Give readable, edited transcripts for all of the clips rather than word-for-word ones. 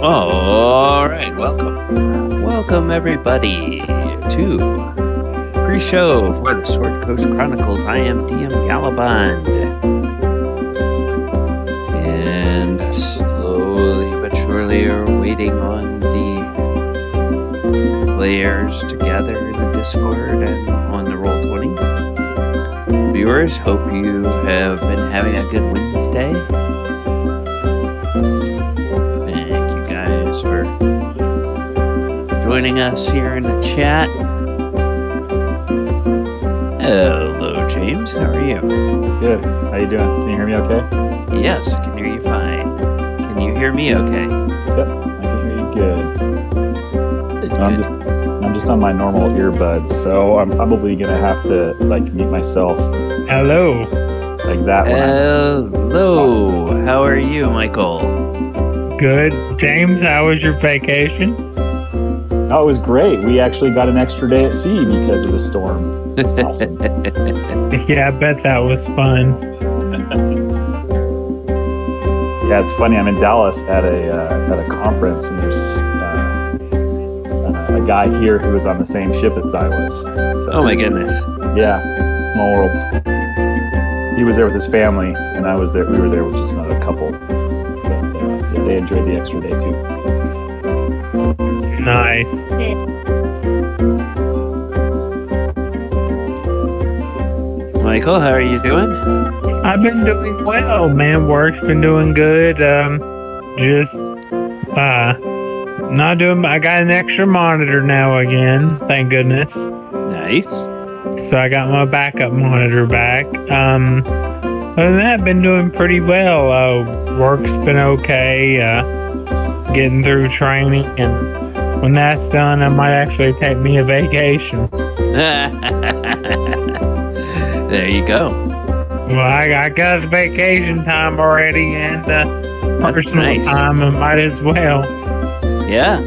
All right, welcome everybody to pre-show for the Sword Coast Chronicles. I am DM Galabond, and slowly but surely are waiting on the players to gather in the Discord and on the Roll20. Viewers, hope you have been having a good Wednesday. Joining us here in the chat. Hello, James. How are you? Good. How you doing? Can you hear me okay? Yes, I can hear you fine. Can you hear me okay? Yep, I can hear you good. I'm just on my normal earbuds, so I'm probably gonna have to mute myself. Hello. Like that one. Hello. How are you, Michael? Good. James, how was your vacation? Oh, it was great. We actually got an extra day at sea because of the storm. It's awesome. Yeah, I bet that was fun. Yeah, it's funny. I'm in Dallas at a conference, and there's a guy here who was on the same ship as I was. So, Oh my goodness. Yeah, small world. He was there with his family, and I was there. We were there with just another couple. But, yeah, they enjoyed the extra day too. Nice. Michael, how are you doing? I've been doing well, man. Work's been doing good. Not doing. I got an extra monitor now again. Thank goodness. Nice. So I got my backup monitor back. Other than that, I've been doing pretty well. Work's been okay. Getting through training, and when that's done, I might actually take me a vacation. There you go. Well, I got vacation time already, and personal nice. time, I might as well. Yeah.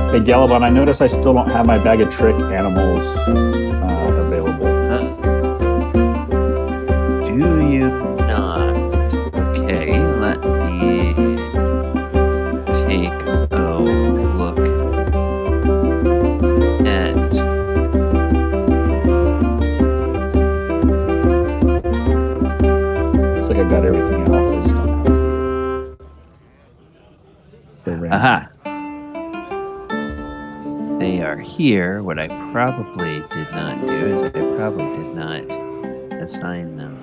Hey, Galabon, I notice I still don't have my bag of trick animals available. Do you not? Okay, let me take a look at. Looks like I got everything else. I just don't have it. Aha. They are here. What I probably did not do is I probably did not assign them.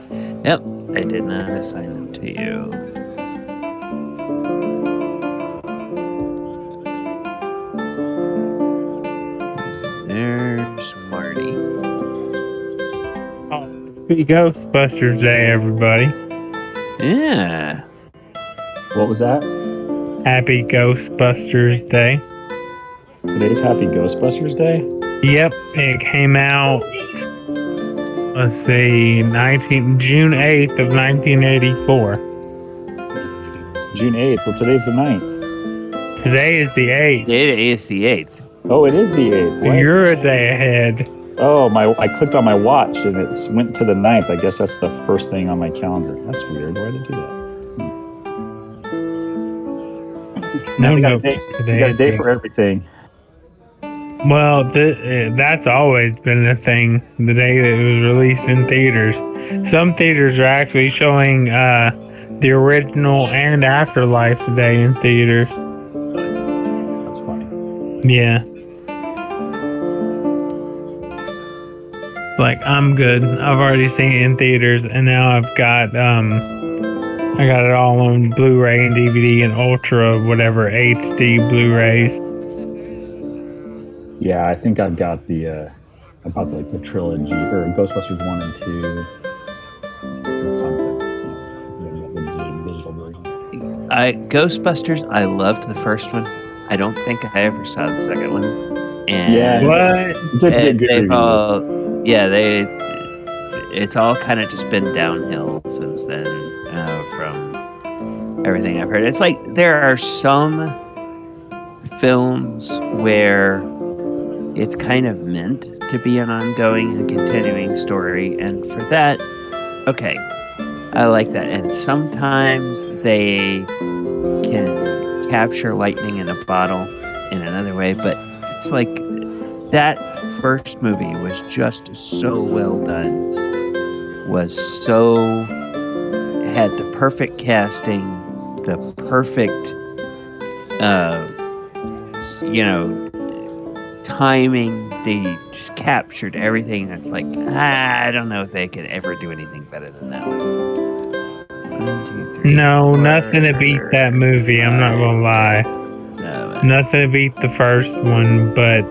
Yep, I did not assign them to you. There's Marty. Happy Ghostbusters Day, everybody. Yeah. What was that? Happy Ghostbusters Day. Today's Happy Ghostbusters Day? Yep, it came out, let's see, June 8th of 1984. It's June 8th. Well, today's the 9th. Today is the 8th. It is the 8th. Oh, it is the 8th. Why is You're a day ahead. Oh, I clicked on my watch and it went to the 9th. I guess that's the first thing on my calendar. That's weird. Why did it do that? No, we got a date for everything. Well, that's always been the thing, the day that it was released in theaters. Some theaters are actually showing the original and Afterlife today in theaters. That's funny. Yeah. Like, I'm good. I've already seen it in theaters, and now I've got I got it all on Blu-ray and DVD and Ultra, whatever, HD Blu-rays. Yeah, I think I've got the trilogy or Ghostbusters 1 and 2. Something. The digital version. Ghostbusters, I loved the first one. I don't think I ever saw the second one. And yeah. What? It's all kind of just been downhill since then from everything I've heard. It's like there are some films where it's kind of meant to be an ongoing and continuing story, and for that, okay, I like that. And sometimes they can capture lightning in a bottle in another way, but it's like that first movie was just so well done. Had the perfect casting, the perfect timing. They just captured everything. It's like, I don't know if they could ever do anything better than that one. 1, 2, 3, No, 4, nothing to beat that movie. I'm not gonna lie. 7. Nothing to beat the first one, but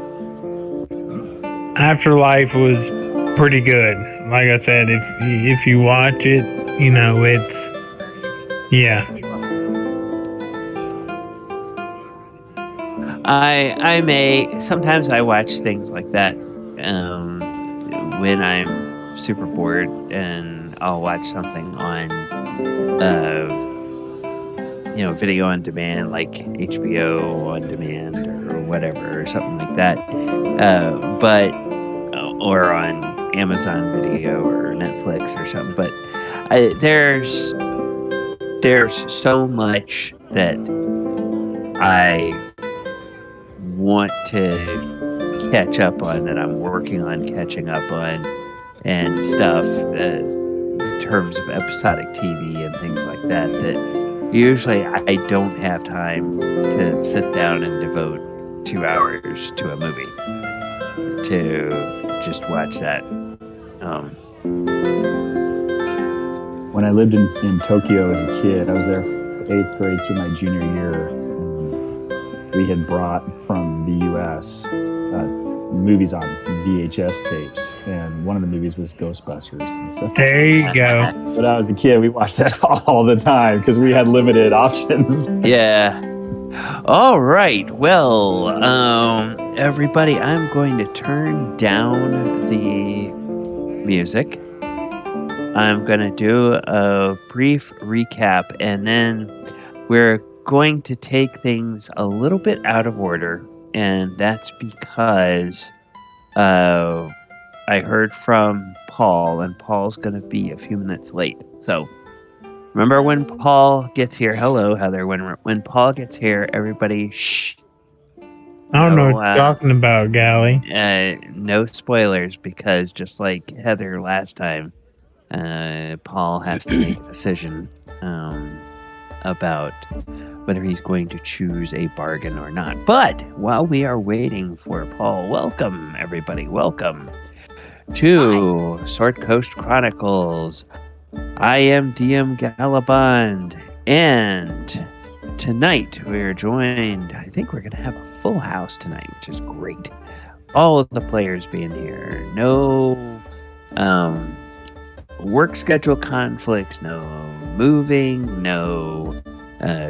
Afterlife was pretty good. Like I said, if you watch it, it's I may sometimes I watch things like that when I'm super bored, and I'll watch something on video on demand, like HBO on demand or whatever, or something like that, or on Amazon Video or Netflix or something. But there's so much that I want to catch up on, that I'm working on catching up on, and stuff in terms of episodic TV and things like that, that usually I don't have time to sit down and devote 2 hours to a movie to just watch that. When I lived in Tokyo as a kid, I was there 8th grade through my junior year. We had brought from the U.S. Movies on VHS tapes, and one of the movies was Ghostbusters. And so, there you go. When I was a kid, we watched that all the time because we had limited options. Yeah. All right. Well, everybody, I'm going to turn down the music. I'm going to do a brief recap, and then we're going to take things a little bit out of order, and that's because I heard from Paul, and Paul's going to be a few minutes late. So remember, when Paul gets here, hello, Heather, when Paul gets here, everybody shh. I don't know what you're talking about, Gally. No spoilers, because just like Heather last time, Paul has to make a decision about whether he's going to choose a bargain or not. But while we are waiting for Paul, welcome, everybody. Welcome to Sword Coast Chronicles. I am DM Galabond, and tonight we're joined, I think we're going to have a full house tonight, which is great. All of the players being here. No work schedule conflicts, no moving, no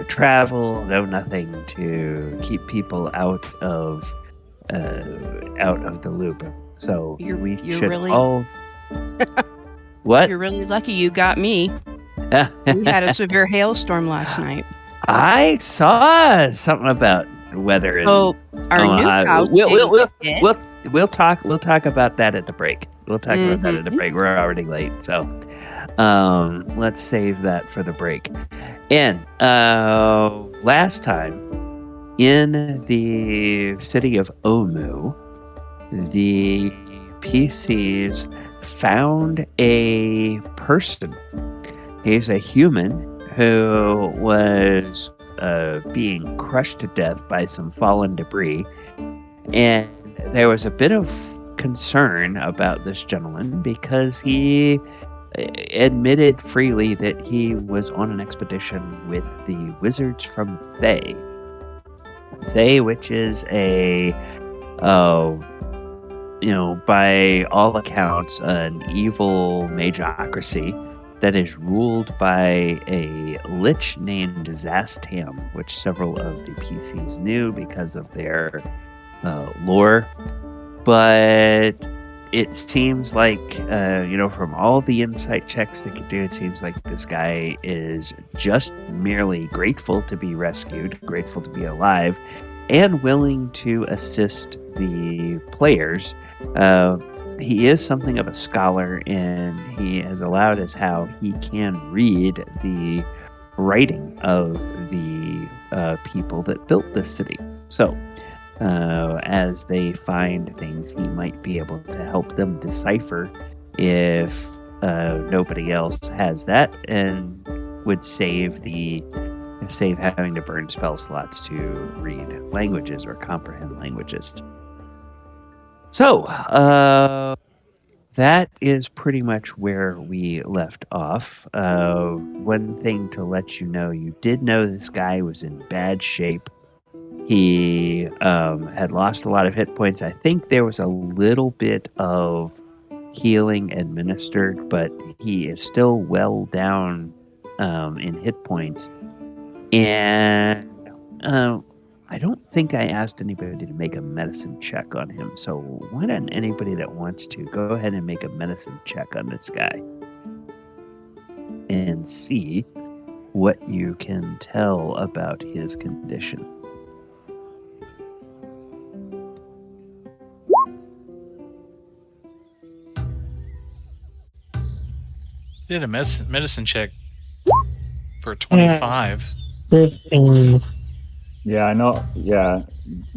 travel, no nothing to keep people out of the loop. So we should really... all. What? You're really lucky you got me. We had a severe hailstorm last night. I saw something about weather. Our new house. We'll talk about that at the break. We'll talk about that at the break. We're already late, so let's save that for the break. And last time in the city of Omu, the PCs found a person. He's a human who was being crushed to death by some fallen debris, and there was a bit of concern about this gentleman because he admitted freely that he was on an expedition with the wizards from Thay, which is a by all accounts, an evil magocracy that is ruled by a lich named Zastam, which several of the PCs knew because of their lore. But it seems like, from all the insight checks they could do, it seems like this guy is just merely grateful to be rescued, grateful to be alive, and willing to assist the players. He is something of a scholar, and he has allowed us how he can read the writing of the people that built this city. So, as they find things, he might be able to help them decipher if nobody else has that, and would save having to burn spell slots to read languages or comprehend languages. So, that is pretty much where we left off. One thing to let you did know this guy was in bad shape. He had lost a lot of hit points. I think there was a little bit of healing administered, but he is still well down in hit points. And I don't think I asked anybody to make a medicine check on him. So why don't anybody that wants to go ahead and make a medicine check on this guy and see what you can tell about his condition. Did a medicine check for 25. 15. Yeah, I know. Yeah,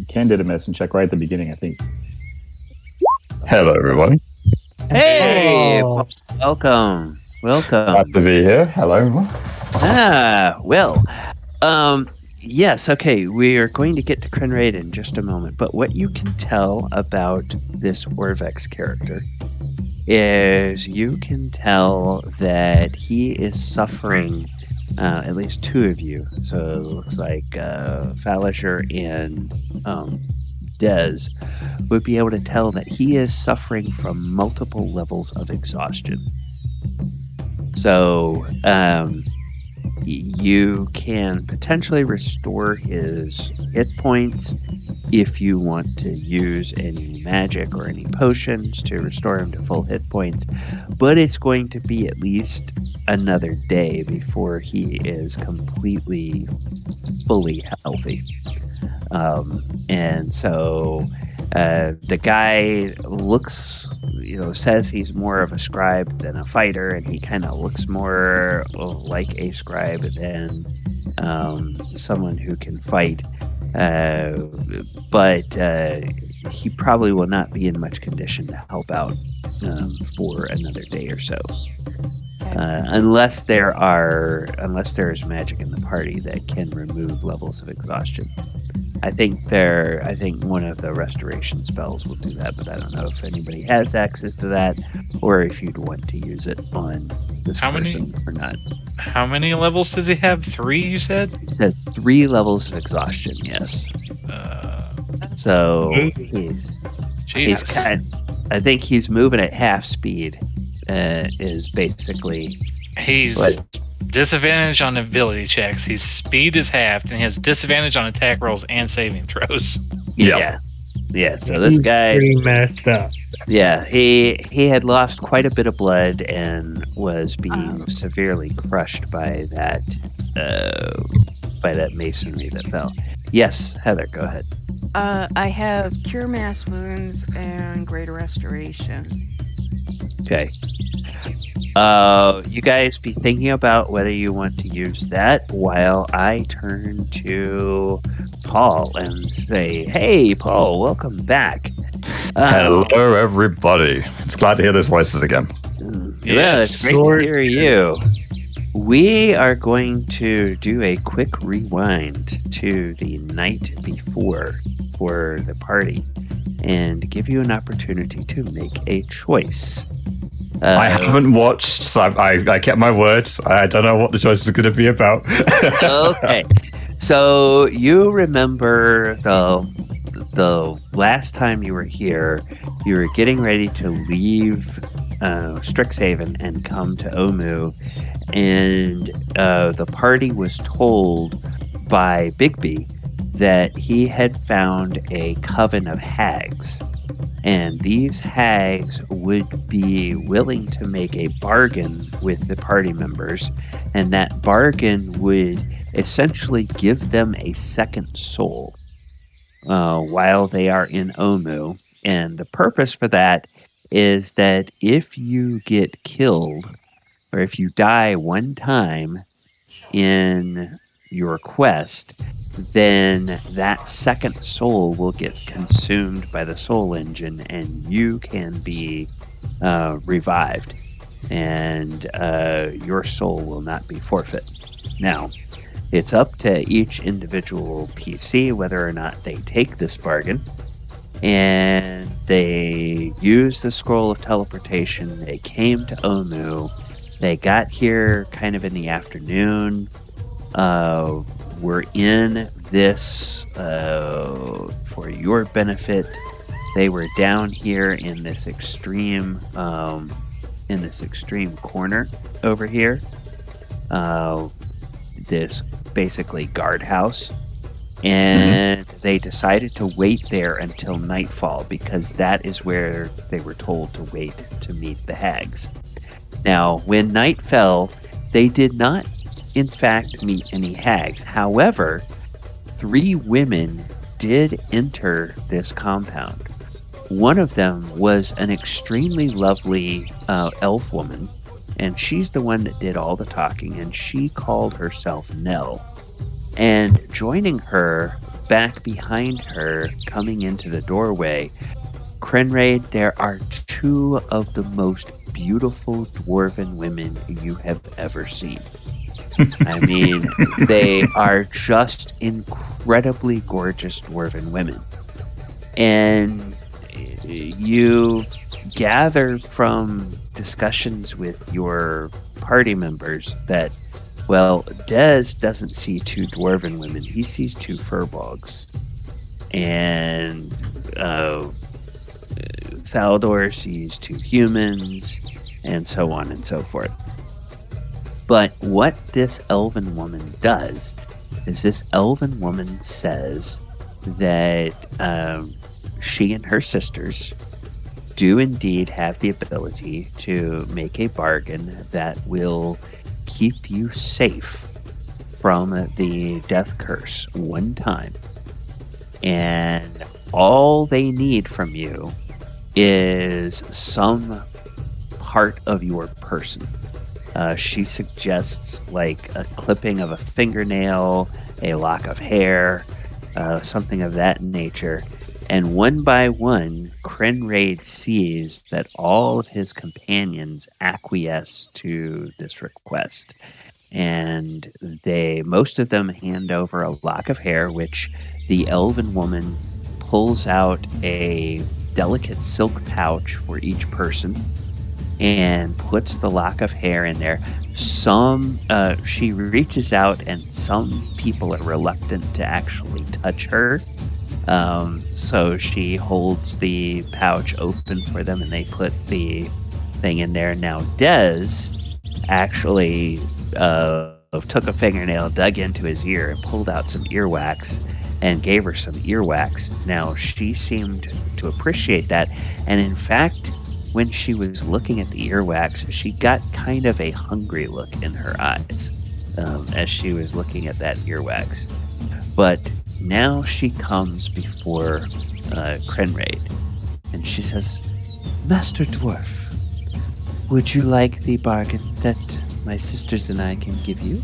Ken did a medicine check right at the beginning, I think. Hello, everyone. Hey, Oh. welcome. Glad to be here. Hello, everyone. Yes, okay, we are going to get to Krenraid in just a moment, but what you can tell about this Orvex character is you can tell that he is suffering, at least two of you, so it looks like Falisher and Dez would be able to tell that he is suffering from multiple levels of exhaustion. So, you can potentially restore his hit points if you want to use any magic or any potions to restore him to full hit points, but it's going to be at least another day before he is completely fully healthy. And so the guy looks, says he's more of a scribe than a fighter, and he kind of looks more like a scribe than someone who can fight. But he probably will not be in much condition to help out for another day or so. Unless there is magic in the party that can remove levels of exhaustion. I think one of the restoration spells will do that, but I don't know if anybody has access to that or if you'd want to use it on this person or not. How many levels does he have? 3, you said? He said 3 levels of exhaustion, yes. So he's I think he's moving at half speed. Is basically he's disadvantage on ability checks. His speed is halved, and he has disadvantage on attack rolls and saving throws. Yeah. So this guy's pretty messed up. Yeah, he had lost quite a bit of blood and was being severely crushed by that masonry that fell. Yes, Heather, go ahead. I have Cure Mass Wounds and Greater Restoration. Okay. You guys be thinking about whether you want to use that while I turn to Paul and say, hey, Paul, welcome back. Hello, everybody. It's glad to hear those voices again. Yeah, it's great to hear you. We are going to do a quick rewind to the night before for the party and give you an opportunity to make a choice. I haven't watched, so I kept my word. I don't know what the choice is going to be about. Okay. So you remember the last time you were here, you were getting ready to leave Strixhaven and come to Omu, and the party was told by Bigby that he had found a coven of hags. And these hags would be willing to make a bargain with the party members, and that bargain would essentially give them a second soul. while they are in Omu. And the purpose for that is that if you get killed or if you die one time in your quest, then that second soul will get consumed by the soul engine and you can be revived. And your soul will not be forfeit. Now, it's up to each individual PC whether or not they take this bargain. And they used the scroll of teleportation. They came to Omu. They got here kind of in the afternoon. We're in this for your benefit. They were down here in this extreme corner over here. This basically guardhouse. And they decided to wait there until nightfall because that is where they were told to wait to meet the hags. Now, when night fell, they did not, in fact, meet any hags. However, 3 women did enter this compound. One of them was an extremely lovely elf woman, and she's the one that did all the talking, and she called herself Nell. And joining her, back behind her, coming into the doorway, Krenraid, there are 2 of the most beautiful dwarven women you have ever seen. I mean, they are just incredibly gorgeous dwarven women. And you gather from discussions with your party members that, well, Dez doesn't see 2 dwarven women. He sees 2 furbolgs. And Thaldor sees 2 humans, and so on and so forth. But what this elven woman does is this elven woman says that she and her sisters do indeed have the ability to make a bargain that will keep you safe from the death curse one time. And all they need from you is some part of your person. She suggests like a clipping of a fingernail, a lock of hair, something of that nature. And one by one, Krenraid sees that all of his companions acquiesce to this request. And most of them hand over a lock of hair, which the elven woman pulls out a delicate silk pouch for each person and puts the lock of hair in there. She reaches out, and some people are reluctant to actually touch her. So she holds the pouch open for them, and they put the thing in there. Now, Dez actually took a fingernail, dug into his ear, and pulled out some earwax and gave her some earwax. Now, she seemed to appreciate that, and in fact, when she was looking at the earwax, she got kind of a hungry look in her eyes as she was looking at that earwax. But now she comes before Krenraid, and she says, "Master Dwarf, would you like the bargain that my sisters and I can give you?"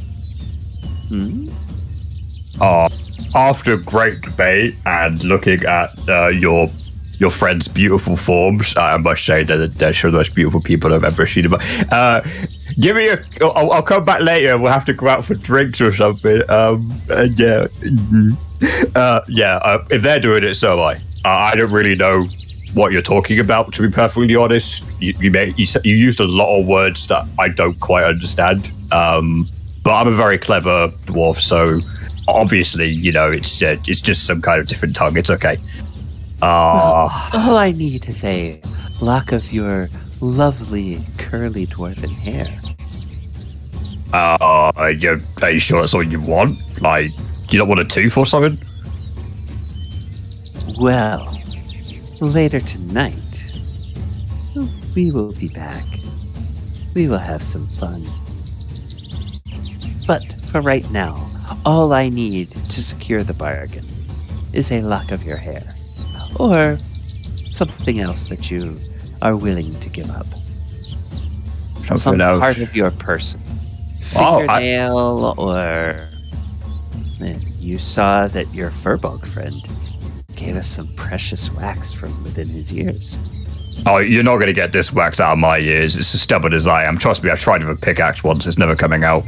After great debate and looking at your friend's beautiful forms, I must say that they're sure the most beautiful people I've ever seen. Give me I'll come back later. We'll have to go out for drinks or something. If they're doing it, so am I. I don't really know what you're talking about, to be perfectly honest. You used a lot of words that I don't quite understand. But I'm a very clever dwarf, so obviously, it's just some kind of different tongue. It's okay. Well, all I need is a lock of your lovely curly dwarven hair. Are you sure that's all you want? Like, you don't want a tooth or something? Well, later tonight, we will be back. We will have some fun. But for right now, all I need to secure the bargain is a lock of your hair, or something else that you are willing to give up. Some part of your person. Fingernail, or you saw that your furbog friend gave us some precious wax from within his ears. Oh, you're not going to get this wax out of my ears. It's as stubborn as I am. Trust me, I've tried with a pickaxe once. It's never coming out.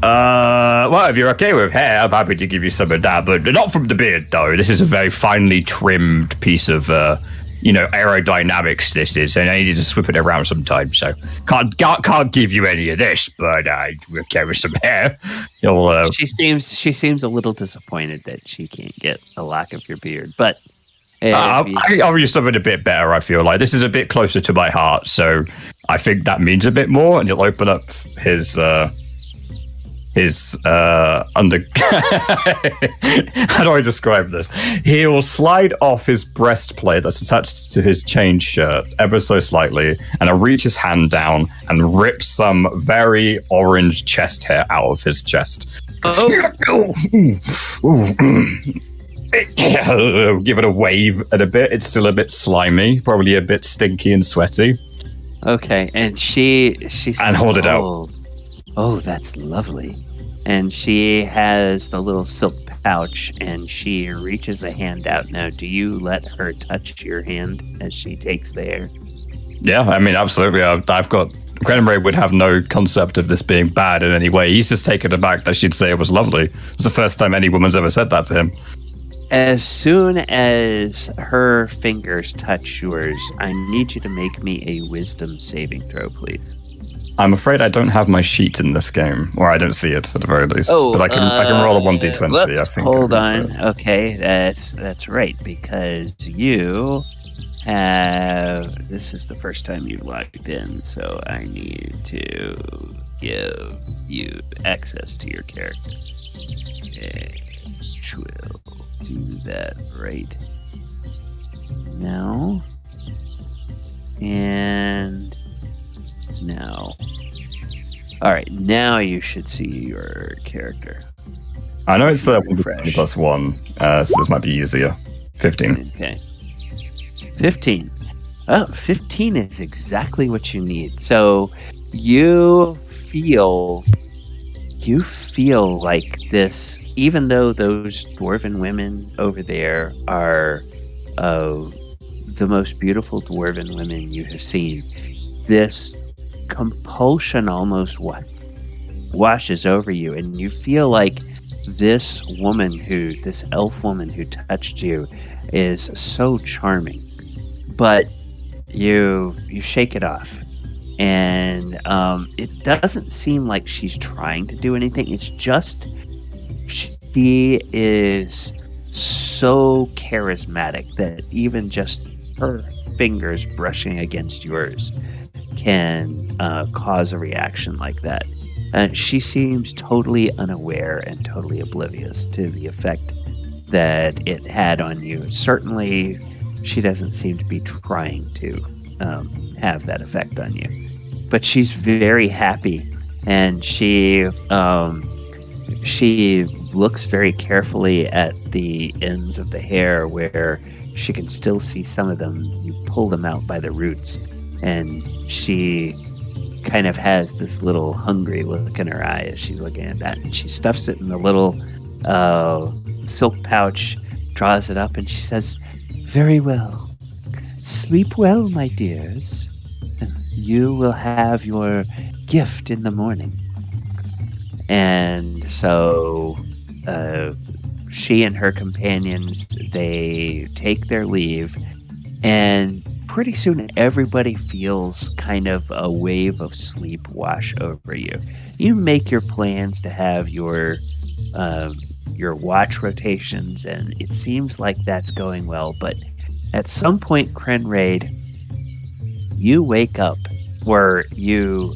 Well, if you're okay with hair, I'm happy to give you some of that, but not from the beard, though. This is a very finely trimmed piece of, aerodynamics, this is, and I need to swip it around sometimes, so can't give you any of this, but we'll carry some hair. She seems a little disappointed that she can't get a lock of your beard, but I'll give you something a bit better. I feel like this is a bit closer to my heart, so I think that means a bit more, and it'll open up his under. How do I describe this? He'll slide off his breastplate that's attached to his chain shirt ever so slightly, and he'll reach his hand down and rip some very orange chest hair out of his chest. Give it a wave at a bit. It's still a bit slimy, probably a bit stinky and sweaty. Okay, and she says, and hold it out. Oh, that's lovely. And she has the little silk pouch, and she reaches a hand out. Now, do you let her touch your hand as she takes the hair? Yeah, I mean, absolutely. I've got... Krenraid would have no concept of this being bad in any way. He's just taken aback that she'd say it was lovely. It's the first time any woman's ever said that to him. As soon as her fingers touch yours, I need you to make me a wisdom saving throw, please. I'm afraid I don't have my sheet in this game, or I don't see it at the very least. But I can roll a 1d20. Whoops, I think. Hold on. Okay, that's right, because you have. This is the first time you've logged in, so I need to give you access to your character. Which will do that right now. And now. All right, now you should see your character. I know it's 1d20 plus 1, so this might be easier. 15. Okay. 15. Oh, 15 is exactly what you need. So you feel like this, even though those dwarven women over there are the most beautiful dwarven women you have seen, this compulsion almost washes over you, and you feel like this elf woman who touched you is so charming, but you shake it off, and it doesn't seem like she's trying to do anything. It's just she is so charismatic that even just her fingers brushing against yours can cause a reaction like that. And she seems totally unaware and totally oblivious to the effect that it had on you. Certainly, she doesn't seem to be trying to have that effect on you. But she's very happy, and she looks very carefully at the ends of the hair where she can still see some of them. You pull them out by the roots, and she kind of has this little hungry look in her eye as she's looking at that, and she stuffs it in the little silk pouch, draws it up, and she says, "Very well. Sleep well, my dears. You will have your gift in the morning." And so she and her companions, they take their leave, and pretty soon everybody feels kind of a wave of sleep wash over you. You make your plans to have your watch rotations, and it seems like that's going well, but at some point, Krenraid, you wake up where you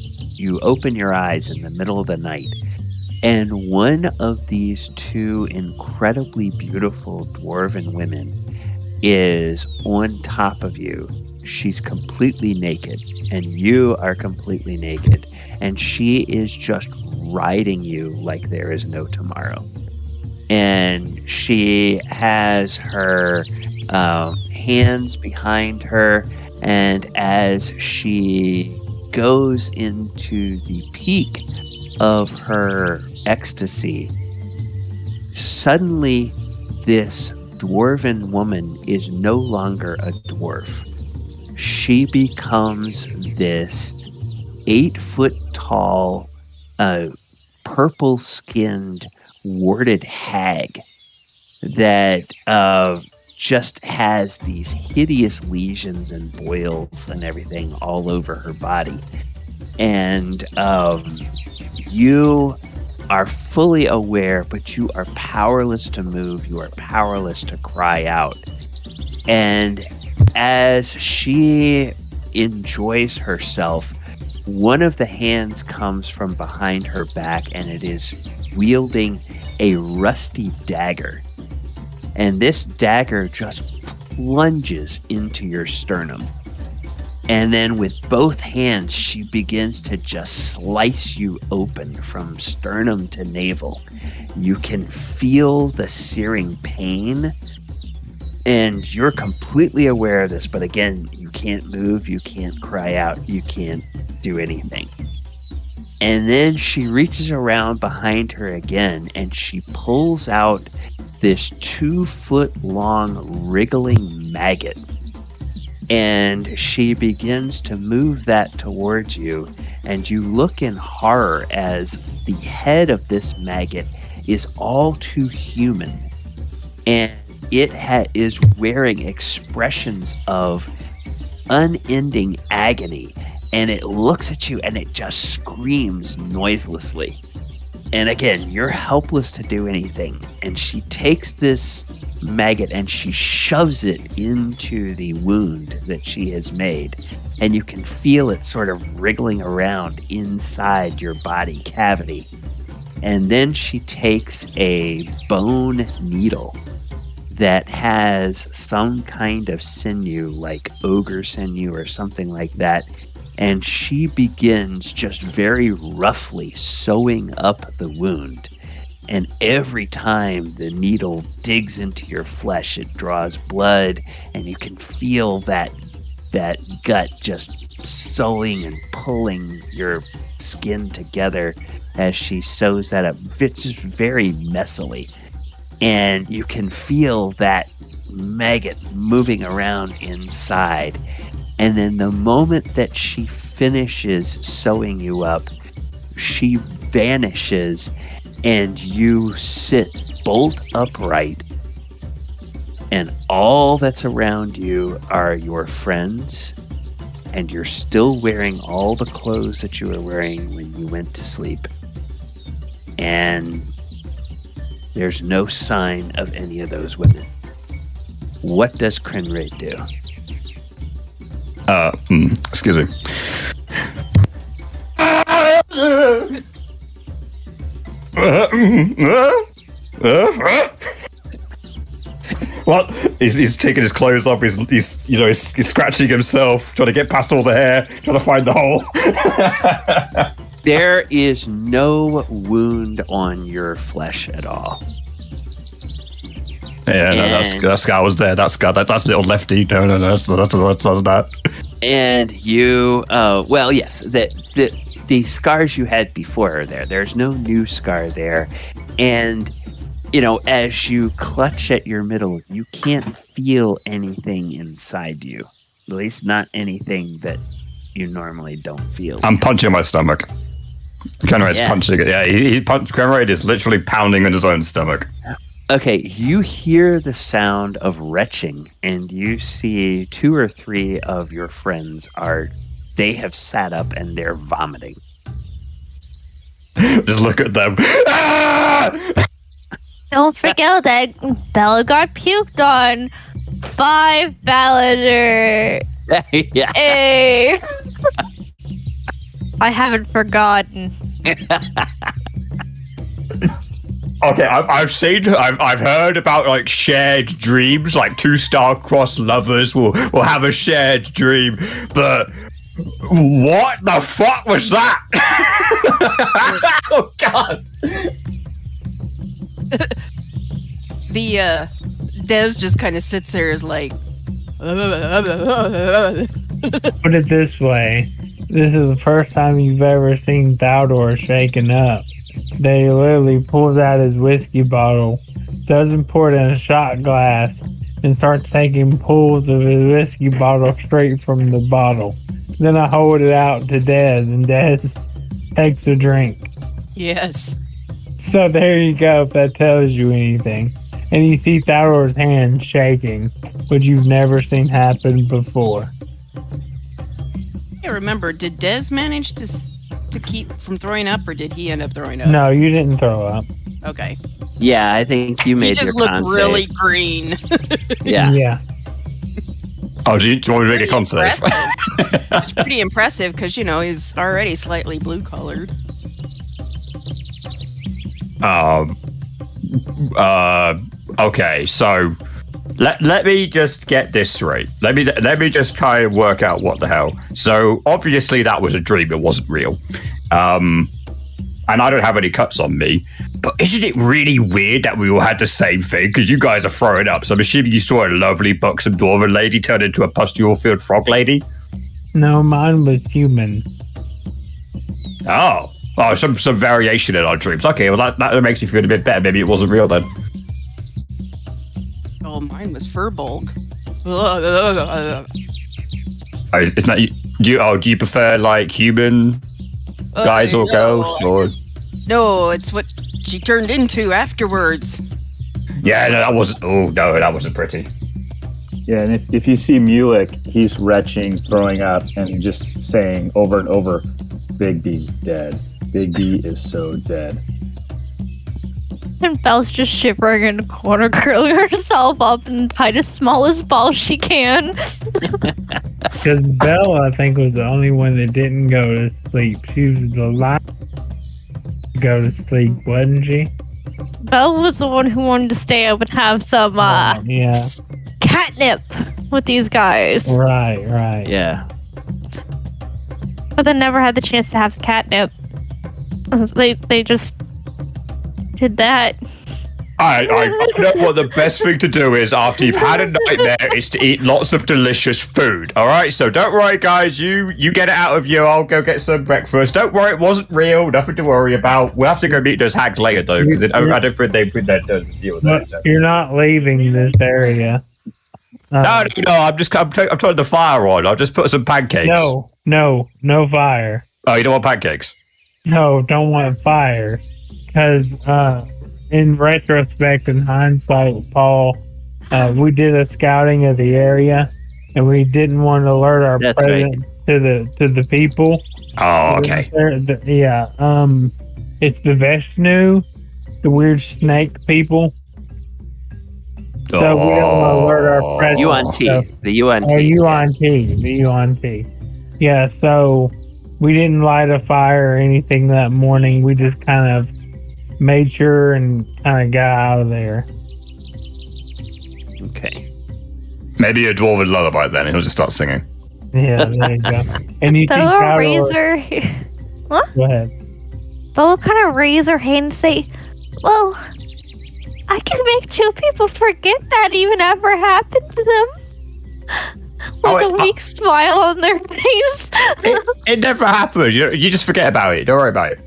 open your eyes in the middle of the night, and one of these two incredibly beautiful dwarven women is on top of you. She's completely naked, and you are completely naked, and she is just riding you like there is no tomorrow. and she has her hands behind her, and as she goes into the peak of her ecstasy, suddenly this dwarven woman is no longer a dwarf. She becomes this 8-foot tall, purple-skinned, warded hag that just has these hideous lesions and boils and everything all over her body. And you are fully aware, but you are powerless to move. You are powerless to cry out. And as she enjoys herself, one of the hands comes from behind her back, and it is wielding a rusty dagger. And this dagger just plunges into your sternum. And then with both hands, she begins to just slice you open from sternum to navel. You can feel the searing pain, and you're completely aware of this, but again, you can't move, you can't cry out, you can't do anything. And then she reaches around behind her again, and she pulls out this 2-foot-long wriggling maggot. And she begins to move that towards you, and you look in horror as the head of this maggot is all too human, and it is wearing expressions of unending agony, and it looks at you and it just screams noiselessly. And again, you're helpless to do anything. And she takes this maggot and she shoves it into the wound that she has made. And you can feel it sort of wriggling around inside your body cavity. And then she takes a bone needle that has some kind of sinew, like ogre sinew or something like that. And she begins just very roughly sewing up the wound. And every time the needle digs into your flesh, it draws blood, and you can feel that gut just sewing and pulling your skin together as she sews that up. It's just very messily. And you can feel that maggot moving around inside. And then the moment that she finishes sewing you up, she vanishes, and you sit bolt upright, and all that's around you are your friends, and you're still wearing all the clothes that you were wearing when you went to sleep. And there's no sign of any of those women. What does Krenraid do? Excuse me. Well, he's taking his clothes off. He's scratching himself, trying to get past all the hair, trying to find the hole. There is no wound on your flesh at all. Yeah, no, that scar was there. That's little lefty. No, that's not that. And you, well, yes, the scars you had before are there. There's no new scar there. And, as you clutch at your middle, you can't feel anything inside you. At least not anything that you normally don't feel. I'm punching my stomach. Krenraid's punching it. Yeah, Krenraid is literally pounding in his own stomach. Okay, you hear the sound of retching, and you see 2 or 3 of your friends they have sat up and they're vomiting. Just look at them. Ah! Don't forget that Bella got puked on by Ballader. Yeah. Hey. I haven't forgotten. Okay, I've heard about like shared dreams, like 2 star-crossed lovers will have a shared dream, but what the fuck was that? Oh God! The Des just kind of sits there as like. Put it this way. This is the first time you've ever seen Thaldor shaken up. They literally pulls out his whiskey bottle, doesn't pour it in a shot glass, and starts taking pulls of his whiskey bottle straight from the bottle. Then I hold it out to Des, and Des takes a drink. Yes. So there you go, if that tells you anything. And you see Thaldor's hand shaking, which you've never seen happen before. I remember, did Des manage to keep from throwing up, or did he end up throwing up? No, you didn't throw up. Okay. Yeah, I think you made He your just looked con really save. green. Yeah. Yeah. Oh, do you want me to make a con save? It's pretty impressive because, he's already slightly blue-colored. Okay, so let me just get this straight. Let me just try and work out what the hell. So obviously that was a dream; it wasn't real. And I don't have any cuts on me. But isn't it really weird that we all had the same thing? Because you guys are throwing up. So I'm assuming you saw a lovely buxom dwarven lady turn into a pustule-filled frog lady. No, mine was human. Oh, some variation in our dreams. Okay, well that makes me feel a bit better. Maybe it wasn't real then. Oh, mine was fur bulk. It's not. Do you prefer like human guys or girls or? No, it's what she turned into afterwards. Yeah, no, that wasn't. Oh no, that wasn't pretty. Yeah, and if you see Mulek, he's retching, throwing up, and just saying over and over, "Big B's dead. Big B is so dead." And Belle's just shivering in a corner, curling herself up in the tightest, smallest ball she can. Because Belle, I think, was the only one that didn't go to sleep. She was the last to go to sleep, wasn't she? Belle was the one who wanted to stay up and have some Yeah. catnip with these guys. Right. Yeah. But they never had the chance to have catnip. They just did that. I know what the best thing to do is after you've had a nightmare is to eat lots of delicious food. All right, so don't worry, guys. You get it out of you. I'll go get some breakfast. Don't worry, it wasn't real. Nothing to worry about. We'll have to go meet those hags later, though, because I don't think they put that to deal with that. So. You're not leaving this area. No, I'm turning the fire on. I'll just put some pancakes. No fire. Oh, you don't want pancakes? No, don't want fire. Because in retrospect and hindsight, Paul, we did a scouting of the area, and we didn't want to alert our That's presence to the people. Oh, okay. It's the Veshnu, the weird snake people. So we don't want to alert our presence. Yuan'ti. The Yuan'ti. Oh, the Yuan'ti. Yeah, so we didn't light a fire or anything that morning. We just kind of made sure and kind of got out of there. Okay. Maybe a dwarven lullaby then. He'll just start singing. Yeah, there you go. And you The think little razor. What? Go ahead. Belle will kind of raise her hand and say, "Well, I can make two people forget that even ever happened to them." With a weak smile on their face. It never happened. You just forget about it. Don't worry about it.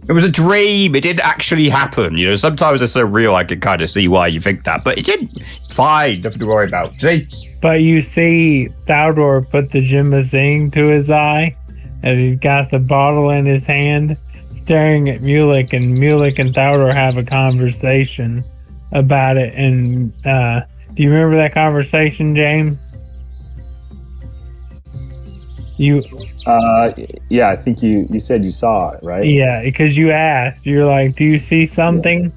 It was a dream. It didn't actually happen. Sometimes it's so real I can kind of see why you think that, but it didn't. Fine. Nothing to worry about. See? But you see Thaldor put the Jimazing to his eye as he's got the bottle in his hand, staring at Mulek, and Mulek and Thaldor have a conversation about it. And do you remember that conversation, James? Yeah, I think you said you saw it, right? Yeah, because you asked. You're like, "Do you see something?"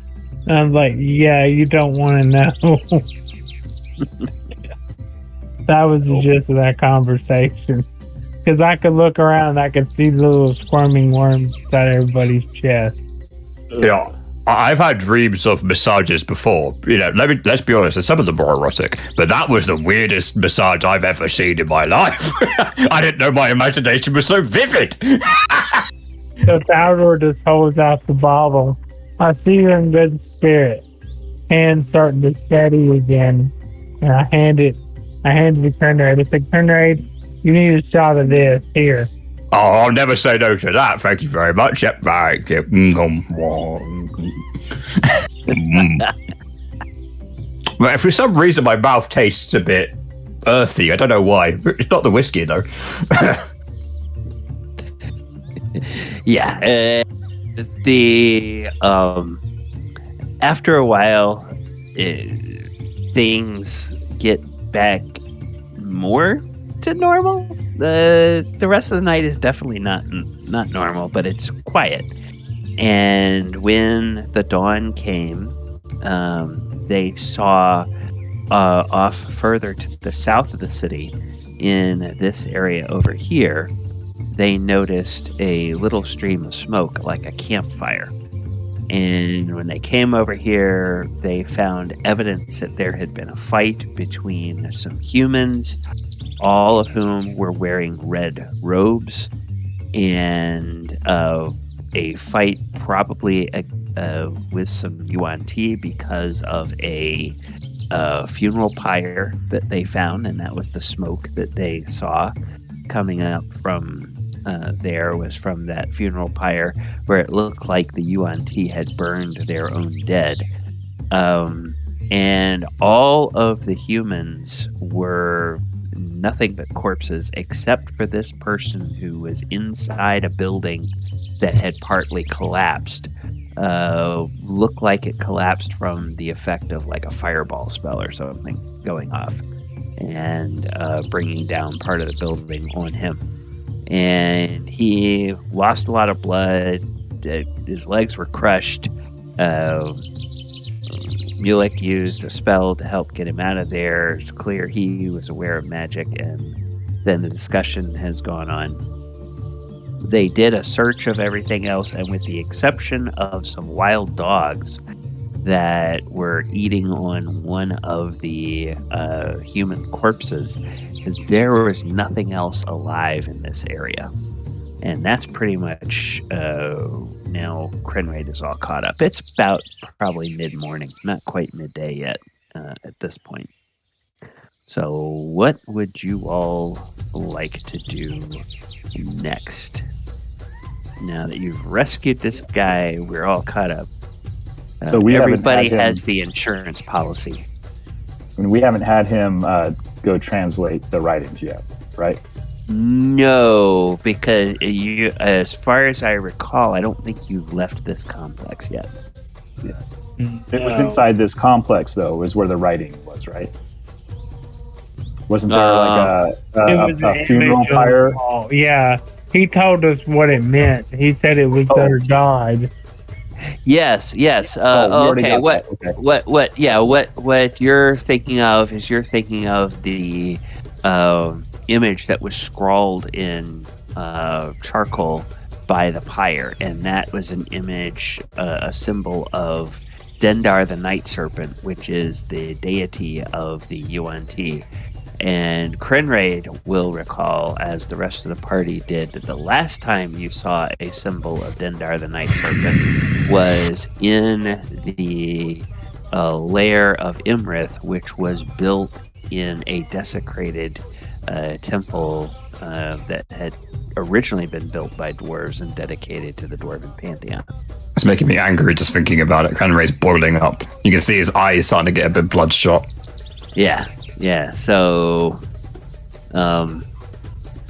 And I was like, "Yeah, you don't want to know." That was the gist of that conversation. Because I could look around and I could see the little squirming worms inside everybody's chest. Yeah. I've had dreams of massages before. Let's be honest, some of them are erotic, but that was the weirdest massage I've ever seen in my life. I didn't know my imagination was so vivid. So Thaldor just holds out the bottle. "I see you're in good spirit. hands starting to steady again. And I hand it to Krenraid. I said, Krenraid, you need a shot of this. Here. Oh, I'll never say no to that. Thank you very much. Yep, right. Yep. But for some reason, my mouth tastes a bit earthy. I don't know why. It's not the whiskey, though. Yeah. After a while, things get back more to normal. The rest of the night is definitely not normal, but it's quiet. And when the dawn came, they saw off further to the south of the city, in this area over here, they noticed a little stream of smoke, like a campfire. And when they came over here, they found evidence that there had been a fight between some humans, all of whom were wearing red robes, and a fight probably with some Yuan'ti because of a funeral pyre that they found, and that was the smoke that they saw coming up from there was from that funeral pyre, where it looked like the Yuan'ti had burned their own dead. And all of the humans were nothing but corpses, except for this person who was inside a building that had partly collapsed. Looked like it collapsed from the effect of like a fireball spell or something going off and bringing down part of the building on him. And he lost a lot of blood. His legs were crushed. Mulek used a spell to help get him out of there. It's clear he was aware of magic, and then the discussion has gone on. They did a search of everything else, and with the exception of some wild dogs that were eating on one of the human corpses, there was nothing else alive in this area. And that's pretty much now Krenraid is all caught up. It's about probably mid-morning, not quite midday yet at this point. So what would you all like to do next? Now that you've rescued this guy, we're all caught up. So everybody has the insurance policy. And we haven't had him go translate the writings yet, right? No, because you, as far as I recall, I don't think you've left this complex yet. Yeah. It was inside this complex, though, was where the writing was, right? Wasn't there like a funeral pyre? Yeah, he told us what it meant. He said it was their god. Yes. Okay. What you're thinking of is the image that was scrawled in charcoal by the pyre, and that was an image, a symbol of Dendar the Night Serpent, which is the deity of the Yuan'ti. And Krenraid will recall, as the rest of the party did, that the last time you saw a symbol of Dendar the Night Serpent was in the lair of Imrith, which was built in a desecrated temple that had originally been built by dwarves and dedicated to the dwarven pantheon. It's making me angry just thinking about it. Krenraid's boiling up. You can see his eyes starting to get a bit bloodshot. Yeah. So,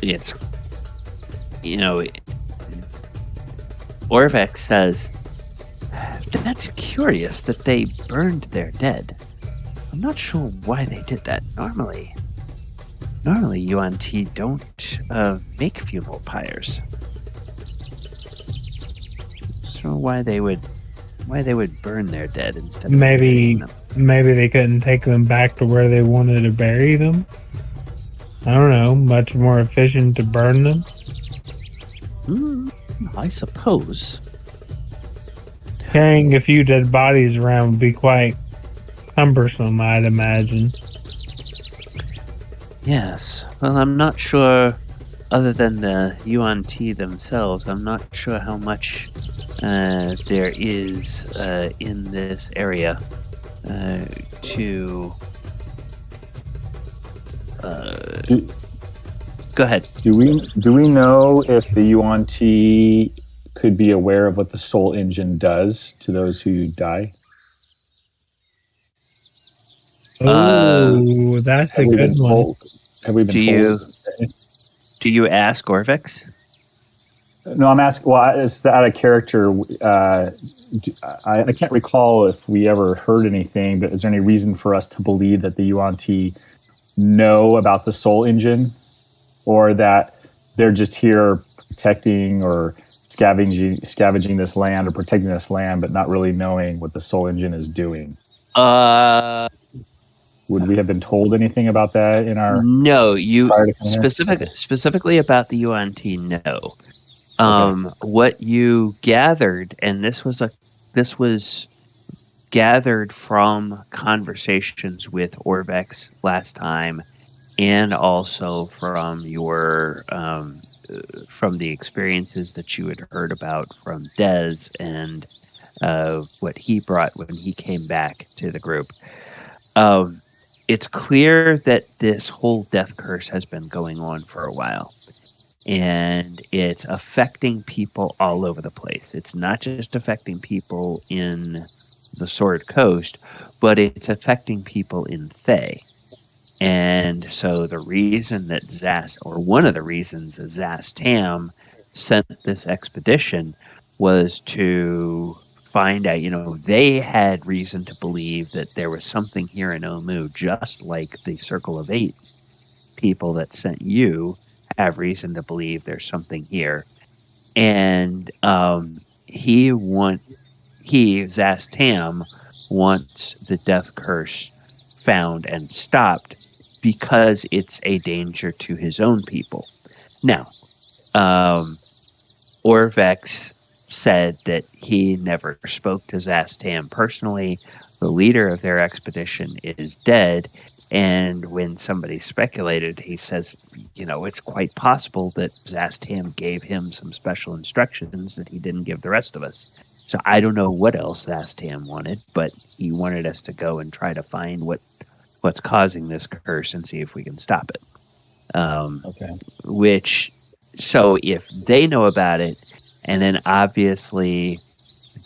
it's, Orvex says, that's curious that they burned their dead. I'm not sure why they did that. Normally Yuan'ti don't make funeral pyres. Not sure why they would burn their dead instead of burying them. Maybe they couldn't take them back to where they wanted to bury them. I don't know. Much more efficient to burn them. I suppose. Carrying a few dead bodies around would be quite cumbersome, I'd imagine. Yes. Well, I'm not sure, other than the Yuan'ti themselves, I'm not sure how much there is in this area. to. Go ahead. Do we know if the Yuan'ti could be aware of what the soul engine does to those who die? Oh, that's a good one. Have we been told? Do you ask Orvex? No, I'm asking. Well, it's out of character. I can't recall if we ever heard anything, but is there any reason for us to believe that the Yuan'ti know about the soul engine, or that they're just here protecting or scavenging this land or protecting this land, but not really knowing what the soul engine is doing? Would we have been told anything about that in our? No, you specifically about the Yuan'ti. No. What you gathered, and this was gathered from conversations with Orvex last time, and also from your from the experiences that you had heard about from Dez and what he brought when he came back to the group. It's clear that this whole death curse has been going on for a while. And it's affecting people all over the place. It's not just affecting people in the Sword Coast, but it's affecting people in Thay. And so the reason that one of the reasons Zastam sent this expedition was to find out, they had reason to believe that there was something here in Omu, just like the Circle of Eight people that sent you have reason to believe there's something here. And Zastam wants the death curse found and stopped because it's a danger to his own people. Now, Orvex said that he never spoke to Zastam personally. The leader of their expedition is dead. And when somebody speculated, he says, it's quite possible that Zastam gave him some special instructions that he didn't give the rest of us. So I don't know what else Zastam wanted, but he wanted us to go and try to find what's causing this curse and see if we can stop it. So if they know about it, and then obviously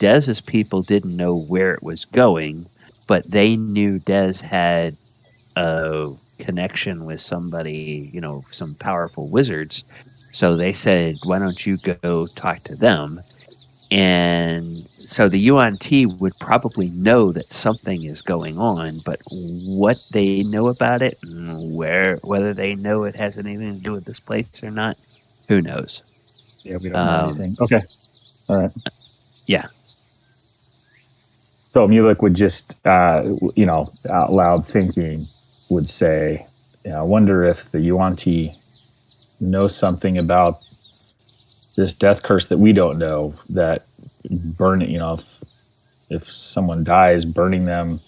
Dez's people didn't know where it was going, but they knew Dez had a connection with somebody, some powerful wizards. So they said, why don't you go talk to them? And so the Yuan'ti would probably know that something is going on, but what they know about it and whether they know it has anything to do with this place or not, who knows? Yeah, we don't know anything. Okay. All right. Yeah. So Mulek would just, out loud thinking, would say, I wonder if the Yuan'ti know something about this death curse that we don't know, that burning, if someone dies, burning them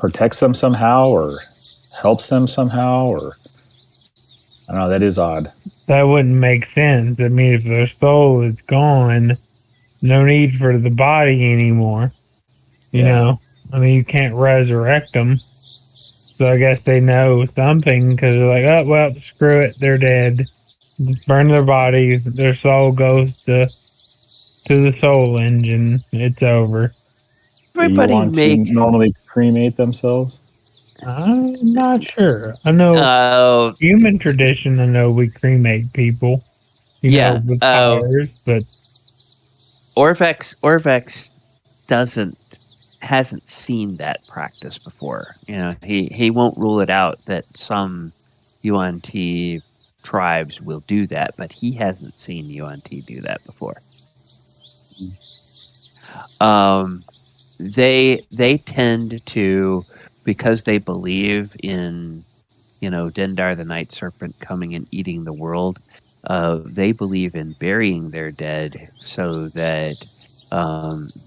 protects them somehow or helps them somehow, or I don't know, that is odd. That wouldn't make sense. I mean, if their soul is gone, no need for the body anymore. You know? I mean, you can't resurrect them. So I guess they know something because they're like, oh, well, screw it, they're dead. Just burn their bodies. Their soul goes to the soul engine. It's over. Everybody normally cremate themselves? I'm not sure. I know human tradition. I know we cremate people. With fires, but Orvex hasn't seen that practice before. He won't rule it out that some Yuan'ti tribes will do that, but he hasn't seen Yuan'ti do that before. They tend to, because they believe in, Dendar the Night Serpent coming and eating the world, they believe in burying their dead so that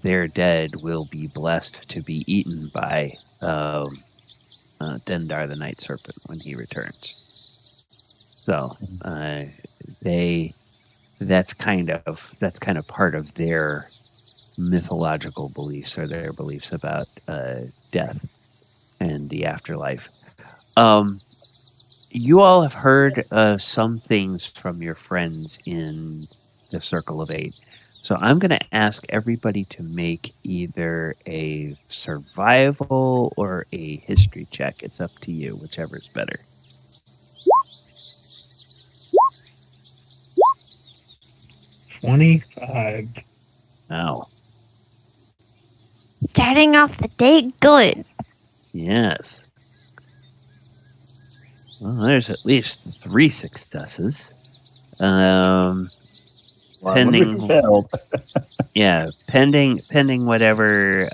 their dead will be blessed to be eaten by Dendar the Night Serpent when he returns. So that's kind of part of their mythological beliefs or their beliefs about death and the afterlife. You all have heard some things from your friends in the Circle of Eight. So I'm going to ask everybody to make either a survival or a history check. It's up to you, whichever's better. $25. Oh, Starting off the day good. yes. Well, there's at least 3 successes. Pending, failed. yeah, pending whatever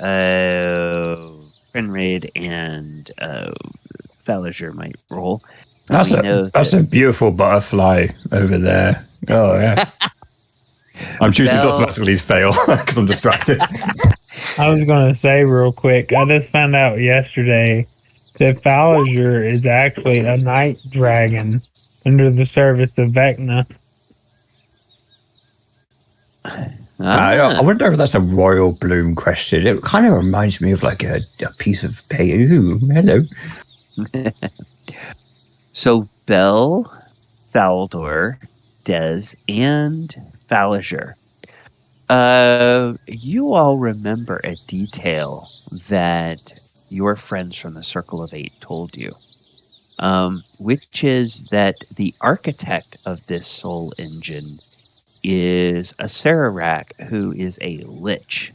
Krenraid and Falliger might roll. That's a beautiful butterfly over there. Oh yeah. I'm choosing to automatically fail because I'm distracted. I was going to say real quick, I just found out yesterday that Falliger is actually a night dragon under the service of Vecna. I wonder if that's a royal bloom question. It kind of reminds me of like a piece of paper. Ooh, hello. So Bell, Thaldor, Des, and Falliger. You all remember a detail that your friends from the Circle of Eight told you, which is that the architect of this soul engine is a Sararak who is a lich.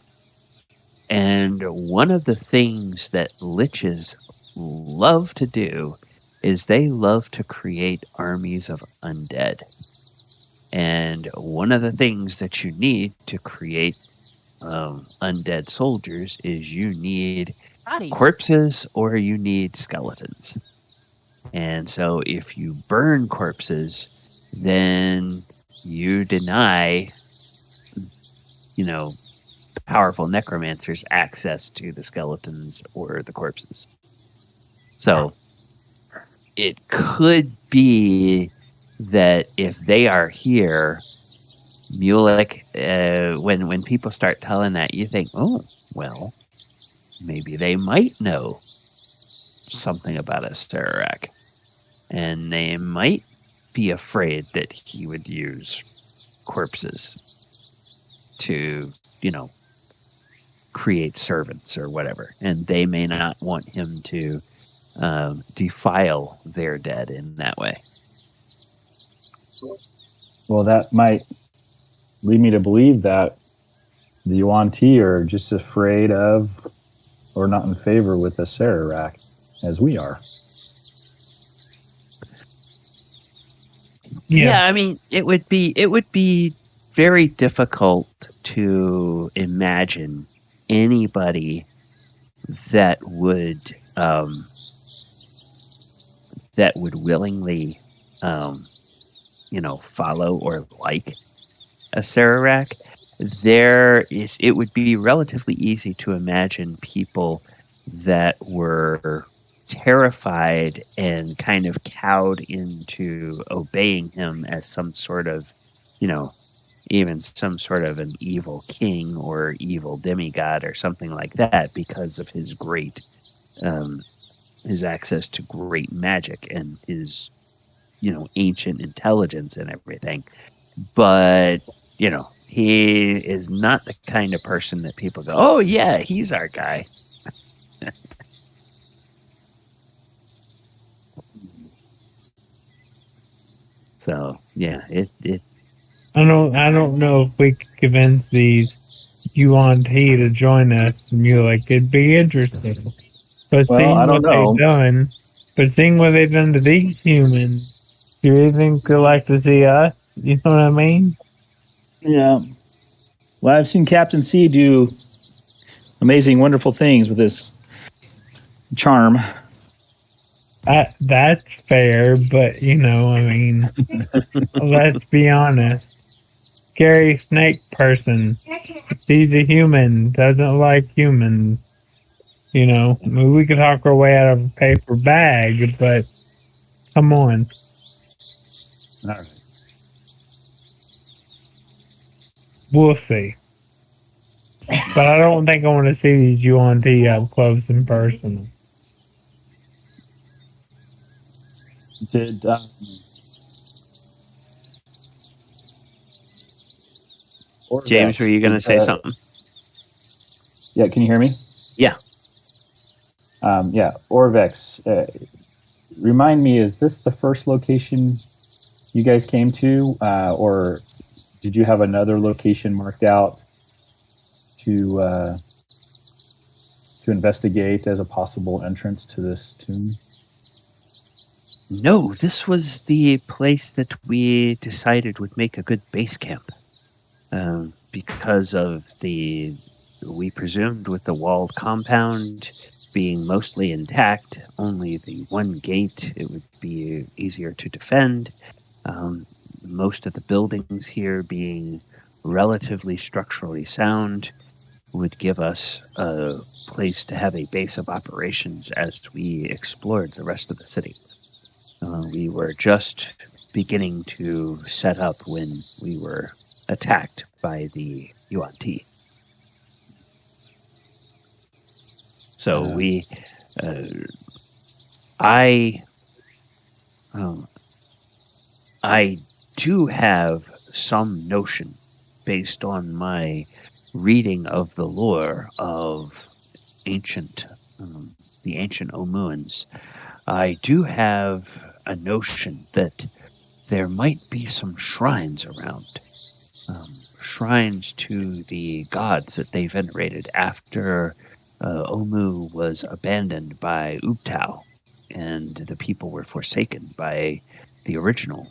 And one of the things that liches love to do is they love to create armies of undead. And one of the things that you need to create undead soldiers is you need corpses or you need skeletons. And so if you burn corpses, then you deny, powerful necromancers access to the skeletons or the corpses. So it could be that if they are here, Mulek, when people start telling that, you think, oh, well, maybe they might know something about a Sararak. And they might be afraid that he would use corpses to, create servants or whatever. And they may not want him to defile their dead in that way. Well, that might lead me to believe that the Yuan'ti are just afraid of or not in favor with the Sararak as we are. Yeah, I mean, it would be very difficult to imagine anybody that would willingly follow or like a Sararak. It would be relatively easy to imagine people that were terrified and kind of cowed into obeying him as some sort of, even some sort of an evil king or evil demigod or something like that because of his great, his access to great magic and his, ancient intelligence and everything. But, he is not the kind of person that people go, oh yeah, he's our guy. So yeah, it. I don't know if we could convince these Yuan'ti to join us. Mulek, it'd be interesting. But seeing what they've done to these humans, do you think they'd like to see us? You know what I mean? Yeah. Well, I've seen Captain C do amazing, wonderful things with his charm. That's fair, but let's be honest. Scary snake person sees a human, doesn't like humans. We could talk our way out of a paper bag, but come on. All right. We'll see. But I don't think I want to see these Yuan'ti up close and personal. Did James, were you going to say something? Yeah, can you hear me? Yeah. Yeah, Orvex. Remind me, is this the first location you guys came to, or did you have another location marked out to investigate as a possible entrance to this tomb? No, this was the place that we decided would make a good base camp. Because of we presumed with the walled compound being mostly intact, only the one gate, it would be easier to defend. Most of the buildings here being relatively structurally sound would give us a place to have a base of operations as we explored the rest of the city. We were just beginning to set up when we were attacked by the Yuan'ti. So I do have some notion, based on my reading of the lore of the ancient Omuans. I do have a notion that there might be some shrines around. Shrines to the gods that they venerated after Omu was abandoned by Ubtao, and the people were forsaken by the original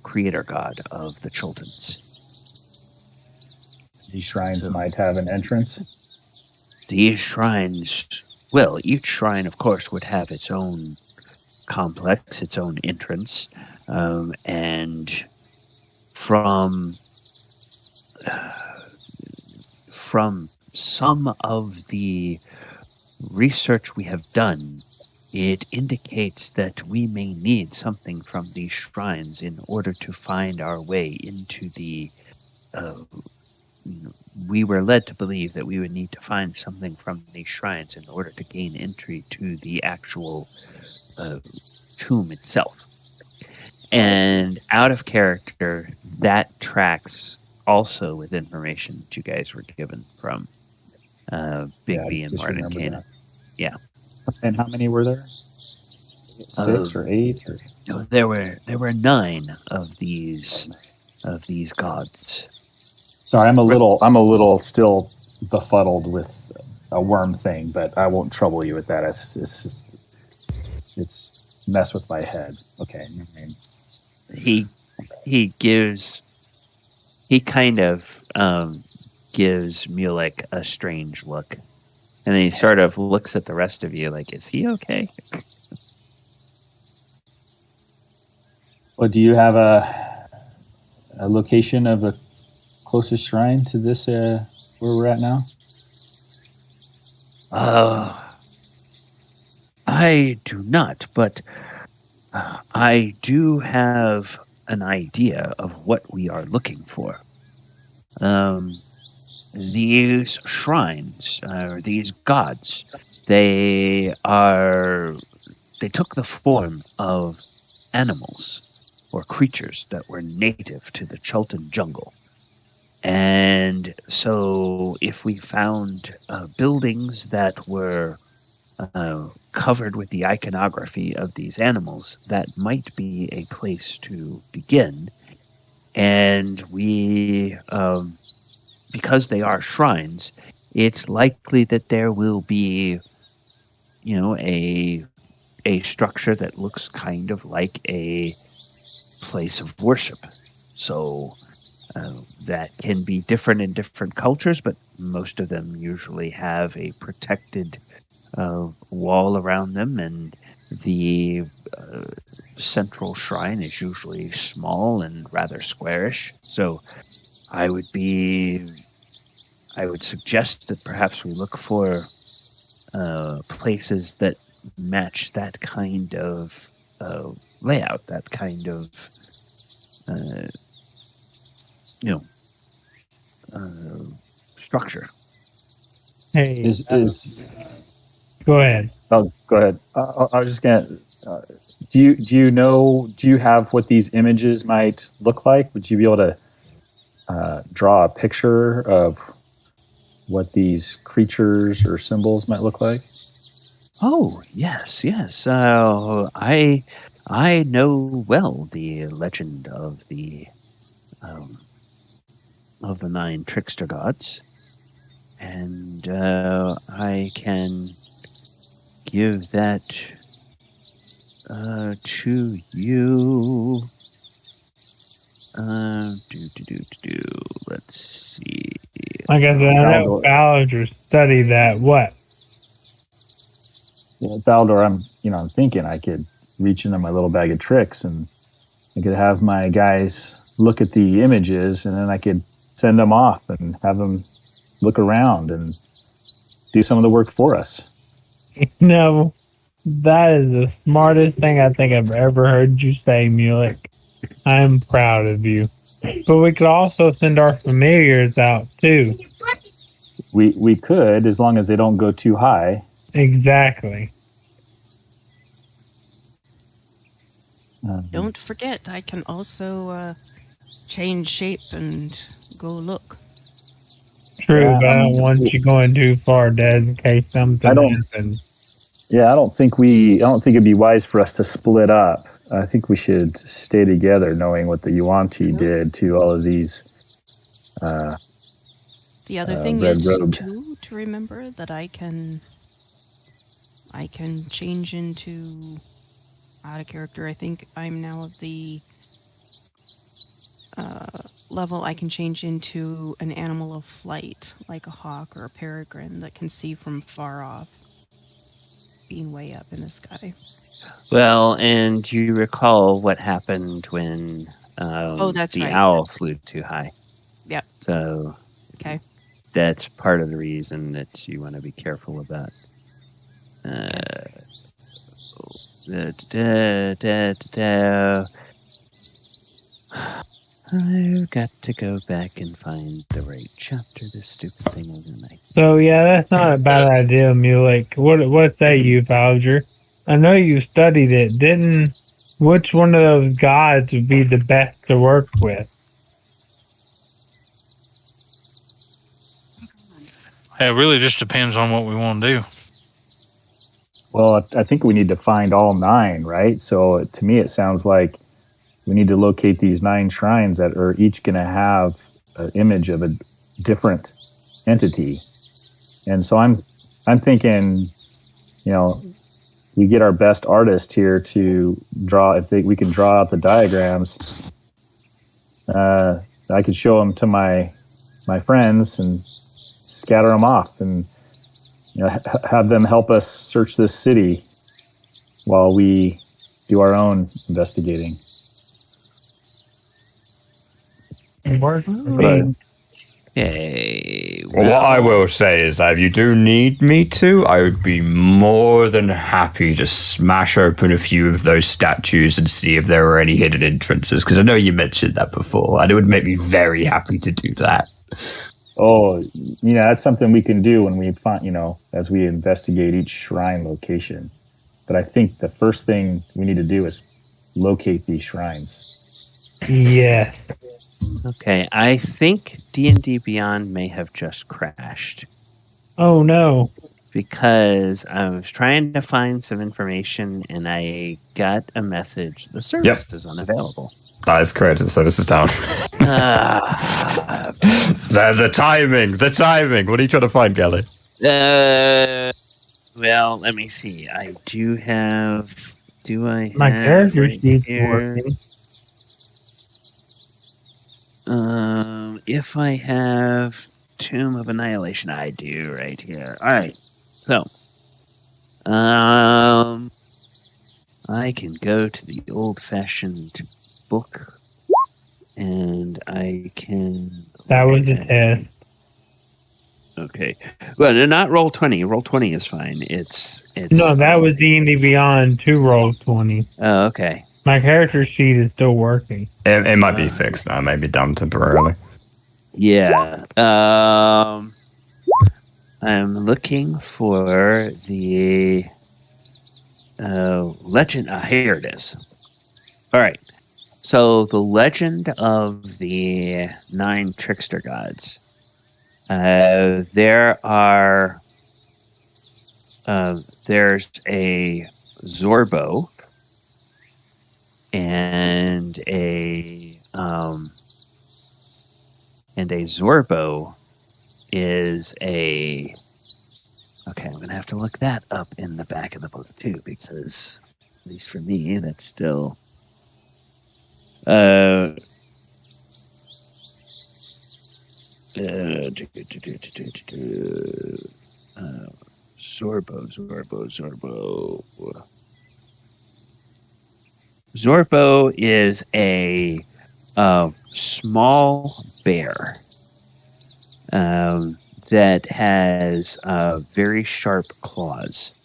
creator god of the Chultans. These shrines might have an entrance? These shrines, well, each shrine, of course, would have its own complex, its own entrance, and from some of the research we have done, it indicates that we may need something from these shrines in order to find our way into the... we were led to believe that we would need to find something from these shrines in order to gain entry to the actual tomb itself. And out of character, that tracks also with information that you guys were given from Bigby and Martin Cana. Yeah. And how many were there? 6 or 8? Or... No, there were 9 of these gods. Sorry, I'm a little still befuddled with a worm thing, but I won't trouble you with that. It's mess with my head. Okay. He kind of gives Mulek a strange look, and then he sort of looks at the rest of you like, "Is he okay?" Well, do you have a location of the closest shrine to this where we're at now? I do not, but I do have an idea of what we are looking for. These shrines, or these gods, they took the form of animals or creatures that were native to the Chultan jungle. And so if we found buildings that were covered with the iconography of these animals, that might be a place to begin. And we, because they are shrines, it's likely that there will be, a structure that looks kind of like a place of worship. So that can be different in different cultures, but most of them usually have a protected wall around them, and the central shrine is usually small and rather squarish. So I would suggest that perhaps we look for places that match that kind of layout, that kind of structure. Hey, Is go ahead. oh, go ahead. I was just gonna. Do you have what these images might look like? Would you be able to draw a picture of what these creatures or symbols might look like? Oh, yes. I know well the legend of the 9 trickster gods, and I can give that to you. Let's see. Like I said, I know Ballinger studied that. What? Yeah, Baldor, I'm thinking I could reach into my little bag of tricks and I could have my guys look at the images and then I could send them off and have them look around and do some of the work for us. No, that is the smartest thing I think I've ever heard you say, Mulek. I'm proud of you. But we could also send our familiars out too. We could, as long as they don't go too high. Exactly. Don't forget, I can also change shape and go look. True, Yeah, but I don't want you going too far, Dad, in case something happens. Yeah, I don't think it'd be wise for us to split up. I think we should stay together, knowing what the Yuan'ti did to all of these. The other thing red is robed. too to remember that I can change into out of character. I think I'm now at the level I can change into an animal of flight, like a hawk or a peregrine that can see from far off, being way up in the sky. Well, and you recall what happened when that's the right. owl flew too high. Yep. So Okay. that's part of the reason that you want to be careful about. I've got to go back and find the right chapter. This stupid thing overnight. So yeah, that's not a bad idea, Mulek. What say you, Ballinger? I know you studied it. Which one of those gods would be the best to work with? It really just depends on what we want to do. Well, I think we need to find all 9, right? So to me, it sounds like we need to locate these 9 shrines that are each going to have an image of a different entity. And so I'm thinking, we get our best artist here to draw. We can draw out the diagrams, I could show them to my friends and scatter them off, and have them help us search this city while we do our own investigating. Okay. Well, what I will say is that if you do need me to, I would be more than happy to smash open a few of those statues and see if there were any hidden entrances, because I know you mentioned that before, and it would make me very happy to do that. Oh, that's something we can do when we find, as we investigate each shrine location. But I think the first thing we need to do is locate these shrines. Yes. Okay, I think D&D Beyond may have just crashed. Oh no. Because I was trying to find some information and I got a message. The service is unavailable. That is correct. The service is down. The timing. What are you trying to find, Gally? Well, let me see. I do have... My character sheet's working. If I have Tomb of Annihilation, I do right here. All right. So, I can go to the old-fashioned book, and I can. That was a test. Okay. Well, not roll 20. Roll 20 is fine. It's. No, that was D&D Beyond 2 roll 20. Oh, okay. My character sheet is still working. It might be fixed now. It may be done temporarily. Yeah. I'm looking for the legend. Here it is. All right. So the legend of the 9 trickster gods. There are. There's a Zorbo and a Zorbo is a. Okay, I'm gonna have to look that up in the back of the book too, because at least for me, that's still. Zorbo. Zorbo is a small bear that has very sharp claws.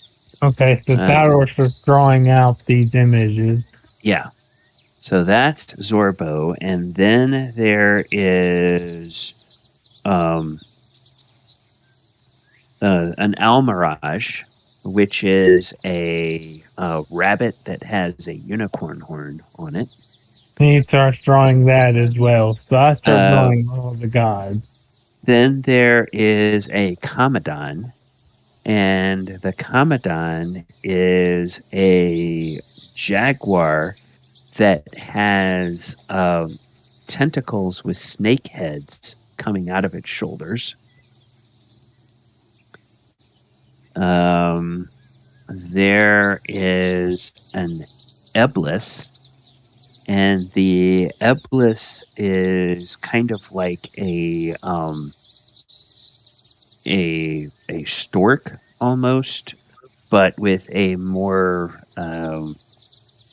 Okay, so Taros was drawing out these images. Yeah. So that's Zorbo, and then there is an Almirage, which is a rabbit that has a unicorn horn on it. He starts drawing that as well. So I start drawing all the gods. Then there is a Commodon, and the Commodon is a jaguar that has tentacles with snake heads coming out of its shoulders. There is an Eblis, and the Eblis is kind of like a stork almost, but with a more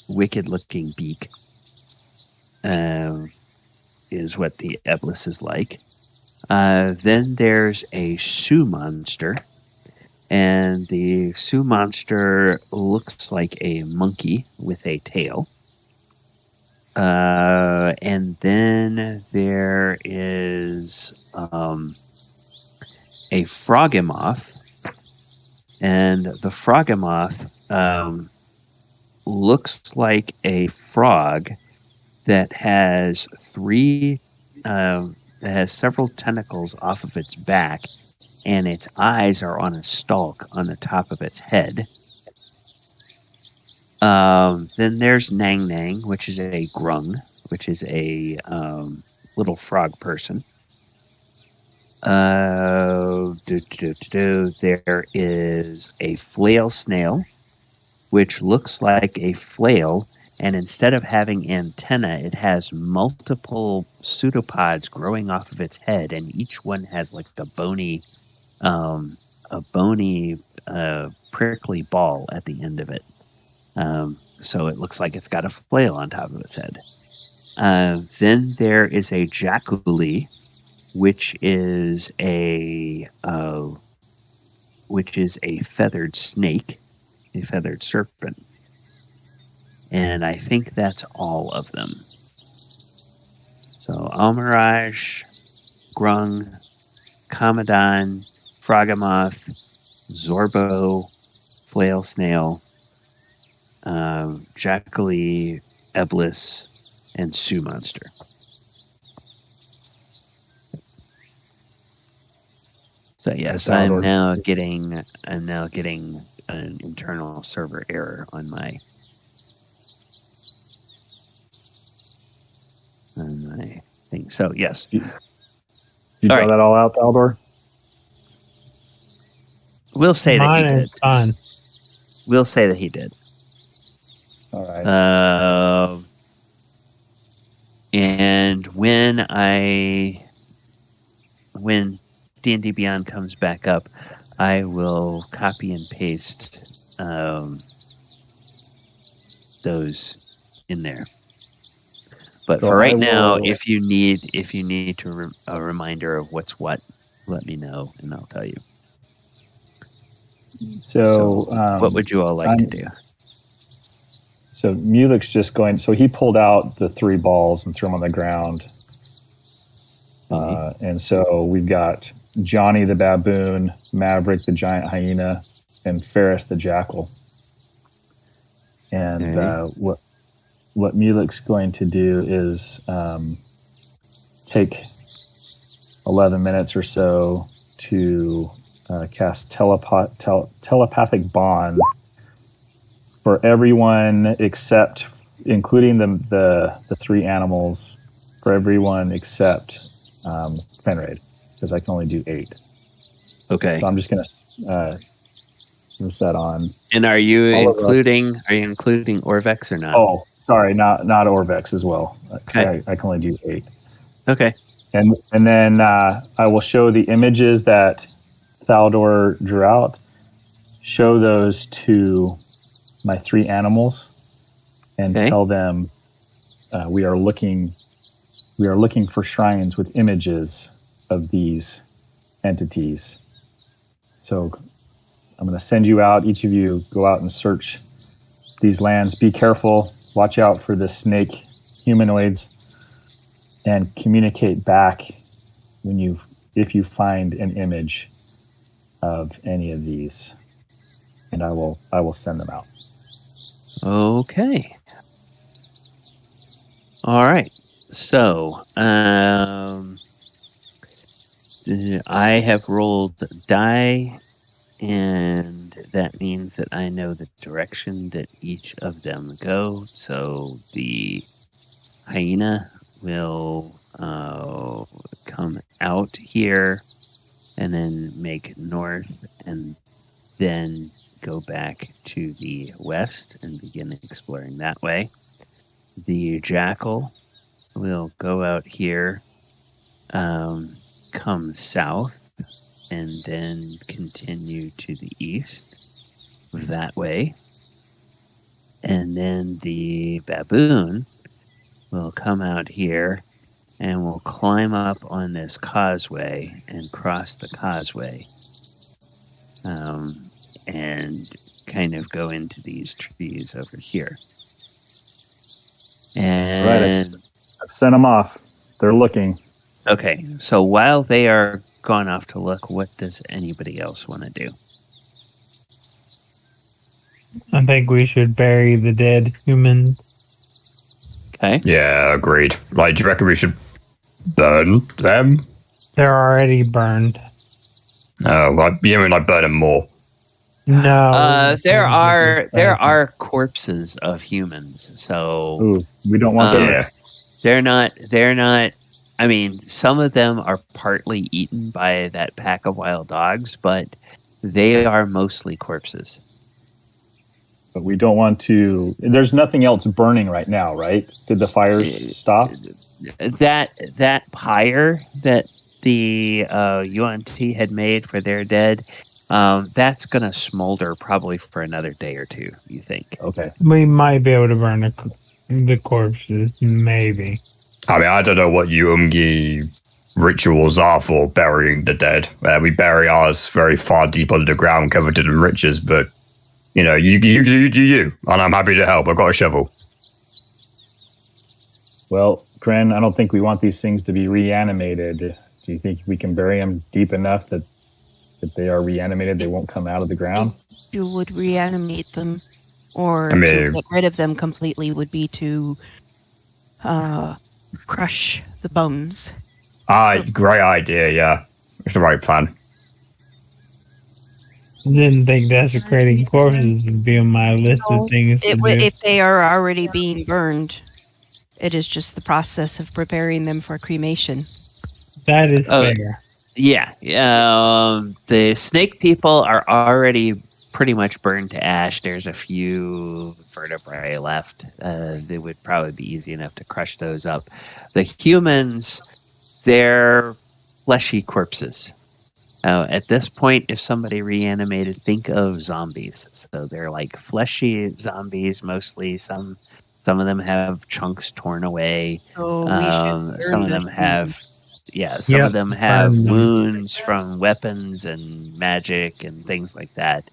wicked-looking beak. Is what the Eblis is like. Then there's a Sioux monster, and the Sioux monster looks like a monkey with a tail. And then there is a Froghemoth, and the Froghemoth looks like a frog that has several tentacles off of its back, and its eyes are on a stalk on the top of its head. Then there's Nang Nang, which is a Grung, which is a little frog person. There is a flail snail, which looks like a flail, and instead of having antenna, it has multiple pseudopods growing off of its head, and each one has like a bony, prickly ball at the end of it. So it looks like it's got a flail on top of its head. Then there is a Jaculi, which is a feathered snake, a feathered serpent. And I think that's all of them. So Almirage, Grung, Commodon, Froghemoth, Zorbo, Flail Snail, Jaculi, Eblis, and Sioux Monster. So yes, I'm now getting an internal server error on my thing. So yes, you draw that all out, Aldor? We'll say Mine that he is fun. We'll say that he did. All right. And when D&D Beyond comes back up, I will copy and paste those in there. But for right now, if you need a reminder of what's what, let me know and I'll tell you. So what would you all like to do? So Mulek's just going. So he pulled out the 3 balls and threw them on the ground. And so we've got Johnny the baboon, Maverick the giant hyena, and Ferris the jackal. And what Mulek's going to do is take 11 minutes or so to cast telepathic bond for everyone except, including the three animals, for everyone except Krenraid, because I can only do 8. Okay. So I'm just gonna set on. And are you including Orvex or not? Oh, sorry, not Orvex as well. Okay. I can only do 8. Okay. And then I will show the images that Thaldor drew out. Show those to my 3 animals, and tell them we are looking for shrines with images of these entities. So I'm going to send you out. Each of you go out and search these lands. Be careful. Watch out for the snake humanoids, and communicate back if you find an image of any of these, and I will send them out. Okay. All right. So, I have rolled die, and that means that I know the direction that each of them go. So the hyena will come out here and then make north and then go back to the west and begin exploring that way. The jackal will go out here, come south, and then continue to the east that way. And then the baboon will come out here and will climb up on this causeway and cross the causeway, and kind of go into these trees over here. And Right, I've sent them off. They're looking. Okay, so while they are gone off to look, what does anybody else want to do? I think we should bury the dead humans. Okay. Yeah, agreed. Like, do you reckon we should burn them? They're already burned. No, you mean like burn them more? No. There are corpses of humans, so Ooh, we don't want them. Yeah. they're not. I mean, some of them are partly eaten by that pack of wild dogs, but they are mostly corpses. But we don't want to. There's nothing else burning right now, right? Did the fires stop? That pyre that the Yuan'ti had made for their dead, that's going to smolder probably for another day or two, you think? Okay. We might be able to burn the corpses, maybe. I mean, I don't know what Yuan'ti rituals are for burying the dead. We bury ours very far deep underground, covered in riches, but, you know, you do you, and I'm happy to help. I've got a shovel. Well, Kren, I don't think we want these things to be reanimated. Do you think we can bury them deep enough that if they are reanimated, they won't come out of the ground? You would reanimate them, or I mean, to get rid of them completely would be to crush the bones. Great idea, yeah. It's the right plan. Didn't think desecrating corpses would be on my list of things to do. If they are already being burned, it is just the process of preparing them for cremation. That is fair. Yeah. The snake people are already pretty much burned to ash. There's a few vertebrae left. They would probably be easy enough to crush those up. The humans, they're fleshy corpses. At this point, if somebody reanimated, think of zombies. So they're like fleshy zombies mostly. Some of them have chunks torn away. Some of them have... Yeah, some of them have wounds from weapons and magic and things like that.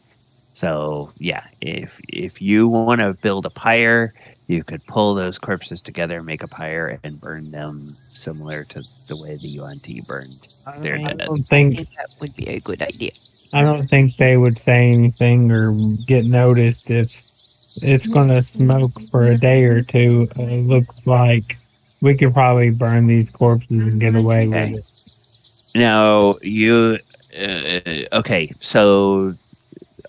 So, yeah, if you want to build a pyre, you could pull those corpses together, make a pyre, and burn them similar to the way the Yuan'ti burned. they're I dead. don't I think think that would be a good idea. I don't think they would say anything or get noticed if it's going to smoke for a day or two. It looks like we could probably burn these corpses and get away Okay. with it. Now, you... okay, so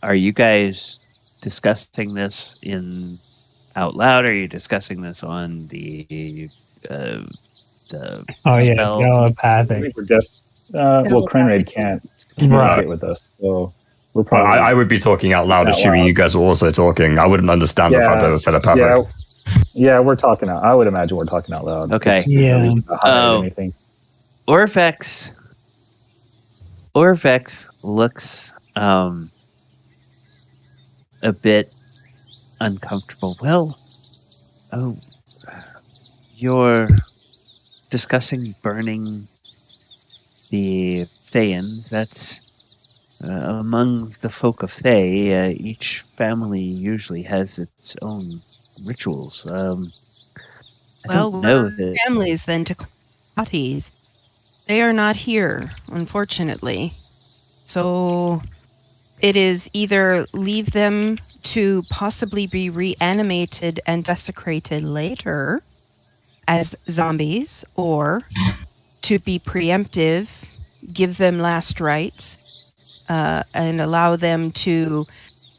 are you guys discussing this out loud, or are you discussing this on the Oh yeah, spell? I telepathic. think we're just. Well, Krenraid can't communicate with us, so we're But probably. I would be talking out loud, Out assuming loud. you guys were also talking. I wouldn't understand the fact that it was telepathic. Yeah, we're talking out. I would imagine we're talking out loud. Okay. There's no Yeah. reason to hide anything. Orvex looks a bit uncomfortable. Well, you're discussing burning the Thayans. That's among the folk of Thay. Each family usually has its own rituals. I Well, don't know we're that. families then to Clotties. They are not here, unfortunately. So it is either leave them to possibly be reanimated and desecrated later as zombies, or to be preemptive, give them last rites, and allow them to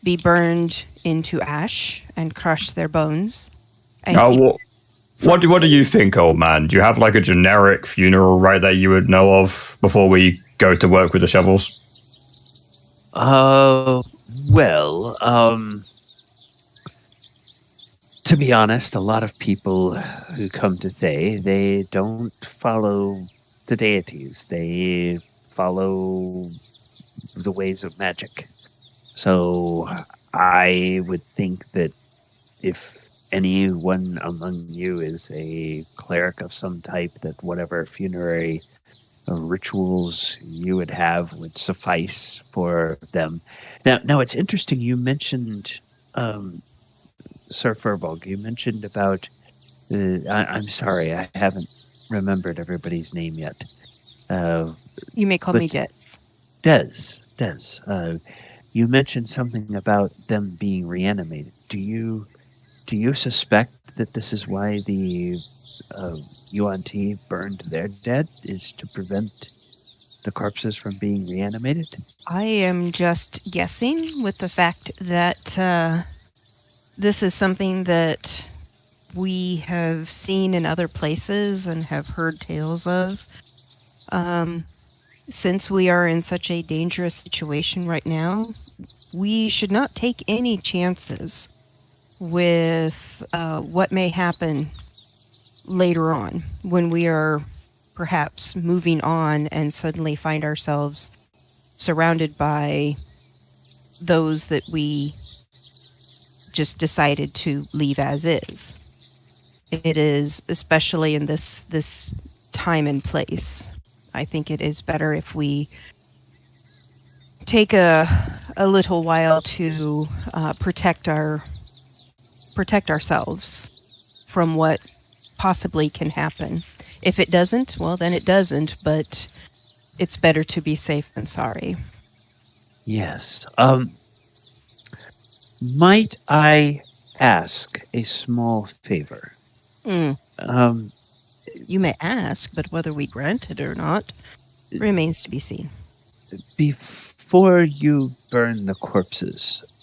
be burned into ash and crush their bones. And What do you think, old man? Do you have like a generic funeral rite that you would know of before we go to work with the shovels? Well, to be honest, a lot of people who come to Thay, they don't follow the deities. They follow the ways of magic. So I would think that if anyone among you is a cleric of some type, that whatever funerary rituals you would have would suffice for them. Now it's interesting you mentioned, Sir Furbolg, you mentioned about, I'm sorry, I haven't remembered everybody's name yet. you may call me Des. Des. You mentioned something about them being reanimated. Do you suspect that this is why the Yuan'ti burned their dead, is to prevent the corpses from being reanimated? I am just guessing with the fact that this is something that we have seen in other places and have heard tales of. Since we are in such a dangerous situation right now, we should not take any chances with what may happen later on when we are perhaps moving on and suddenly find ourselves surrounded by those that we just decided to leave as is. It is, especially in this time and place, I think it is better if we take a little while to protect ourselves from what possibly can happen. If it doesn't, well, then it doesn't, but it's better to be safe than sorry. Yes. Might I ask a small favor? You may ask, but whether we grant it or not remains to be seen. Before you burn the corpses,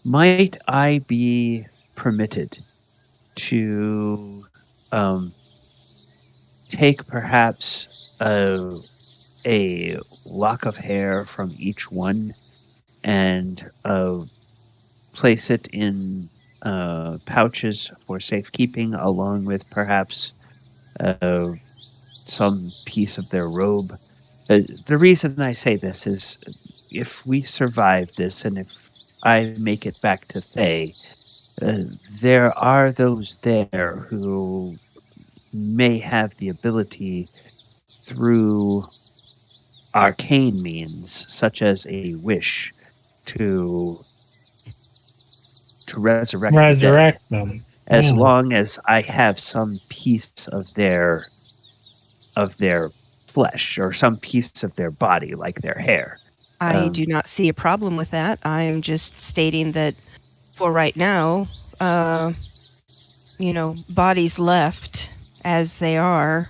might I be permitted to take perhaps a lock of hair from each one and place it in pouches for safekeeping, along with perhaps some piece of their robe? The reason I say this is, if we survive this and if I make it back to Thay, there are those there who may have the ability, through arcane means, such as a wish, to resurrect the dead, them. as Yeah. long as I have some piece of their flesh or some piece of their body, like their hair. I do not see a problem with that. I'm just stating that for right now, bodies left as they are,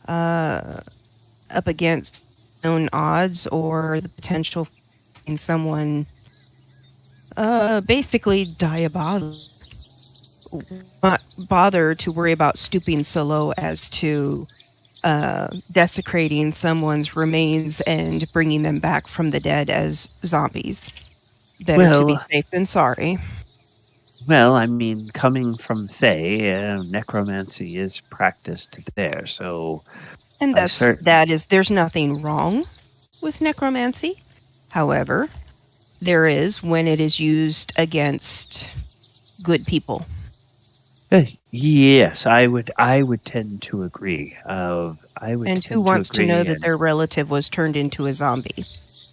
up against known odds or the potential in someone basically diabolical. Not bother to worry about stooping so low as to desecrating someone's remains and bringing them back from the dead as zombies. Better to be safe than sorry. Well, I mean, coming from Thay, necromancy is practiced there, so... And there's nothing wrong with necromancy. However, there is when it is used against good people. Yes, I would tend to agree. And who wants to know that their relative was turned into a zombie?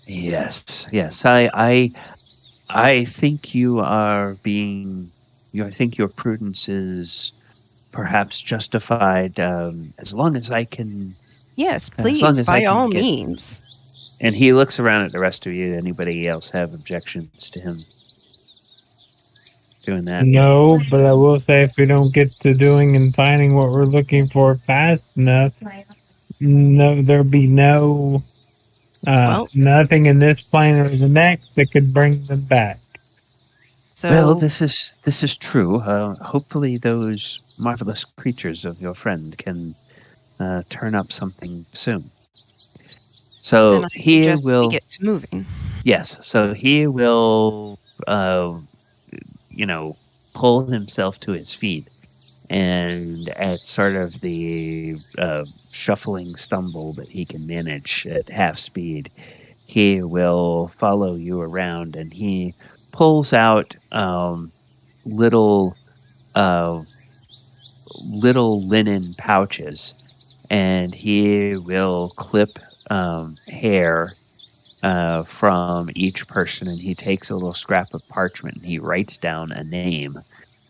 Yes. I think you are being. I think your prudence is perhaps justified. As long as I can. Yes, please, by all means. And he looks around at the rest of you. Anybody else have objections to him doing that? No, but I will say if we don't get to doing and finding what we're looking for fast enough, there'll be nothing in this plane or the next that could bring them back. So, well, this is true. Hopefully, those marvelous creatures of your friend can turn up something soon. So he will get to moving. Yes. So he will. Pull himself to his feet, and at sort of the shuffling stumble that he can manage at half speed, he will follow you around, and he pulls out little linen pouches, and he will clip hair from each person, and he takes a little scrap of parchment and he writes down a name,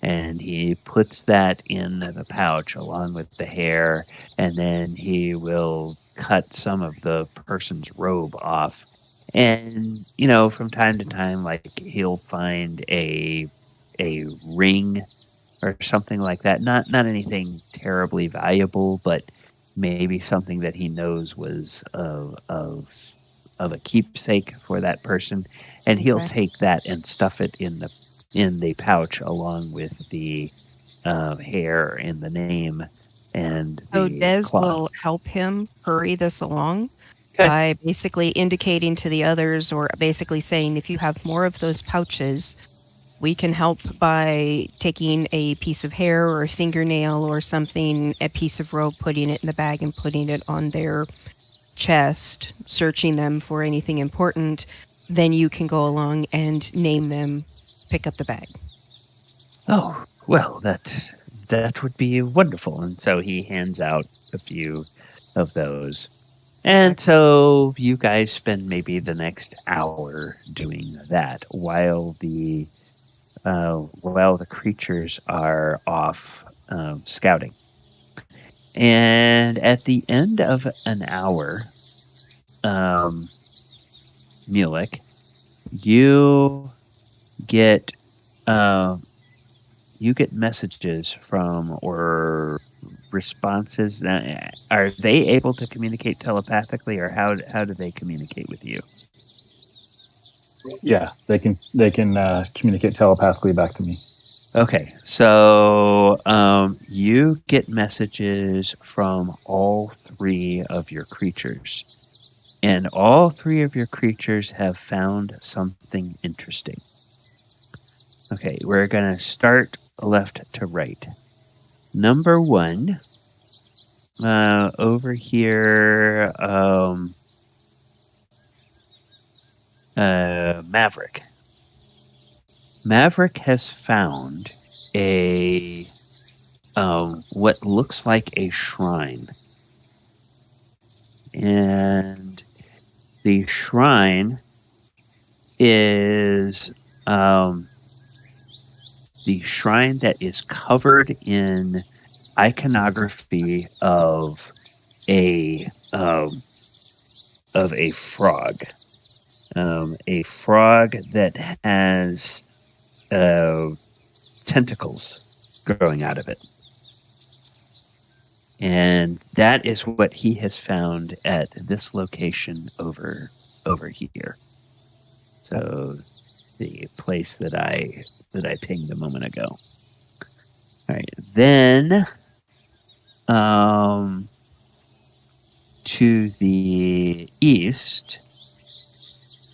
and he puts that in the pouch along with the hair, and then he will cut some of the person's robe off, and from time to time, like, he'll find a ring or something like that, not anything terribly valuable, but maybe something that he knows was of a keepsake for that person, and he'll take that and stuff it in the pouch along with the hair and the name and the Des cloth. will help him hurry this along by basically indicating to the others, or basically saying, if you have more of those pouches, we can help by taking a piece of hair or a fingernail or something, a piece of rope, putting it in the bag and putting it on their chest, searching them for anything important. Then you can go along and name them, pick up the bag. Oh, well, that would be wonderful. And so he hands out a few of those. And so you guys spend maybe the next hour doing that while the creatures are off scouting. And at the end of an hour, Mulek, you get messages from or responses. Are they able to communicate telepathically, or how do they communicate with you? Yeah, they can communicate telepathically back to me. Okay, so you get messages from all three of your creatures, and all three of your creatures have found something interesting. Okay, we're going to start left to right. Number one, over here, Maverick. Maverick has found a what looks like a shrine, and the shrine is the shrine that is covered in iconography of a a frog. A frog that has tentacles growing out of it. And that is what he has found at this location over here. So the place that I pinged a moment ago. All right, then to the east.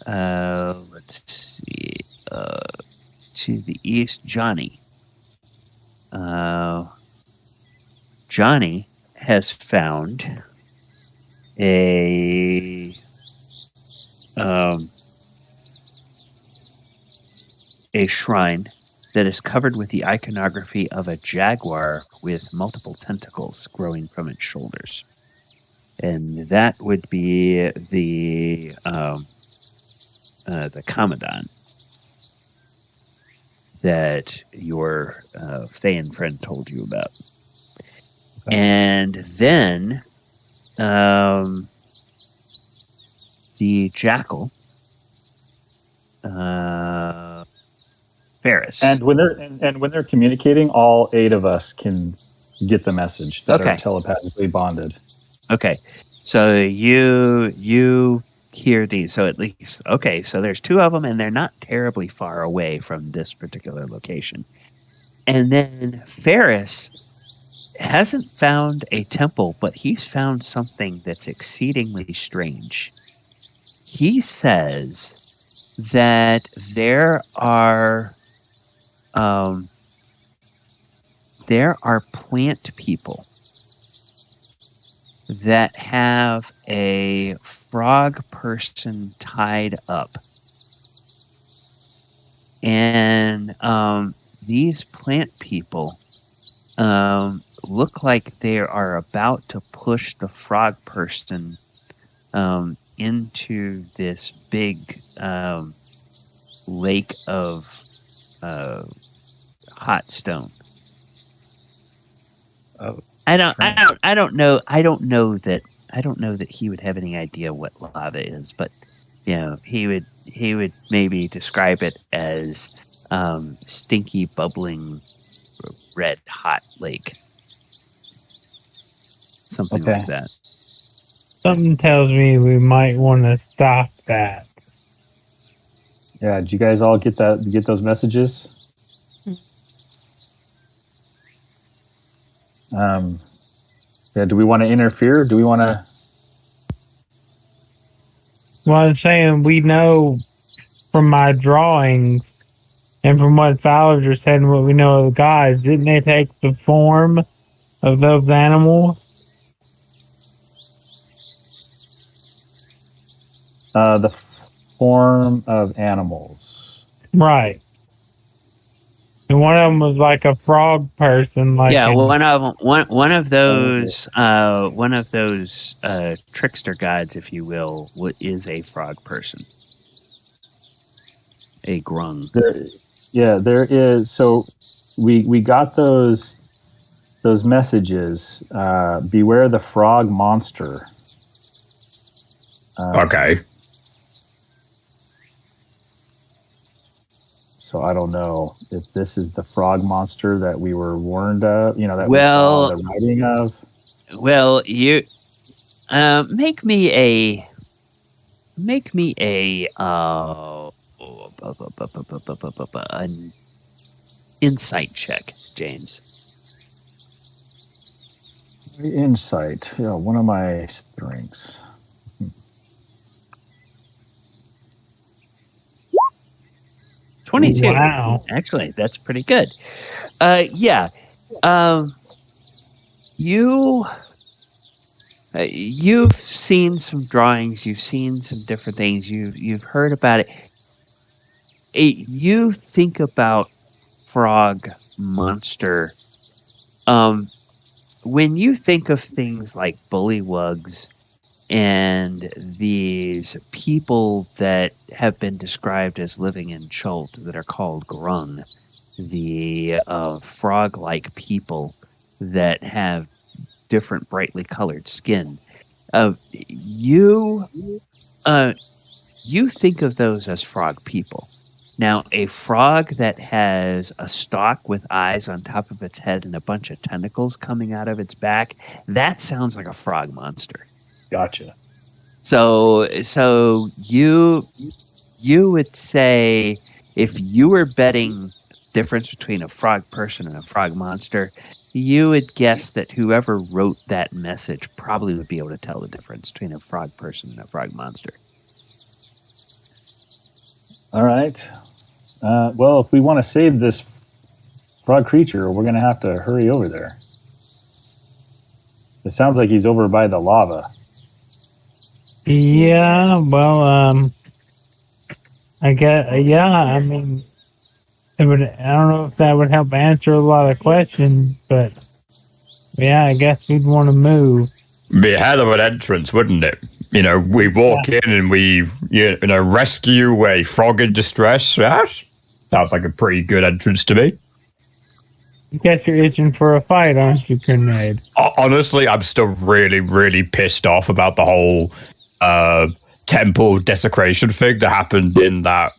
Let's see. To the east, Johnny. Johnny has found a shrine that is covered with the iconography of a jaguar with multiple tentacles growing from its shoulders. And that would be the Commandant that your Thayan friend told you about. Okay. And then the Jackal, Ferris. And when they're communicating, all 8 of us can get the message that are telepathically bonded. Okay, so you hear these. So at least, okay, so there's 2 of them, and they're not terribly far away from this particular location. And then Ferris hasn't found a temple, but he's found something that's exceedingly strange. He says that there are plant people that have a frog person tied up. And these plant people look like they are about to push the frog person into this big lake of hot stone. Oh. I don't know that he would have any idea what lava is, but he would maybe describe it as stinky, bubbling, red hot lake. Something like that. Something tells me we might want to stop that. Yeah, did you guys all get those messages? Yeah, do we want to interfere? Do we want to? Well, I'm saying we know from my drawings and from what Fowler said and what we know of the gods, didn't they take the form of those animals? The form of animals. Right. And one of them was like a frog person. One of those trickster gods, if you will, is a frog person. A Grung. There is. So we got those messages. Beware the frog monster. Okay. So I don't know if this is the frog monster that we were warned of. We saw the writing of. Well, you make me an insight check, James. Insight. Yeah, one of my strengths. 22. Wow. Actually, that's pretty good. You've seen some drawings. You've seen some different things. You've heard about it. You think about frog monster. When you think of things like bullywugs and these people that have been described as living in Chult that are called Grung, the frog-like people that have different brightly colored skin, you think of those as frog people. Now, a frog that has a stalk with eyes on top of its head and a bunch of tentacles coming out of its back, that sounds like a frog monster. Gotcha. So you would say, if you were betting difference between a frog person and a frog monster, you would guess that whoever wrote that message probably would be able to tell the difference between a frog person and a frog monster. All right. Well, if we want to save this frog creature, we're going to have to hurry over there. It sounds like he's over by the lava. Yeah, well, I guess, yeah, I mean, I don't know if that would help answer a lot of questions, but yeah, I guess we'd want to move. Be a hell of an entrance, wouldn't it? You know, we walk in and we, rescue a frog in distress. That sounds like a pretty good entrance to me. I guess you're itching for a fight, aren't you, Krenraid? Honestly, I'm still really, really pissed off about the whole temple desecration thing that happened in that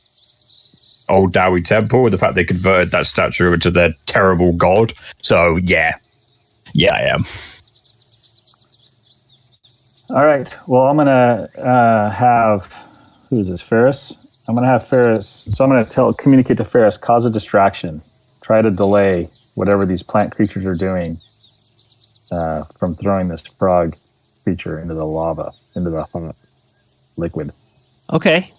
old Dowie temple, and the fact they converted that statue into their terrible god. So, yeah, I am. All right. Well, I'm going to have... Who is this, Ferris? I'm going to have Ferris... So I'm going to communicate to Ferris, cause a distraction. Try to delay whatever these plant creatures are doing from throwing this frog creature into the lava, into the liquid. Okay.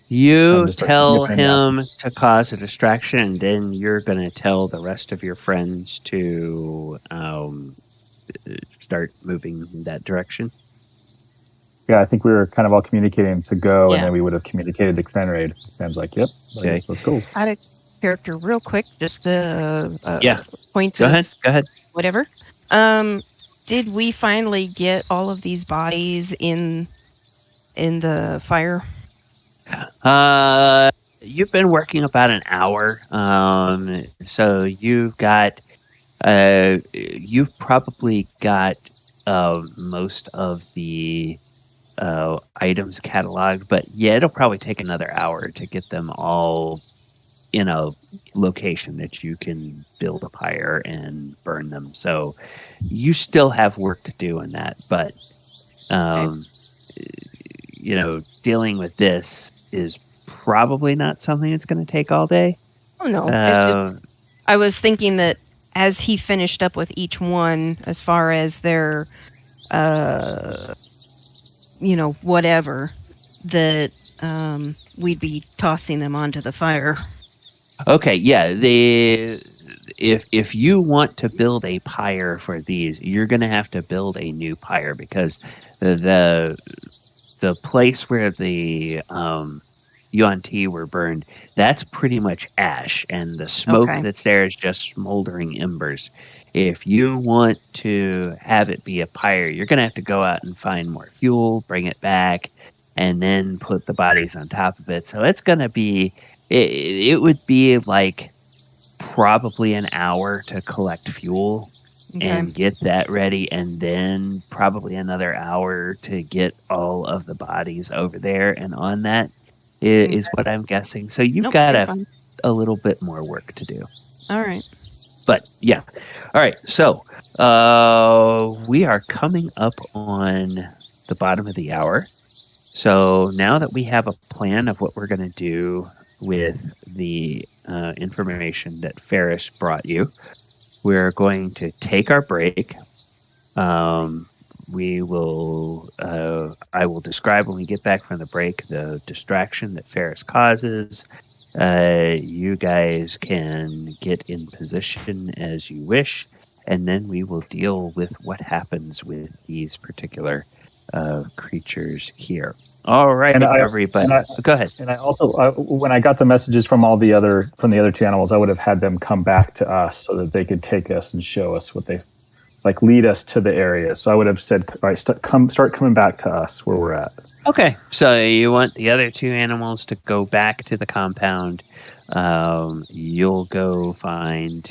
You tell him to cause a distraction, and then you're going to tell the rest of your friends to start moving in that direction. Yeah, I think we were kind of all communicating to go, and then we would have communicated to Krenraid. Sam's like, yep, okay. Let's go. I had a character real quick, just point Go ahead. Whatever. Did we finally get all of these bodies in the fire? You've been working about an hour. So you've probably got most of the items cataloged, but yeah, it'll probably take another hour to get them all in a location that you can build a pyre and burn them. So you still have work to do in that, but dealing with this is probably not something that's going to take all day. Oh no, I was thinking that as he finished up with each one, as far as their whatever, that we'd be tossing them onto the fire. Okay, yeah. If you want to build a pyre for these, you're going to have to build a new pyre, because the place where the Yuan'ti were burned, that's pretty much ash, and the smoke that's there is just smoldering embers. If you want to have it be a pyre, you're going to have to go out and find more fuel, bring it back, and then put the bodies on top of it. So it's going to be... It would be like probably an hour to collect fuel and get that ready, and then probably another hour to get all of the bodies over there and on that is what I'm guessing. So you've got a little bit more work to do. All right. But yeah. All right. So we are coming up on the bottom of the hour. So now that we have a plan of what we're going to do with the information that Ferris brought you, we're going to take our break. We will. I will describe when we get back from the break the distraction that Ferris causes. You guys can get in position as you wish, and then we will deal with what happens with these particular creatures here. All right, everybody. Go ahead. And I also, when I got the messages from the other channels, I would have had them come back to us so that they could take us and show us what they lead us to the area. So I would have said, all right, start coming back to us where we're at. Okay, so you want the other two animals to go back to the compound. You'll go find.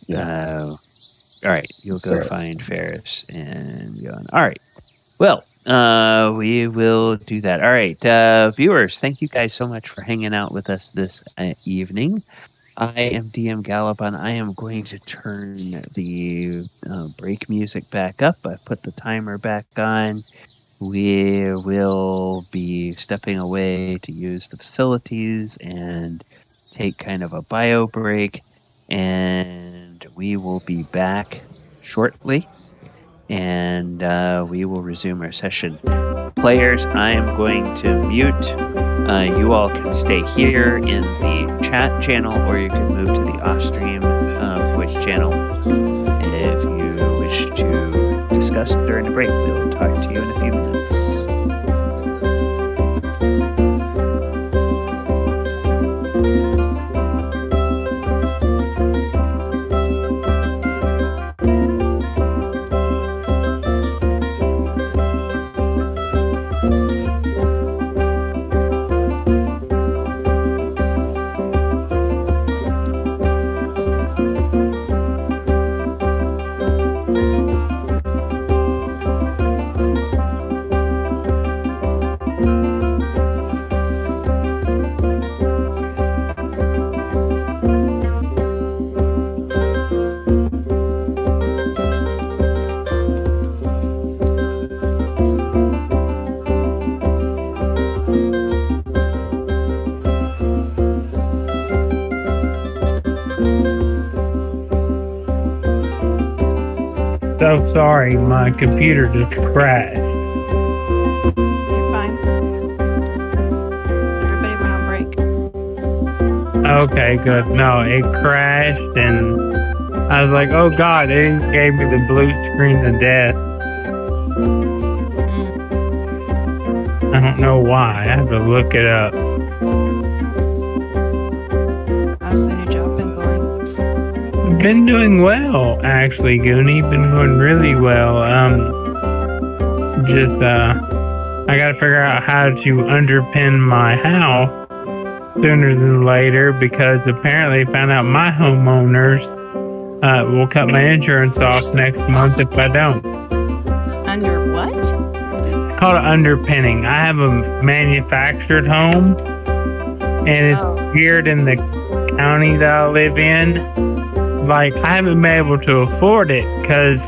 All right, you'll go Ferris. Find Ferris and Yuan. All right. Well, we will do that. All right, viewers, thank you guys so much for hanging out with us this evening. I am DM Gallopon. I am going to turn the break music back up. I put the timer back on. We will be stepping away to use the facilities and take kind of a bio break. And we will be back shortly. And we will resume our session. Players, I am going to mute. You all can stay here in the chat channel, or you can move to the off-stream voice channel if you wish to discuss during the break. We'll talk to you in a few minutes. So sorry, my computer just crashed. You're fine. Everybody went on break. Okay, good. No, it crashed, and I was like, oh god, it gave me the blue screen of death. I don't know why. I have to look it up. How's the new job been going? Been doing well, actually, Goonie. Been going really well. I gotta figure out how to underpin my house sooner than later, because apparently I found out my homeowners will cut my insurance off next month if I don't. Under what? It's called underpinning. I have a manufactured home, and it's weird in the county that I live in. Like, I haven't been able to afford it because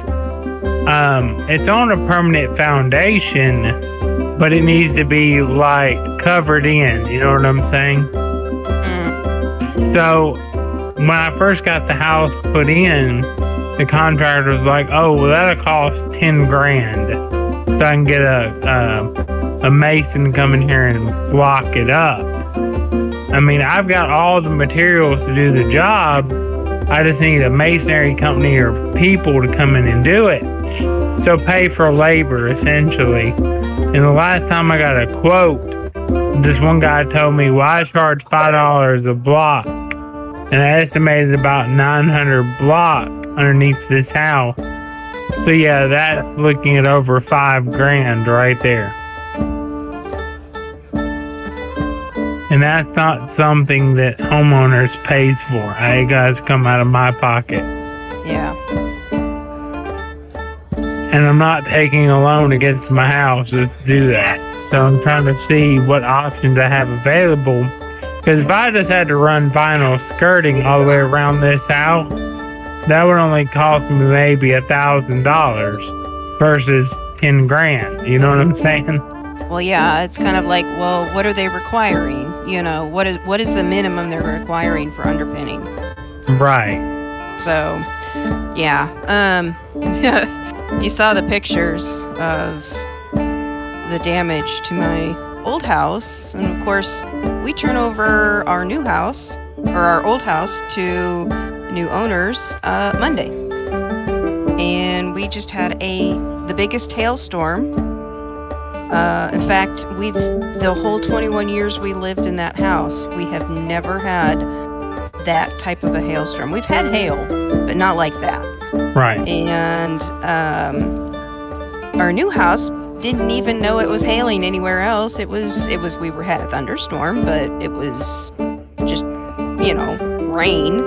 it's on a permanent foundation, but it needs to be like covered in. You know what I'm saying? So when I first got the house put in, the contractor was like, "Oh, well, that'll cost $10,000, so I can get a mason come in here and block it up." I mean, I've got all the materials to do the job. I just need a masonry company or people to come in and do it. So pay for labor, essentially. And the last time I got a quote, this one guy told me, well, I charge $5 a block. And I estimated about 900 block underneath this house. So yeah, that's looking at over $5,000 right there. And that's not something that homeowners pays for. I guys come out of my pocket. Yeah. And I'm not taking a loan against my house to do that. So I'm trying to see what options I have available. Because if I just had to run vinyl skirting all the way around this house, that would only cost me maybe $1,000 versus $10,000. You know what I'm saying? Well, yeah, it's kind of like, well, what are they requiring? You know, what is the minimum they're requiring for underpinning? Right. So, yeah. You saw the pictures of the damage to my old house, and of course, we turn over our new house, or our old house, to new owners Monday. And we just had the biggest hailstorm. In fact, the whole 21 years we lived in that house, we have never had that type of a hailstorm. We've had hail, but not like that. Right. And our new house didn't even know it was hailing anywhere else. We had a thunderstorm, but it was just, rain.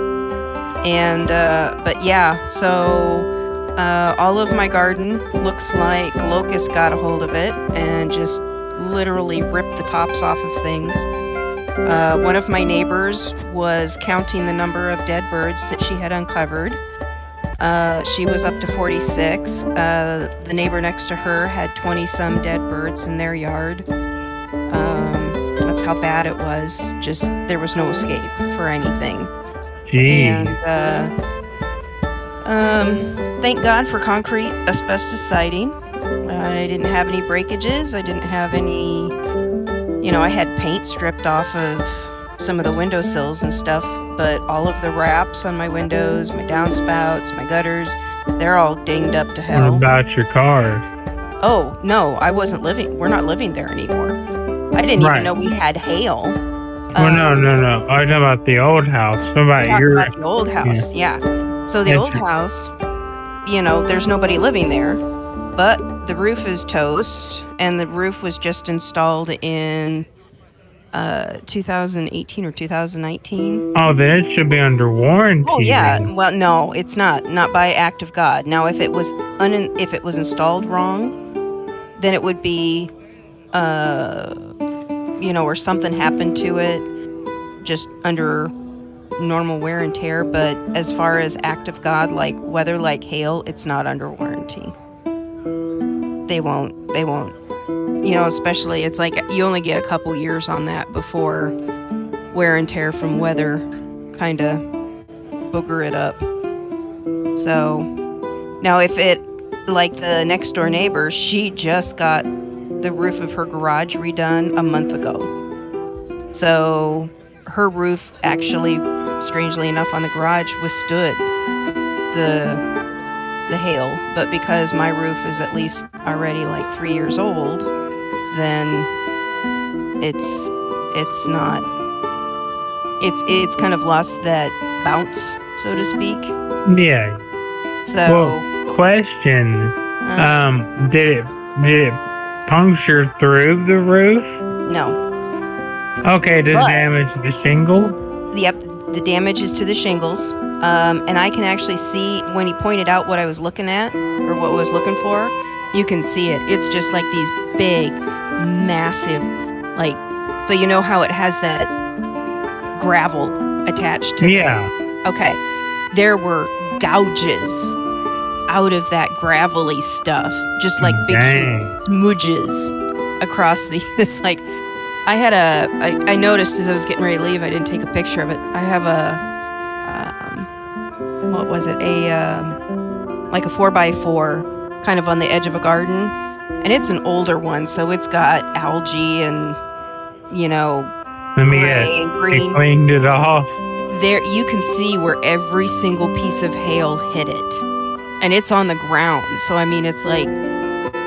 And, but yeah, so All of my garden looks like locusts got a hold of it and just literally ripped the tops off of things. One of my neighbors was counting the number of dead birds that she had uncovered. She was up to 46. The neighbor next to her had 20-some dead birds in their yard. That's how bad it was. Just, there was no escape for anything. Jeez. And thank God for concrete asbestos siding. I didn't have any breakages. I didn't have any, I had paint stripped off of some of the windowsills and stuff, but all of the wraps on my windows, my downspouts, my gutters, they're all dinged up to hell. What about your cars? Oh, no, we're not living there anymore. I didn't even know we had hail. Well, no. I'm talking about the old house. What about the old house, yeah. So the old house, there's nobody living there, but the roof is toast, and the roof was just installed in 2018 or 2019. Oh, then it should be under warranty. Oh yeah. Well, no, it's not by act of God. Now, if it was installed wrong, then it would be, or something happened to it, just under normal wear and tear. But as far as act of God, like weather, like hail, it's not under warranty. They won't. Especially, it's like you only get a couple years on that before wear and tear from weather kind of booger it up. So now if it, like the next door neighbor, she just got the roof of her garage redone a month ago. So her roof actually, strangely enough, on the garage withstood the hail, but because my roof is at least already like 3 years old, then it's not, it's kind of lost that bounce, so to speak. Yeah. So, well, question, did it puncture through the roof? No. Okay, did it damage the shingle? Yep, the damage is to the shingles. And I can actually see when he pointed out what I was looking at, or what I was looking for, you can see it. It's just like these big, massive, like, so you know how it has that gravel attached to it? Yeah. Okay. There were gouges out of that gravelly stuff, just like big smudges across the, it's like, I noticed as I was getting ready to leave, I didn't take a picture of it. I have what was it? Like a 4x4 kind of on the edge of a garden. And it's an older one, so it's got algae and, gray and green. It cleaned it off. There, you can see where every single piece of hail hit it. And it's on the ground. So, I mean, it's like,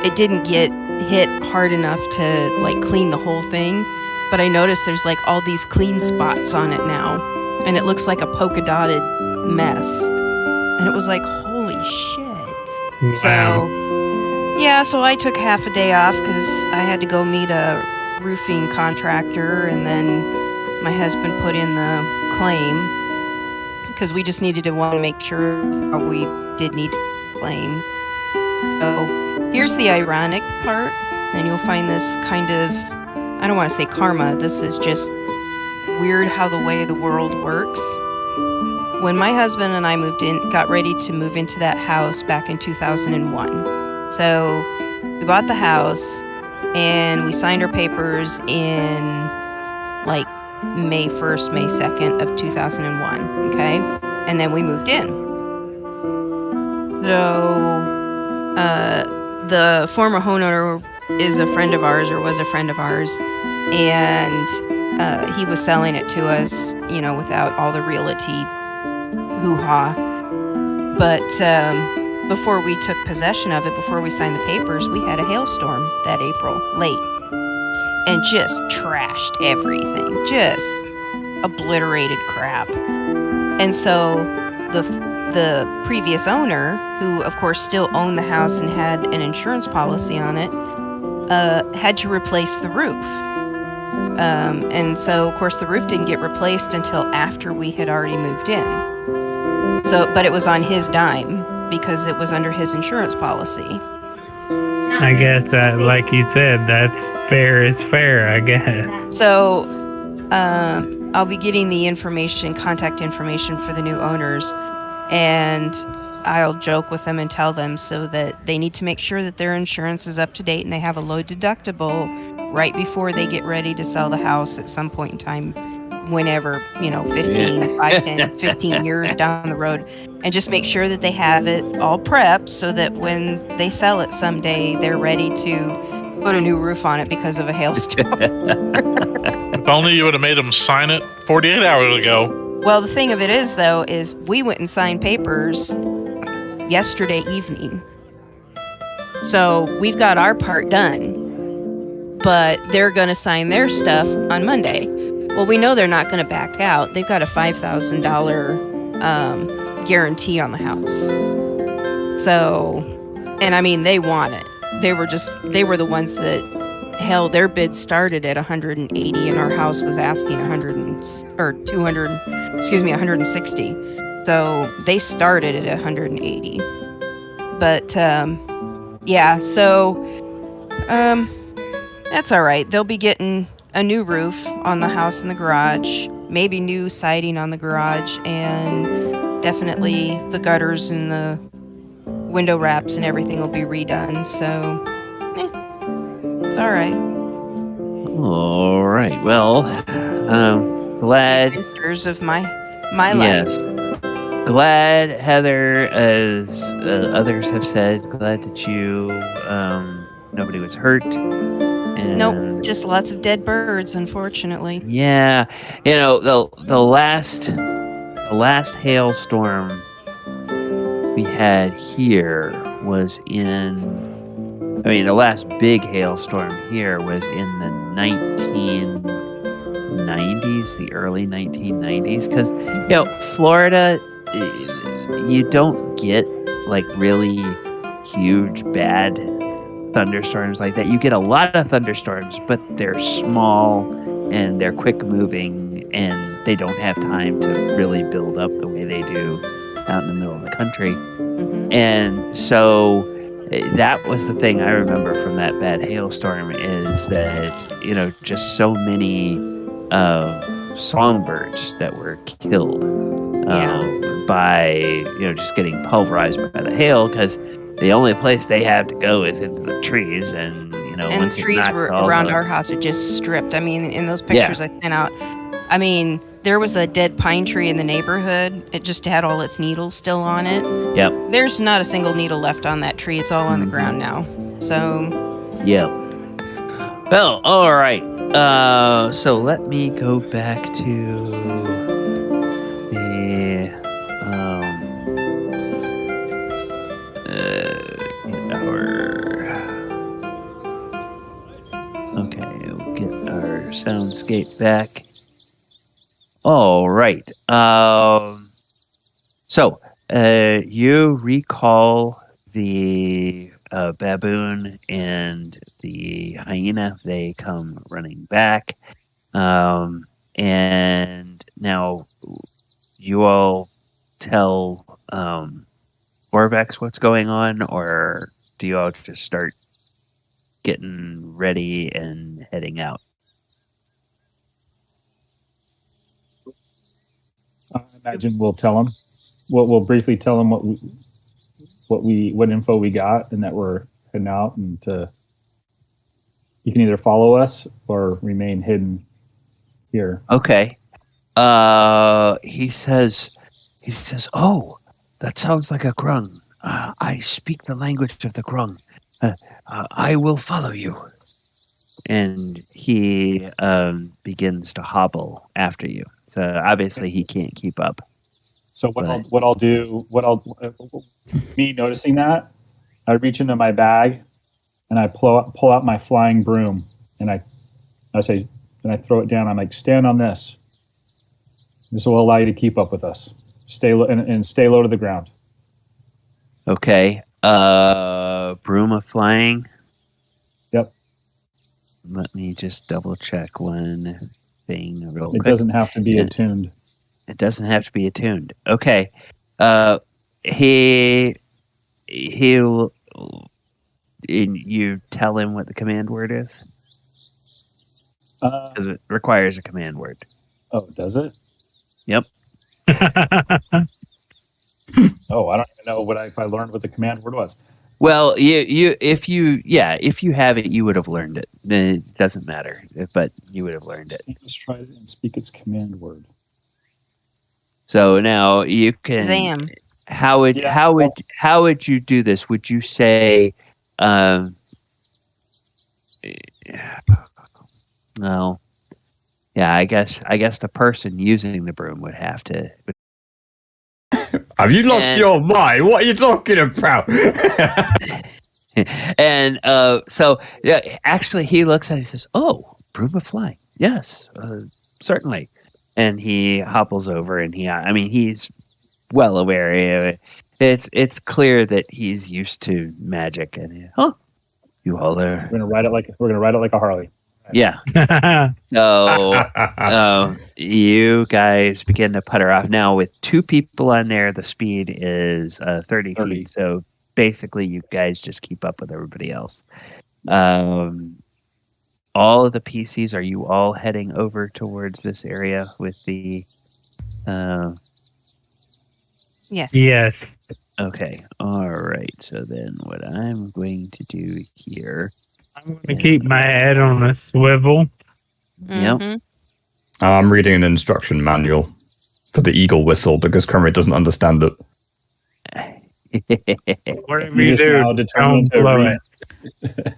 it didn't get hit hard enough to, like, clean the whole thing. But I noticed there's, like, all these clean spots on it now. And it looks like a polka-dotted mess. And it was like, holy shit. Wow. So, yeah, so I took half a day off because I had to go meet a roofing contractor, and then my husband put in the claim because we just needed to want to make sure we did need a claim. So here's the ironic part, and you'll find this kind of, I don't want to say karma, this is just weird how the way the world works. When my husband and I got ready to move into that house back in 2001. So we bought the house and we signed our papers in like May 1st, May 2nd of 2001, okay? And then we moved in. So the former homeowner is a friend of ours, or was a friend of ours, and he was selling it to us, without all the realty hoo-ha. But before we took possession of it, before we signed the papers, we had a hailstorm that April, late, and just trashed everything, just obliterated crap. And so the previous owner, who of course still owned the house and had an insurance policy on it, had to replace the roof. And so, of course, the roof didn't get replaced until after we had already moved in. So, but it was on his dime. because it was under his insurance policy. I guess that, like you said, that's fair is fair, I guess. So I'll be getting the contact information for the new owners, and I'll joke with them and tell them so that they need to make sure that their insurance is up to date and they have a low deductible right before they get ready to sell the house at some point in time, whenever, 15 years down the road, and just make sure that they have it all prepped so that when they sell it someday, they're ready to put a new roof on it because of a hailstorm. If only you would have made them sign it 48 hours ago. Well, the thing of it is, though, is we went and signed papers yesterday evening. So we've got our part done, but they're going to sign their stuff on Monday. Well, we know they're not going to back out. They've got a $5,000 guarantee on the house. So, and I mean, they want it. They were the ones that, hell, their bid started at 180 and our house was asking 160. So they started at 180. But, yeah, so, that's all right. They'll be getting a new roof on the house and the garage, maybe new siding on the garage, and definitely the gutters and the window wraps and everything will be redone. So, it's all right. All right. Well, glad. Pictures of my Yes. life. Glad, Heather, as others have said, glad that you nobody was hurt. And Nope, just lots of dead birds, unfortunately. yeah, the last hailstorm we had here was the last big hailstorm here was in the 1990s, the early 1990s, because Florida, you don't get like really huge bad thunderstorms like that. You get a lot of thunderstorms, but they're small and they're quick moving and they don't have time to really build up the way they do out in the middle of the country. Mm-hmm. And so that was the thing I remember from that bad hailstorm is that, just so many songbirds that were killed by, just getting pulverized by the hail, because the only place they have to go is into the trees, and once the trees were around our house are just stripped. I mean, in those pictures I sent out, I mean, there was a dead pine tree in the neighborhood. It just had all its needles still on it. Yep. There's not a single needle left on that tree. It's all on the ground now. So. Yep. Well, all right. So let me go back to we'll get our soundscape back. All right. So you recall the baboon and the hyena. They come running back. And now you all tell Orvex what's going on, or do you all just start getting ready and heading out? I imagine we'll tell them. We'll briefly tell them what info we got, and that we're heading out, and you can either follow us or remain hidden here. Okay. He says, "Oh, that sounds like a Grung. I speak the language of the Grung. I will follow you." And he begins to hobble after you. So obviously he can't keep up. So me noticing that, I reach into my bag and I pull out my flying broom, and I say, and I throw it down. I'm like, stand on this. This will allow you to keep up with us. Stay low and stay low to the ground. Okay. Broom of flying. Yep. Let me just double check one thing real quick. It doesn't have to be attuned. It doesn't have to be attuned. Okay. He he'll. You tell him what the command word is. Because it requires a command word. Oh, does it? Yep. Oh, I don't even know if I learned what the command word was. Well, if you have it, you would have learned it. It doesn't matter, but you would have learned it. Just try it and speak its command word. So now you can. Zam. How would you do this? Would you say, no, yeah, I guess the person using the broom would have to. Have you lost your mind? What are you talking about? And so, yeah, actually, he looks at it and says, "Oh, broom of flying. Yes, certainly." And he hopples over, and he's well aware. It's clear that he's used to magic, and you all are. We're gonna ride it like a Harley. Yeah. So you guys begin to putter off. Now with 2 people on there, the speed is 30 feet. So basically, you guys just keep up with everybody else. All of the PCs, are you all heading over towards this area with the? Yes. Yes. Okay. All right. So then, what I'm going to do here. I'm going to keep my head on a swivel. Yep. I'm reading an instruction manual for the eagle whistle because Krenraid doesn't understand it. Whatever you do, don't blow it.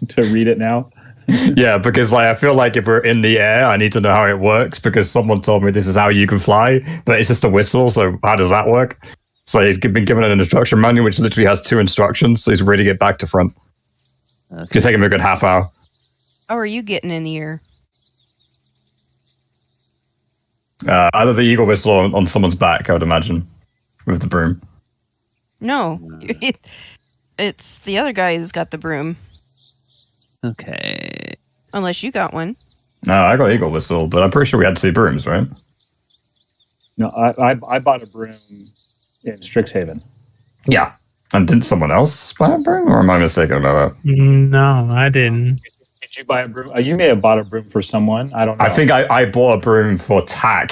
To read it now. Yeah, because I feel like if we're in the air, I need to know how it works because someone told me this is how you can fly, but it's just a whistle. So how does that work? So he's been given an instruction manual which literally has 2 instructions. So he's reading it back to front. Okay. It's take him a good half hour. How are you getting in the air? Either the eagle whistle or on someone's back, I would imagine, with the broom. No, it's the other guy who's got the broom. Okay. Unless you got one. No, I got eagle whistle, but I'm pretty sure we had 2 brooms, right? No, I bought a broom in Strixhaven. Yeah. And didn't someone else buy a broom, or am I mistaken about that? No, I didn't. Did you buy a broom? You may have bought a broom for someone. I don't know. I think I bought a broom for tack.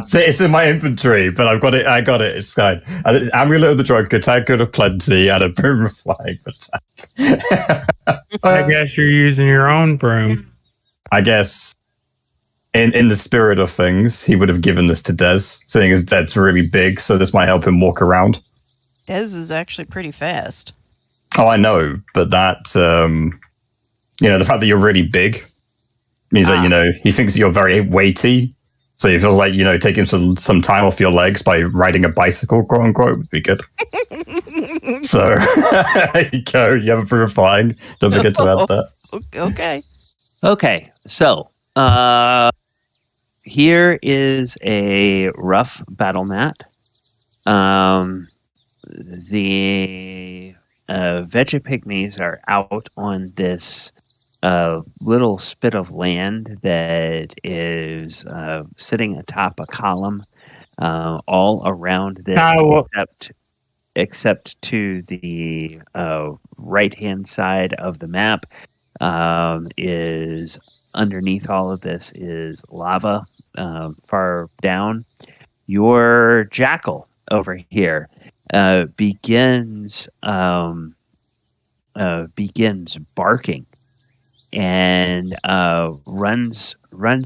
So it's in my inventory, but I've got it. I got it. It's fine. Amulet of the Drunkard, Tag Good of Plenty, and a broom of flying for tack. I guess you're using your own broom. I guess in the spirit of things, he would have given this to Des, seeing as Des really big, so this might help him walk around. Des is actually pretty fast. Oh, I know, but that, the fact that you're really big means that, he thinks you're very weighty. So he feels like, taking some time off your legs by riding a bicycle, quote unquote, would be good. So there you go. You have a broom of flying. Don't forget to add that. Okay. Okay. So here is a rough battle mat. The Vegepygmies are out on this little spit of land that is sitting atop a column all around this, except to the right-hand side of the map is underneath all of this is lava far down. Your jackal over here begins barking and runs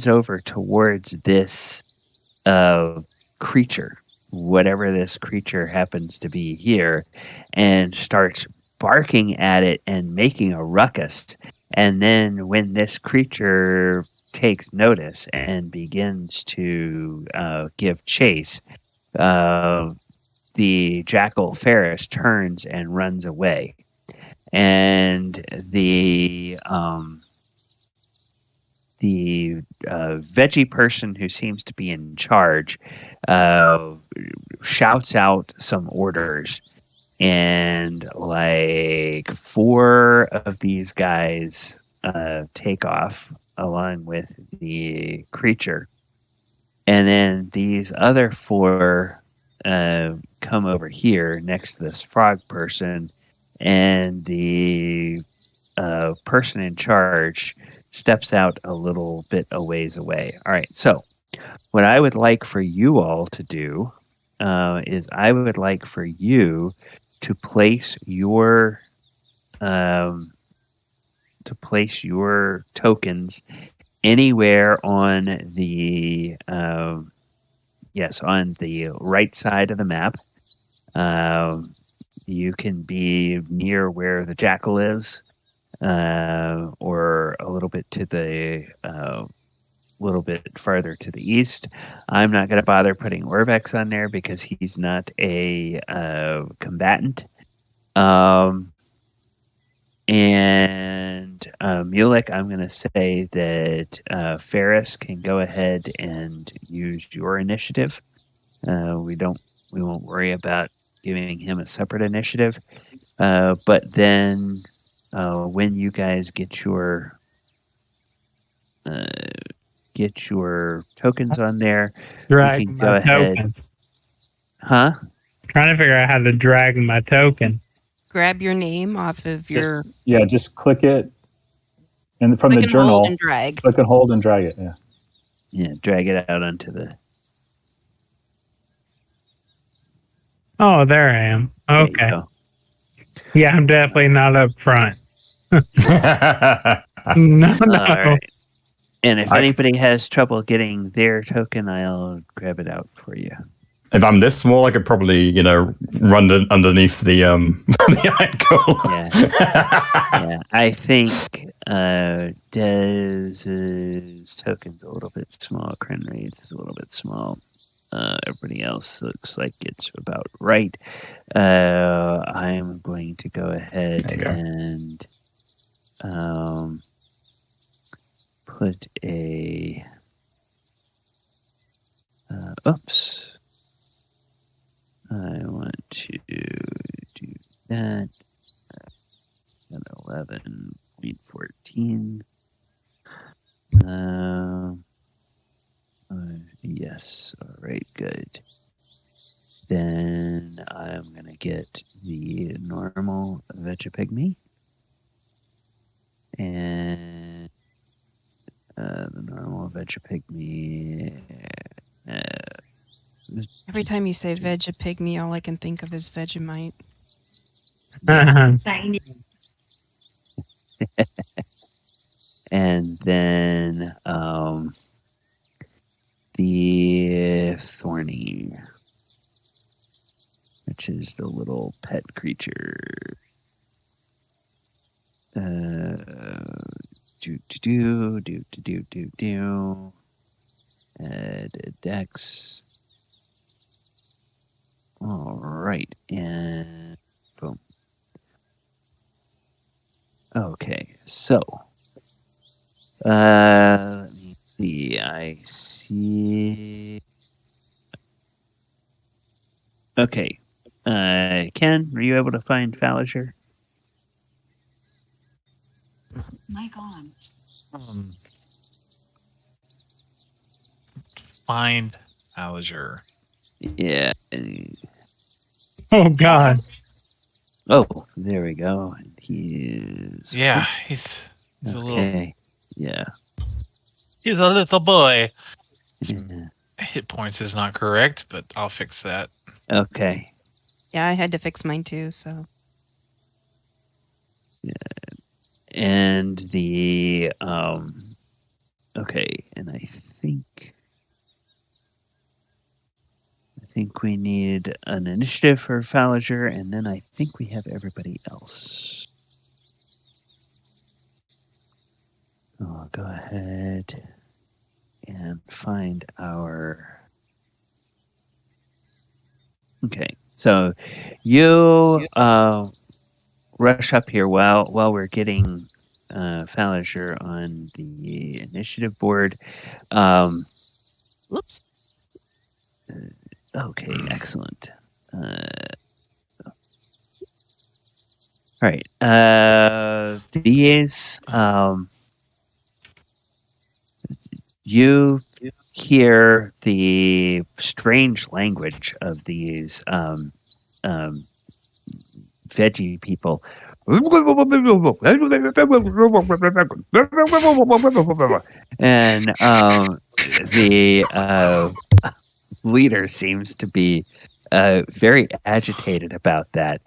over towards this creature, whatever this creature happens to be here, and starts barking at it and making a ruckus. And then when this creature takes notice and begins to give chase, the jackal Ferris turns and runs away. And the veggie person who seems to be in charge shouts out some orders, and like 4 of these guys take off along with the creature, and then these other 4 come over here next to this frog person, and the person in charge steps out a little bit a ways away. All right, so what I would like for you all to do is I would like for you to place your tokens anywhere on the on the right side of the map. You can be near where the jackal is, or a little bit to the little bit farther to the east. I'm not going to bother putting Orvex on there because he's not a combatant. And Mulek, I'm going to say that Ferris can go ahead and use your initiative. We won't worry about giving him a separate initiative. But then when you guys get your tokens on there, Drag you can my go ahead. token. Huh? Trying to figure out how to drag my token. Grab your name off of your. Just click it, and from Click the and journal, hold and drag. click and hold and drag it. Yeah. Yeah, drag it out onto the. Oh, there I am. There you Okay. go. Yeah, I'm definitely not up front. No. All right. And if anybody has trouble getting their token, I'll grab it out for you. If I'm this small, I could probably, run underneath the the ankle. Yeah, I think Dez's token's a little bit small. Krenraid's is a little bit small. Everybody else looks like it's about right. I'm going to go ahead and put a. Oops. I want to do that. 11.14. Yes. All right. Good. Then I'm gonna get the normal Vegepygmy, and the normal Vegepygmy. Every time you say Vegepygmy, all I can think of is Vegemite. And then the Thorny, which is the little pet creature. Add Dex. All right, and boom. Okay, so let me see. I see. Okay, Ken, were you able to find Fallager? Mic on. Find Alger. Yeah. Oh, God. Oh, there we go. And he's Yeah, he's a little. okay. Yeah. He's a little boy. Yeah. Hit points is not correct, but I'll fix that. Okay. Yeah, I had to fix mine too, so. Yeah. And the okay, and I think we need an initiative for Fallager, and then I think we have everybody else. I'll go ahead and find our. Okay, so you rush up here while we're getting Fallager on the initiative board. Whoops. Okay, excellent. All right. These you hear the strange language of these veggie people. And the leader seems to be very agitated about that.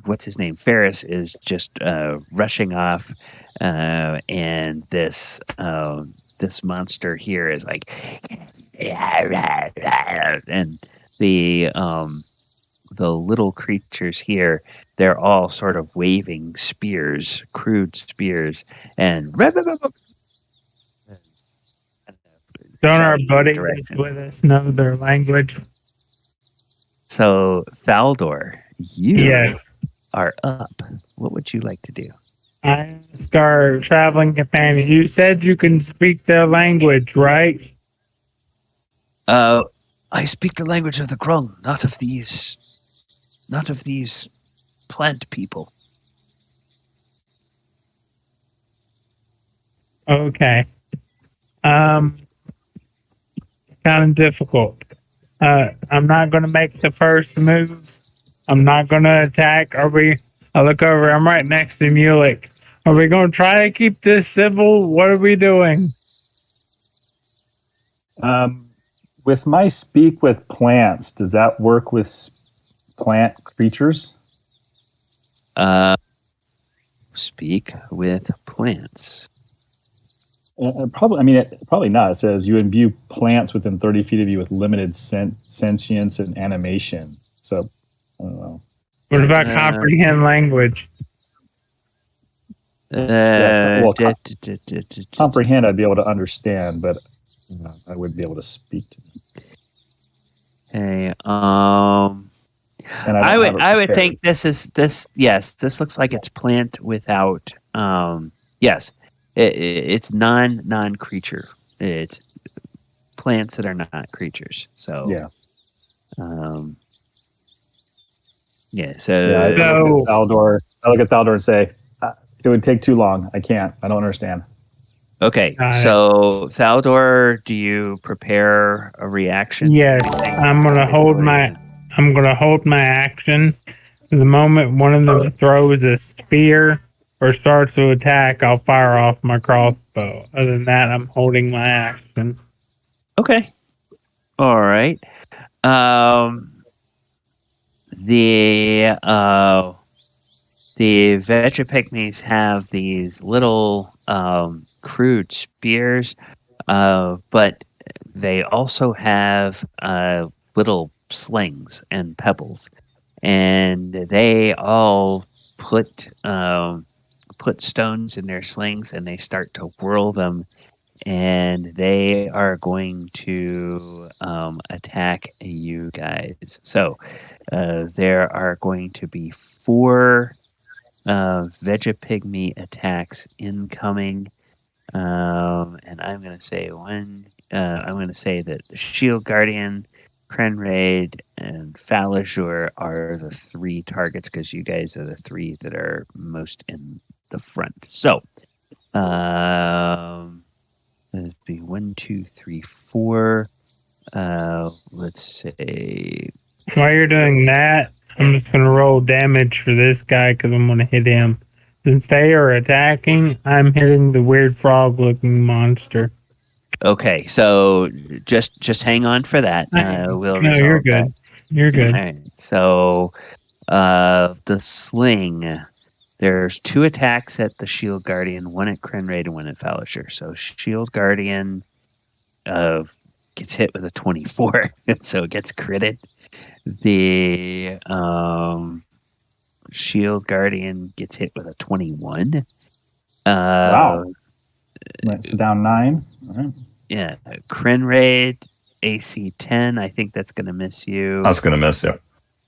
What's his name? Ferris is just rushing off, and this monster here is like, and the little creatures here, they're all sort of waving spears, crude spears, and Don't our shouting buddies direction. with us know their language? So Thaldor, you Yes. are up. What would you like to do? I asked our traveling companion. You said you can speak their language, right? I speak the language of the Grung, not of these plant people. Okay. Kind of difficult. I'm not going to make the first move. I'm not going to attack. I look over. I'm right next to Mulek. Are we going to try to keep this civil? What are we doing? With my speak with plants, does that work with plant creatures? Speak with plants. Probably not. It says you imbue plants within 30 feet of you with limited sentience and animation. So, I don't know. What about comprehend language? Comprehend, I'd be able to understand, but I wouldn't be able to speak to them. Hey, And I would think this. Yes, this looks like it's plant without. Yes, it's non creature. It's plants that are not creatures. So yeah. So I look at Thaldor and say, it would take too long. I can't. I don't understand. Okay, so Thaldor, do you prepare a reaction? Yes, I'm gonna hold my action. The moment one of them throws a spear or starts to attack, I'll fire off my crossbow. Other than that, I'm holding my action. Okay. All right. The Vegepygmies have these little crude spears, but they also have little slings and pebbles, and they all put stones in their slings, and they start to whirl them, and they are going to attack you guys. So there are going to be 4 Vegepygmy attacks incoming, and I'm going to say one. I'm going to say that the Shield Guardian, Krenraid, and Falazur are the 3 targets because you guys are the 3 that are most in the front. So, it'd be 1, 2, 3, 4. Let's say. While you're doing that, I'm just going to roll damage for this guy because I'm going to hit him. Since they are attacking, I'm hitting the weird frog-looking monster. Okay, so just hang on for that. You're good. That. You're good. All right. So the sling. There's 2 attacks at the Shield Guardian, 1 at Krenraid and 1 at Falazur. So Shield Guardian gets hit with a 24, so it gets critted. The Shield Guardian gets hit with a 21. Wow. So down 9. All right. Yeah. Krenraid, AC 10. I think that's going to miss you. That's going to miss you.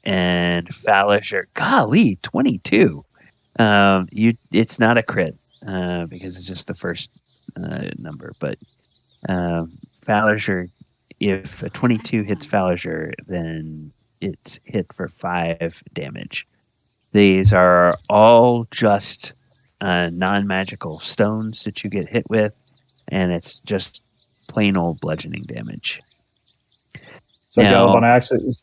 And Falazur, golly, 22. It's not a crit because it's just the first number. But Falazur, if a 22 hits Falazur, then it's hit for 5 damage. These are all just non-magical stones that you get hit with, and it's just plain old bludgeoning damage. So Now- Galvan,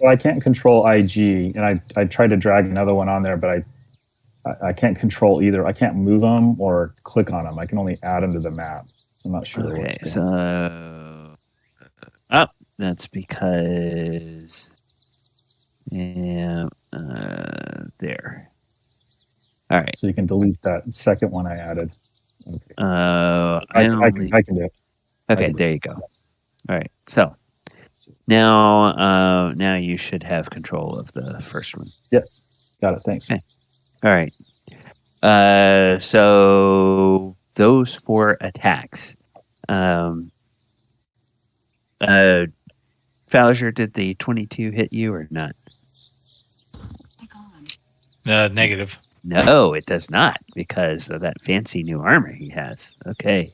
I can't control IG, and I tried to drag another one on there, but I can't control either. I can't move them or click on them. I can only add them to the map. I'm not sure. Okay, what's going on. so that's because there. All right. So you can delete that second one I added. Okay. I can do it. Okay, there you go. All right. So now you should have control of the first one. Yep. Got it. Thanks. Okay. All right. So those 4 attacks. Falliger, did the 22 hit you or not? Negative. No, it does not, because of that fancy new armor he has. Okay.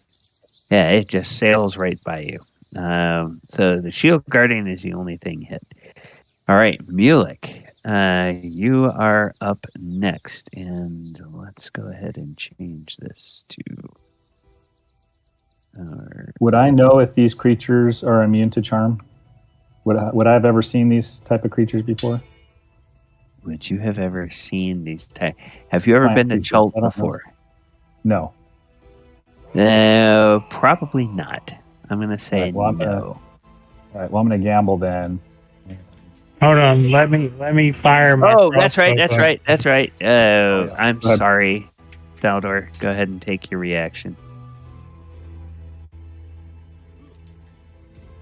Yeah, it just sails right by you. So the Shield Guardian is the only thing hit. All right, Mulek, you are up next, and let's go ahead and change this to... Would I know if these creatures are immune to charm? Would I have ever seen these type of creatures before? Would you have ever seen these type? Have you ever been to Chult before? No. Probably not. I'm going to say no. All right, well, I'm going to gamble then. Hold on, let me fire my. Oh, that's right. I'm sorry, Thaldor. Go ahead and take your reaction.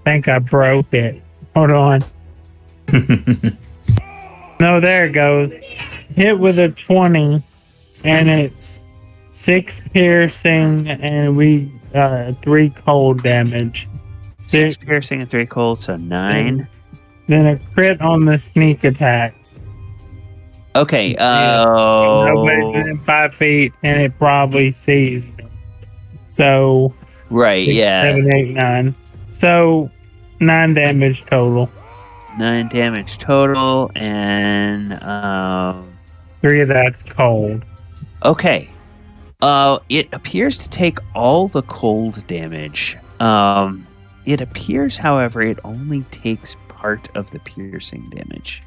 I think I broke it. Hold on. No, there it goes. Hit with a 20, and it's 6 piercing, and 3 cold damage. 6 piercing and 3 cold, so 9. Then a crit on the sneak attack. Okay. Nobody's within 5 feet, and it probably sees me. So. Right. 6, yeah. 7, 8, 9. So 9 damage total. 9 damage total, and 3 of that's cold. Okay. It appears to take all the cold damage. It appears, however, it only takes part of the piercing damage.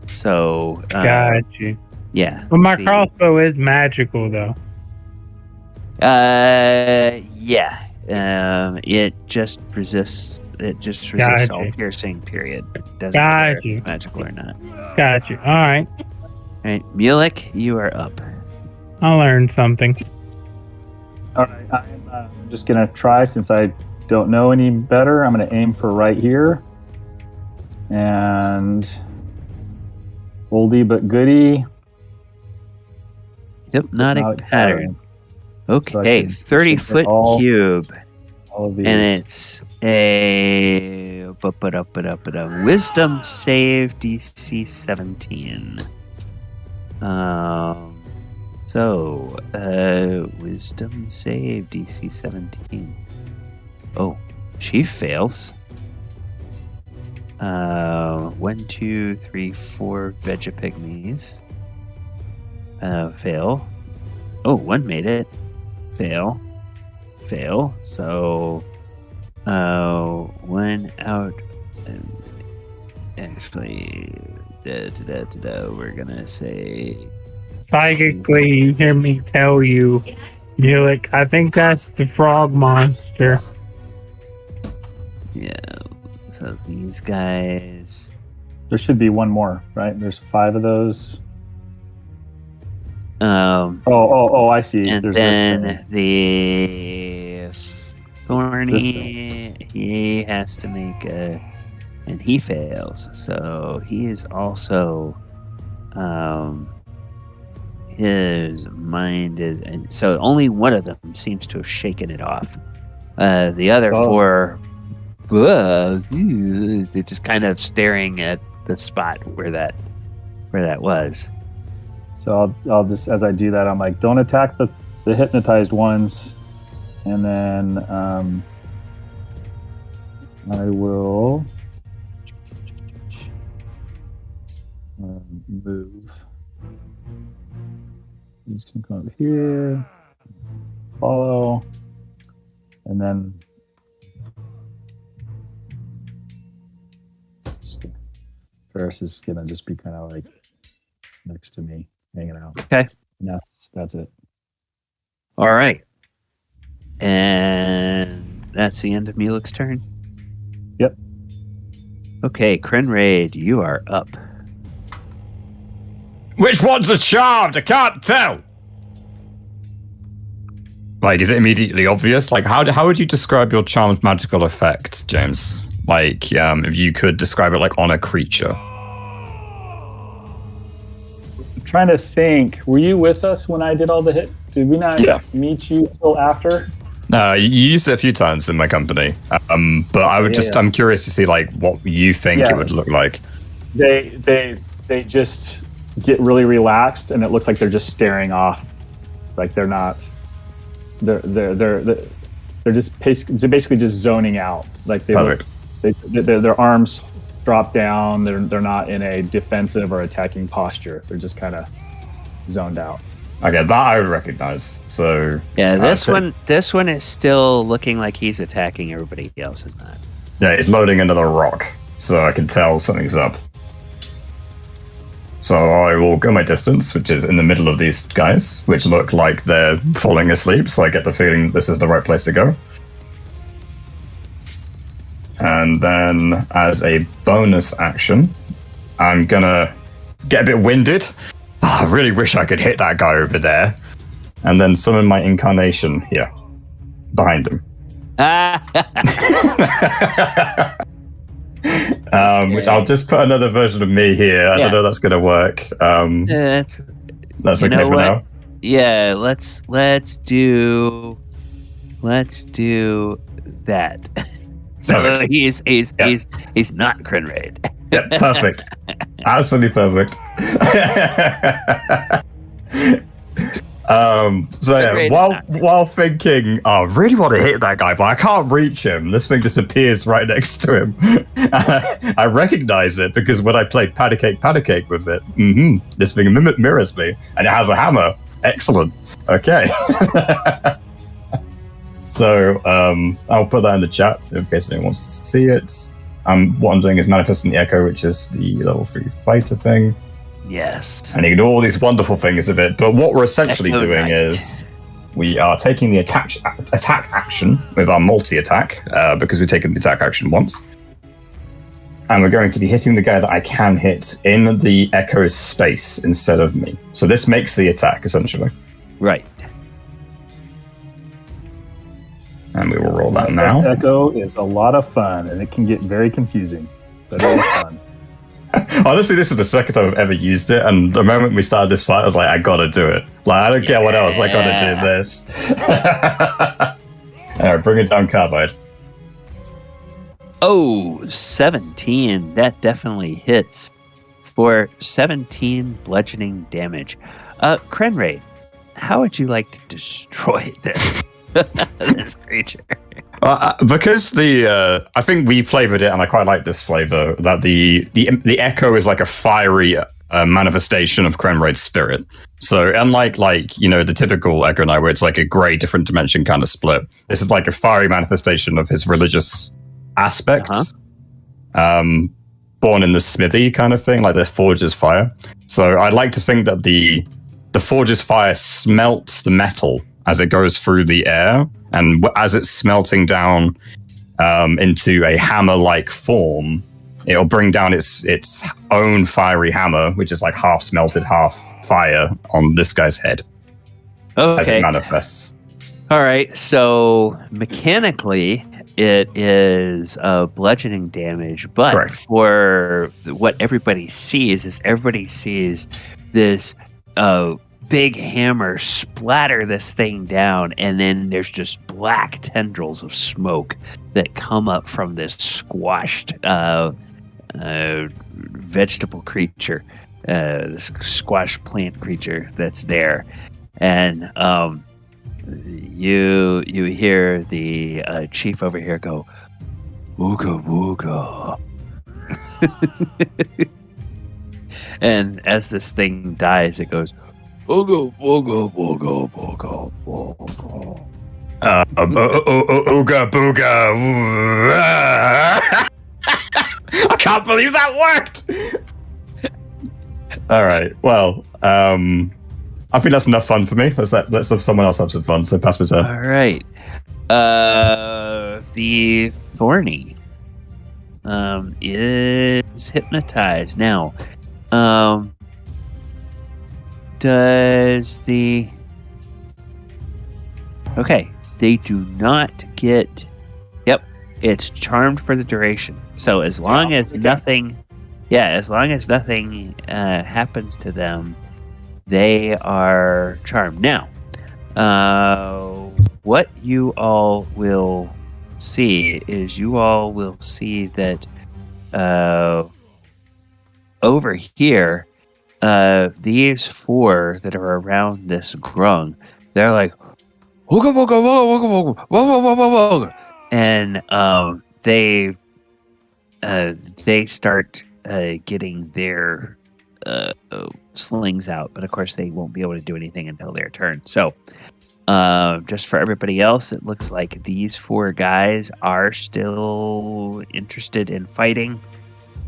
So. Got you. Yeah. Well, my crossbow is magical, though. Yeah. It just resists. It just resists all piercing. Period. Doesn't matter if it's magical or not. Got you. All right. All right, Mulek, you are up. I learned something. All right, I'm just gonna try since I don't know any better. I'm gonna aim for right here, and oldie but goodie. Hypnotic pattern. Okay, so 30-foot cube. All of these. And it's a wisdom save DC 17. Wisdom save DC 17. Oh, she fails. 1, 2, 3, 4 Vegepygmies. Fail. Oh, 1 made it. Fail. So, 1 out. Actually, we're gonna say. Psychically, you hear me tell you, Mulek, I think that's the frog monster. Yeah. So these guys. There should be 1 more, right? There's 5 of those. I see. And There's then the Thorny, he has to make and he fails. So he is also, his mind is, and so only one of them seems to have shaken it off. The other 4, they're just kind of staring at the spot where that was. So I'll just, as I do that, I'm like, don't attack the hypnotized ones. And then I will move. He's going to come over here, follow, and then Ferris is going to just be kind of like next to me, hanging out. Okay. And that's it. All right. And that's the end of Mulek's turn? Yep. Okay, Krenraid, you are up. Which one's a charmed? I can't tell. Like, is it immediately obvious? Like, how would you describe your charmed magical effect, James? Like, if you could describe it like on a creature. I'm trying to think. Were you with us when I did all the hit? Did we not meet you till after? No, you used it a few times in my company. But I would I'm curious to see like what you think it would look like. They just get really relaxed, and it looks like they're just staring off, like they're not. They're just basically just zoning out. Like their arms drop down. They're not in a defensive or attacking posture. They're just kind of zoned out. Okay, that I would recognize. So yeah, this one is still looking like he's attacking. Everybody else is not. Yeah, it's loading another rock, so I can tell something's up. So I will go my distance, which is in the middle of these guys, which look like they're falling asleep, so I get the feeling this is the right place to go. And then, as a bonus action, I'm gonna get a bit winded. Oh, I really wish I could hit that guy over there. And then summon my incarnation here, behind him. Which I'll just put another version of me here. I don't know if that's gonna work. That's okay for now. Yeah, let's do that. So he's not Krenraid. Yep, perfect. Absolutely perfect. So yeah, while thinking, I really want to hit that guy, but I can't reach him. This thing just appears right next to him. I recognize it because when I played Patty Cake with it, this thing mirrors me, and it has a hammer. Excellent. Okay. So I'll put that in the chat in case anyone wants to see it. What I'm doing is manifesting the echo, which is the level 3 fighter thing. Yes. And you can do all these wonderful things of it, but what we're essentially doing is we are taking the attack action with our multi-attack, because we've taken the attack action once. And we're going to be hitting the guy that I can hit in the echo's space instead of me. So this makes the attack, essentially. Right. And we will roll that now. Echo is a lot of fun, and it can get very confusing, but it is fun. Honestly, this is the second time I've ever used it, and the moment we started this fight, I was like, I gotta do it. Like, I don't care what else, I gotta do this. Alright, bring it down, Carbide. Oh, 17. That definitely hits for 17 bludgeoning damage. Krenraid, how would you like to destroy this? This creature? Because I think we flavored it, and I quite like this flavor. That the echo is like a fiery manifestation of Krenraid's spirit. So unlike the typical Echo Knight, where it's like a grey different dimension kind of split, this is like a fiery manifestation of his religious aspects. Born in the smithy kind of thing, like the forge's fire. So I'd like to think that the forge's fire smelts the metal as it goes through the air, and as it's smelting down into a hammer-like form, it'll bring down its own fiery hammer, which is like half smelted, half fire, on this guy's head. Okay. As it manifests. All right, so mechanically, it is bludgeoning damage, but Correct. For what everybody sees this big hammer splatter this thing down, and then there's just black tendrils of smoke that come up from this squashed vegetable creature, this squashed plant creature that's there. And you hear the chief over here go, "Wooga wooga." And as this thing dies, it goes, "Ooga, ooga, ooga, ooga, ooga." Ooga booga. I can't believe that worked. All right. Well, I think that's enough fun for me. Let's have someone else have some fun. So pass me turn. All right. The Thorny is hypnotized now. Does the okay? They do not get. Yep, it's charmed for the duration. So as long as nothing, as long as nothing happens to them, they are charmed. Now, what you all will see is that over here, these four that are around this Grung, they're like, wooga, wooga, wooga, wooga, wooga, wooga, wooga, and they start getting their slings out, but of course they won't be able to do anything until their turn. So just for everybody else, it looks like these four guys are still interested in fighting,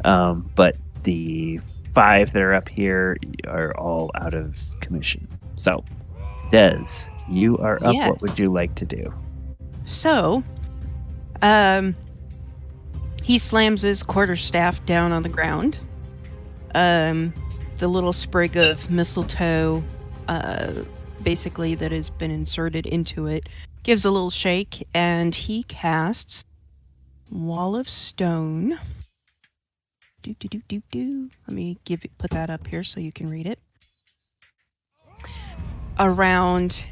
but the five that are up here are all out of commission. So Des, you are up. Yes. What would you like to do? So, he slams his quarterstaff down on the ground. The little sprig of mistletoe, basically that has been inserted into it, gives a little shake, and he casts Wall of Stone. Let me put that up here so you can read it. Around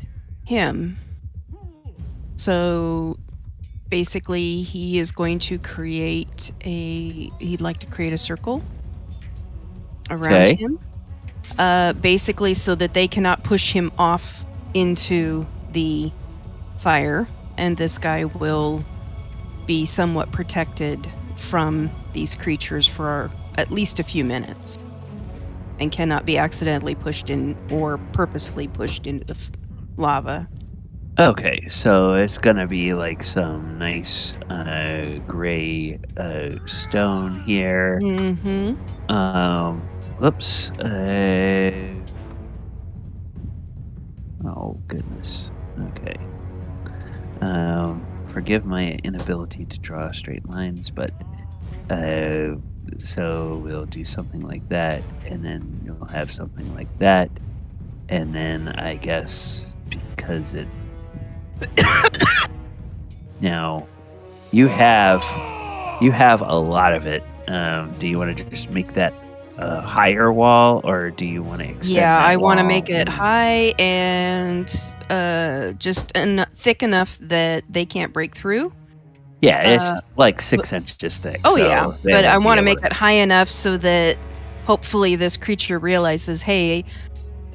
him. So basically he is going to he'd like to create a circle around him. Basically so that they cannot push him off into the fire, and this guy will be somewhat protected from these creatures for at least a few minutes and cannot be accidentally pushed in or purposefully pushed into the lava. Okay, so it's gonna be like some nice gray stone here. Mm-hmm. Whoops. Oh goodness. Okay. Forgive my inability to draw straight lines, but so we'll do something like that, and then you'll have something like that, and then I guess because it now you have a lot of it. Do you want to just make that a higher wall, or do you want to extend? Yeah, that I want to wall? make it high and just thick enough that they can't break through. Yeah, it's like 6 inches thick. Oh so yeah, they but I won't be want to able make it high enough so that hopefully this creature realizes, hey,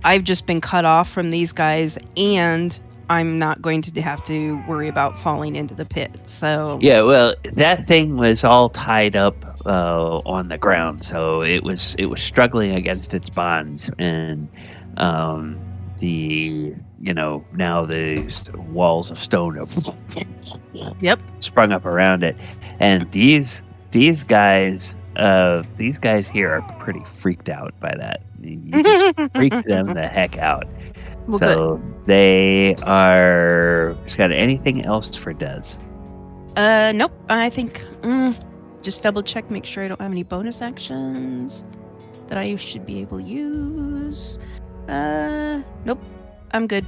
I've just been cut off from these guys, and I'm not going to have to worry about falling into the pit. So Yeah, well, that thing was all tied up on the ground, so it was struggling against its bonds, and now the walls of stone have sprung up around it, and these guys here are pretty freaked out by that. You just freaked them the heck out. Well, so they are. Got anything else for Des? Nope. I think just double check, make sure I don't have any bonus actions that I should be able to use. Nope. I'm good.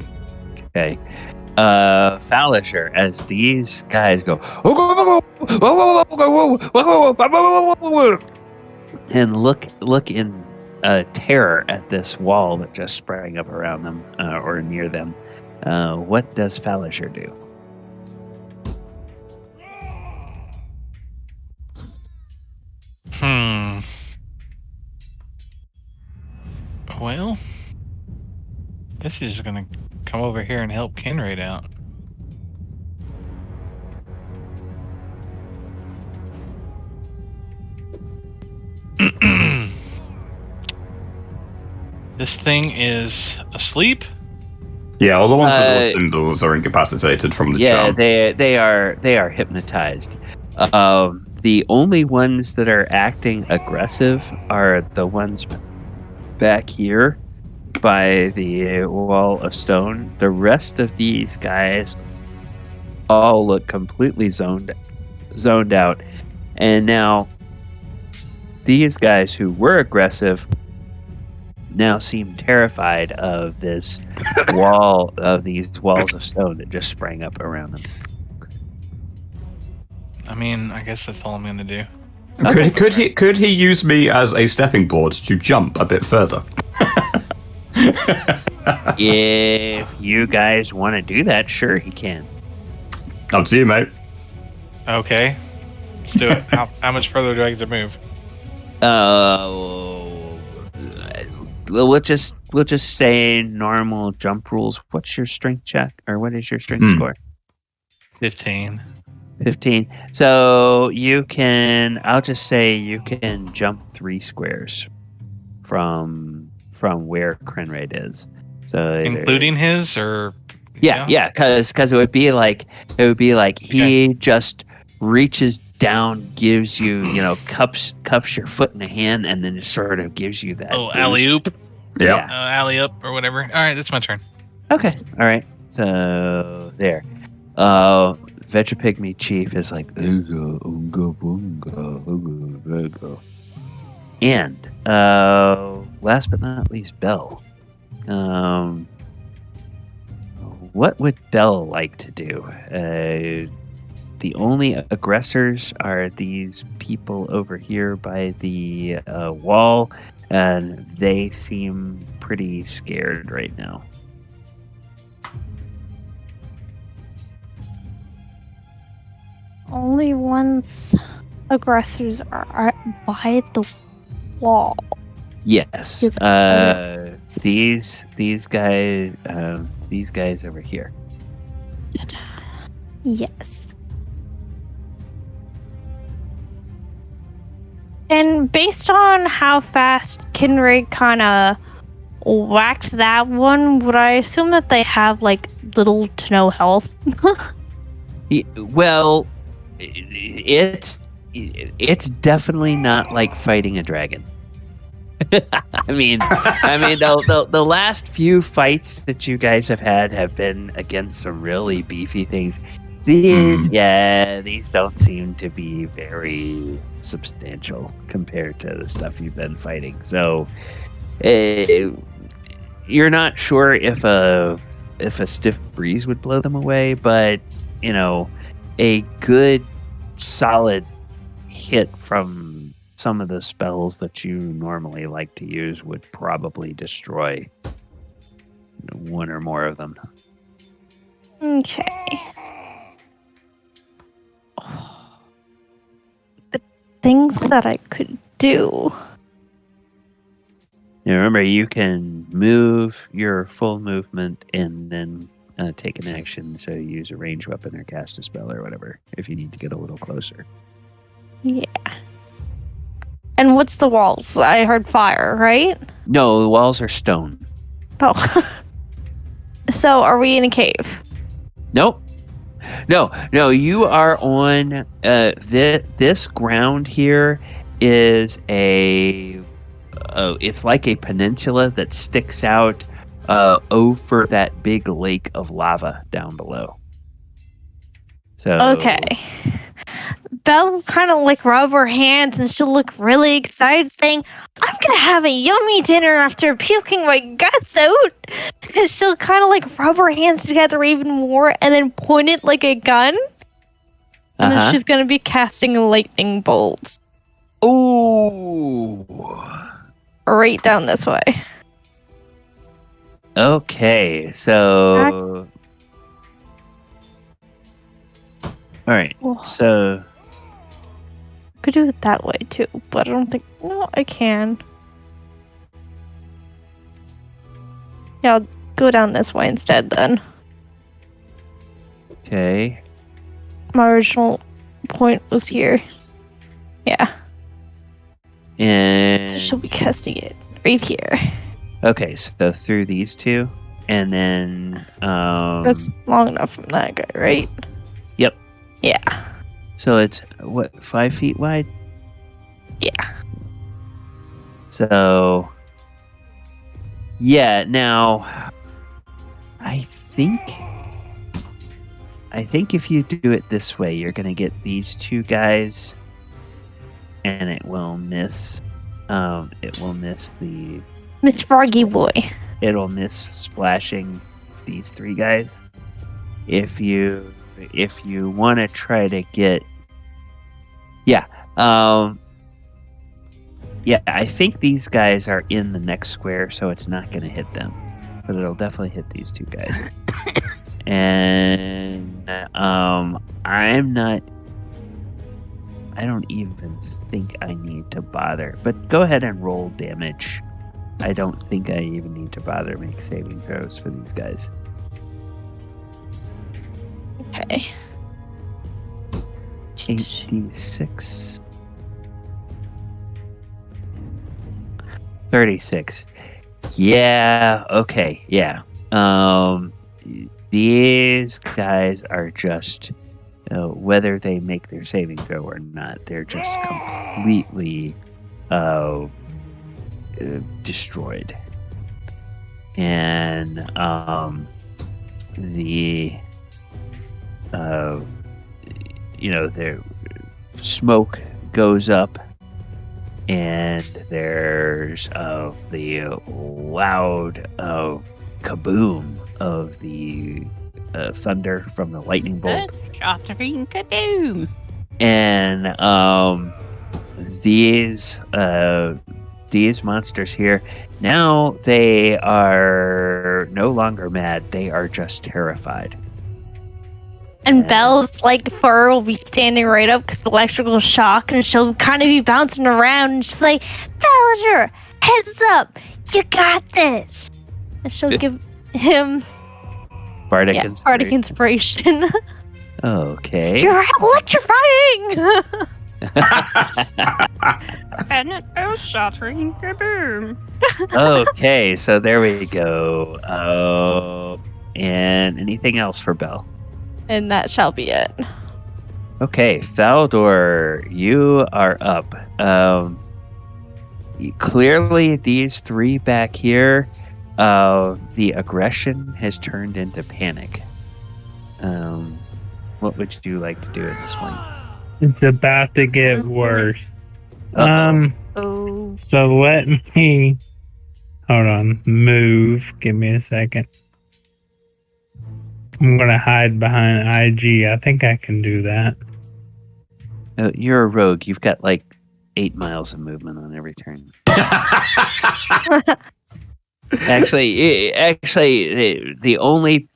Okay. Falisher, as these guys go and look in terror at this wall that just sprang up around them or near them, what does Falisher do? Well, guess he's just gonna come over here and help Krenraid out. This thing is asleep. Yeah, all the ones with the symbols are incapacitated from the charm. Yeah, they are hypnotized. The only ones that are acting aggressive are the ones back here by the wall of stone. The rest of these guys all look completely zoned out. And now these guys who were aggressive now seem terrified of this wall of these walls of stone that just sprang up around them. I mean, I guess that's all I'm gonna do. Okay. Could he use me as a stepping board to jump a bit further? If you guys want to do that, sure, he can. Up to you, mate. Okay, let's do it. How much further do I get to move? We'll just say normal jump rules. What's your strength check, or what is your strength score? 15. 15. So you can. I'll just say you can jump 3 squares from where Krenraid is. So Including his, or yeah, because it would be like he just reaches down, gives you, cups your foot in a hand, and then just sort of gives you that. Oh, alley oop. Yeah. Alley up or whatever. All right, that's my turn. Okay. All right. So there. Vegepygmy chief is like ooga oonga boonga ooga ooga. And last but not least, Belle. What would Belle like to do? The only aggressors are these people over here by the wall, and they seem pretty scared right now. Only ones aggressors are by the wall. Yes. These guys over here. Yes. And based on how fast Krenraid kind of whacked that one, would I assume that they have like little to no health? Well, it's definitely not like fighting a dragon. I mean, the last few fights that you guys have had have been against some really beefy things. These don't seem to be very substantial compared to the stuff you've been fighting. So, you're not sure if a stiff breeze would blow them away, but a good solid hit from some of the spells that you normally like to use would probably destroy one or more of them. Okay. The things that I could do. Remember, you can move your full movement and then take an action. So you use a ranged weapon or cast a spell or whatever if you need to get a little closer. Yeah. And what's the walls? I heard fire, right? No, the walls are stone. Oh. So are we in a cave? Nope. No, you are on this ground here is it's like a peninsula that sticks out over that big lake of lava down below. So Okay. Belle will kind of like rub her hands and she'll look really excited, saying, I'm gonna have a yummy dinner after puking my guts out. And she'll kind of like rub her hands together even more and then point it like a gun. And then she's gonna be casting lightning bolts. Ooh. Right down this way. Okay, so all right, so Could do it that way too, but I don't think. No, I can. Yeah, I'll go down this way instead then. Okay. My original point was here. Yeah. And So she'll be casting it right here. Okay, so through these two, and then That's long enough from that guy, right? Yep. Yeah. So it's what, 5 feet wide? Yeah. So yeah, now I think if you do it this way, you're gonna get these two guys, and it will miss. It will miss the. Miss Froggy Boy. It'll miss splashing these three guys. If you want to try to get, yeah, I think these guys are in the next square, so it's not going to hit them, but it'll definitely hit these two guys. And I don't even think I need to bother, but go ahead and roll damage. I don't think I even need to bother make saving throws for these guys. Okay. 8d6. 36. Yeah, okay, yeah. These guys are just, whether they make their saving throw or not, they're just completely destroyed. And their smoke goes up, and there's the loud kaboom of the thunder from the lightning bolt. Shattering kaboom. And these monsters here, now they are no longer mad, they are just terrified. And Belle's fur will be standing right up because electrical shock, and she'll kind of be bouncing around, and she's like, Ballinger, heads up, you got this. And she'll give him Bardic inspiration. Okay. You're electrifying! And an earth-shattering kaboom. Okay, so there we go. And anything else for Belle? And that shall be it. Okay, Faldor, you are up. Clearly, these three back here, the aggression has turned into panic. What would you like to do in this one? It's about to get worse. Oh. So let me move. Give me a second. I'm gonna hide behind IG. I think I can do that. You're a rogue. You've got 8 miles of movement on every turn. Actually, the only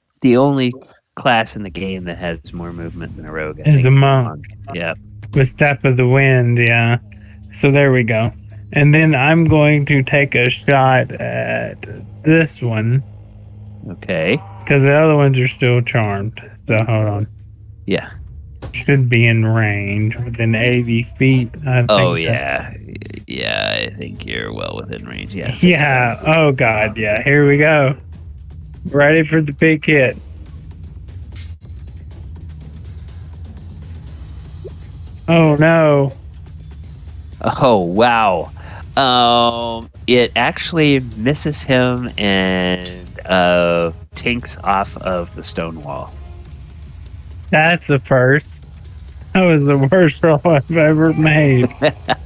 class in the game that has more movement than a rogue is a monk. Yeah. With Step of the Wind, yeah. So there we go. And then I'm going to take a shot at this one. Okay. Because the other ones are still charmed. So hold on. Yeah. Should be in range within 80 feet. I think. Oh, yeah. Yeah, I think you're well within range. Yeah. Yeah. Oh, God. Yeah. Here we go. Ready for the big hit. Oh, no. Oh, wow. It actually misses him and tinks off of the stone wall. That's a first. That was the worst roll I've ever made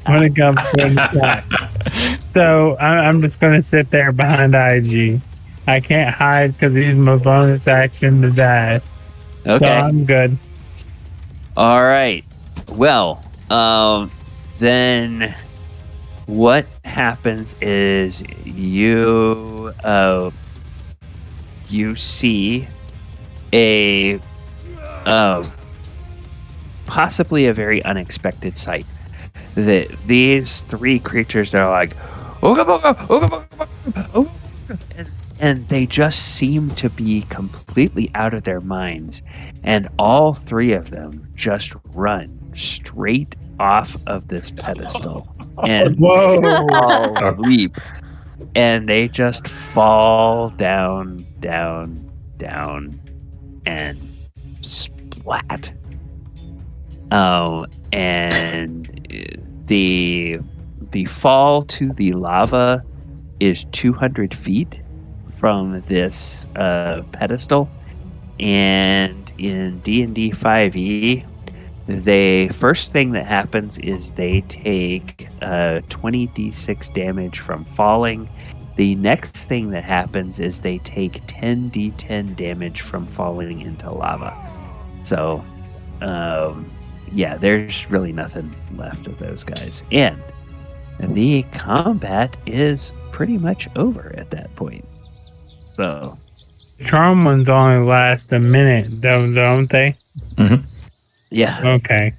when it comes to an attack. So I'm just going to sit there behind IG. I can't hide because he's my bonus action to dash. Okay. So I'm good. All right. Well, then what happens is you see a possibly a very unexpected sight. These three creatures are like, ooga booga, ooga booga, ooga booga, and they just seem to be completely out of their minds, and all three of them just run straight off of this pedestal and Whoa. leap and they just fall down, and splat. And the fall to the lava is 200 feet from this pedestal, and in D&D 5e, the first thing that happens is they take 20d6 damage from falling. The next thing that happens is they take 10d10 damage from falling into lava. So, there's really nothing left of those guys. And the combat is pretty much over at that point. So, Charm ones only last a minute, don't they? Mm-hmm. Yeah. Okay.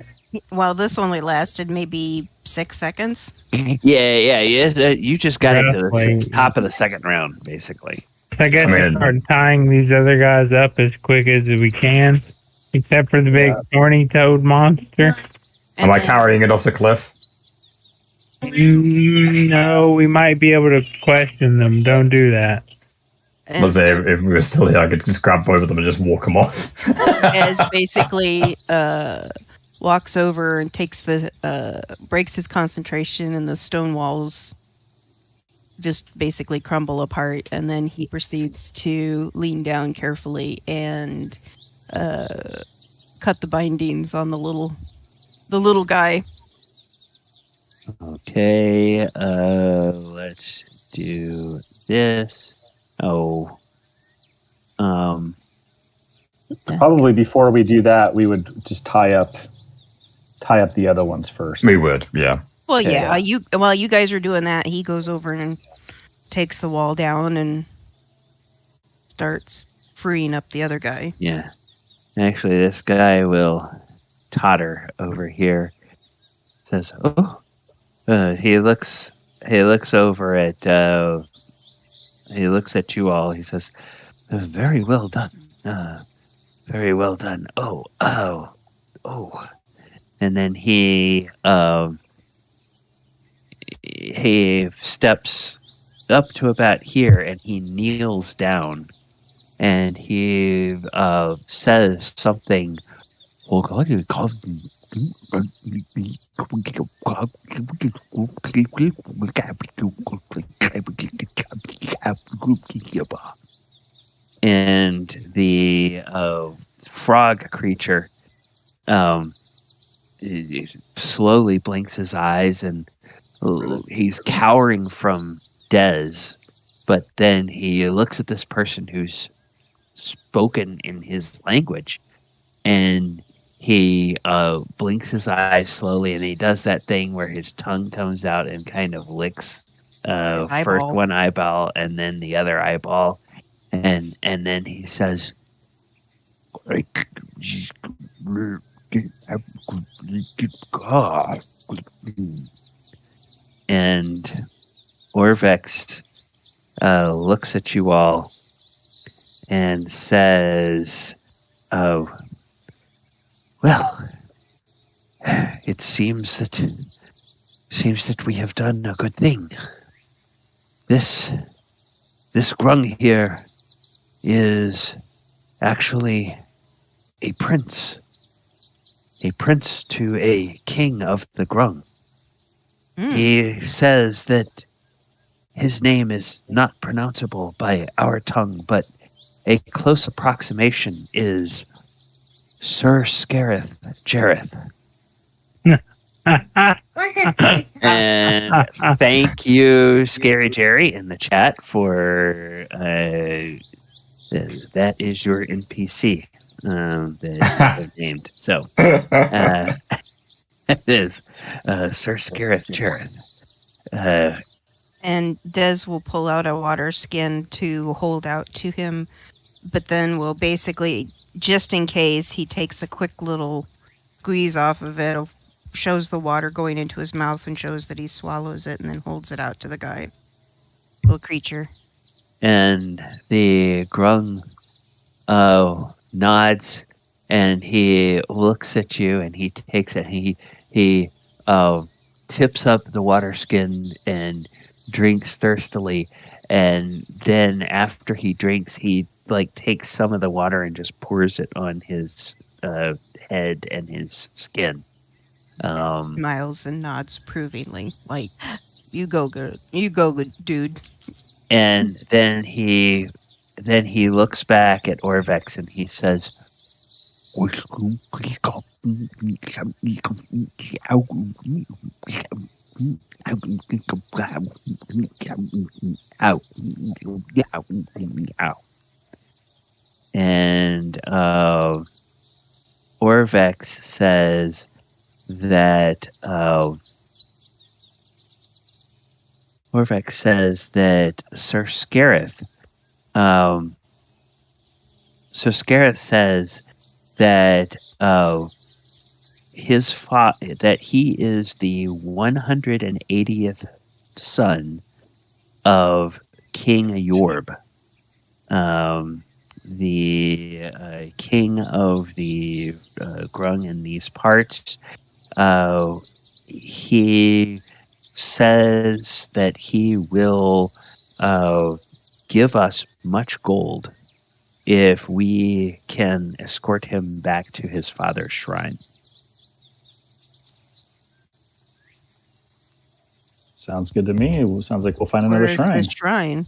Well, this only lasted maybe 6 seconds. Yeah. You just got into Roughly. the top of the second round, basically. So I guess I mean- we start tying these other guys up as quick as we can, except for the big thorny toad monster. Am I then- carrying it off the cliff? No, we might be able to question them. Don't do that. Was there, if we were still here, I could just grab both of them and just walk them off. As basically walks over and takes breaks his concentration, and the stone walls just basically crumble apart, and then he proceeds to lean down carefully and cut the bindings on the little guy. Okay, let's do this. Probably before we do that, we would just tie up the other ones first. We would, yeah. Well, Okay. yeah. While you guys are doing that, he goes over and takes the wall down and starts freeing up the other guy. Yeah. Actually, this guy will totter over here. Says, he looks over at he looks at you all. He says, very well done. Very well done. Oh. And then he steps up to about here, and he kneels down, and he says something. And the frog creature he slowly blinks his eyes, and he's cowering from Dez, but then he looks at this person who's spoken in his language, and he blinks his eyes slowly, and he does that thing where his tongue comes out and kind of licks first one eyeball and then the other eyeball, and then he says, and Orvex looks at you all and says, "Oh, well, it seems that we have done a good thing. This Grung here is actually a prince to a king of the Grung. He says that his name is not pronounceable by our tongue, but a close approximation is Sir Scareth Jareth." And thank you, Scary Jerry, in the chat for that is your NPC that you named. So it is Sir Scareth Jareth. And Dez will pull out a water skin to hold out to him, but then will basically, just in case, he takes a quick little squeeze off of it, shows the water going into his mouth and shows that he swallows it, and then holds it out to the guy. Little creature. And the Grung nods, and he looks at you, and he takes it. He tips up the water skin and drinks thirstily, and then after he drinks, he like takes some of the water and just pours it on his head and his skin. Smiles and nods approvingly, like, "You go good, dude." And then he looks back at Orvex and he says, and Orvex says that Sir Scarith says that that he is the 180th son of King Yorb, the king of the Grung in these parts. He says that he will give us much gold if we can escort him back to his father's shrine. Sounds good to me. It sounds like we'll find another Where is shrine. his shrine?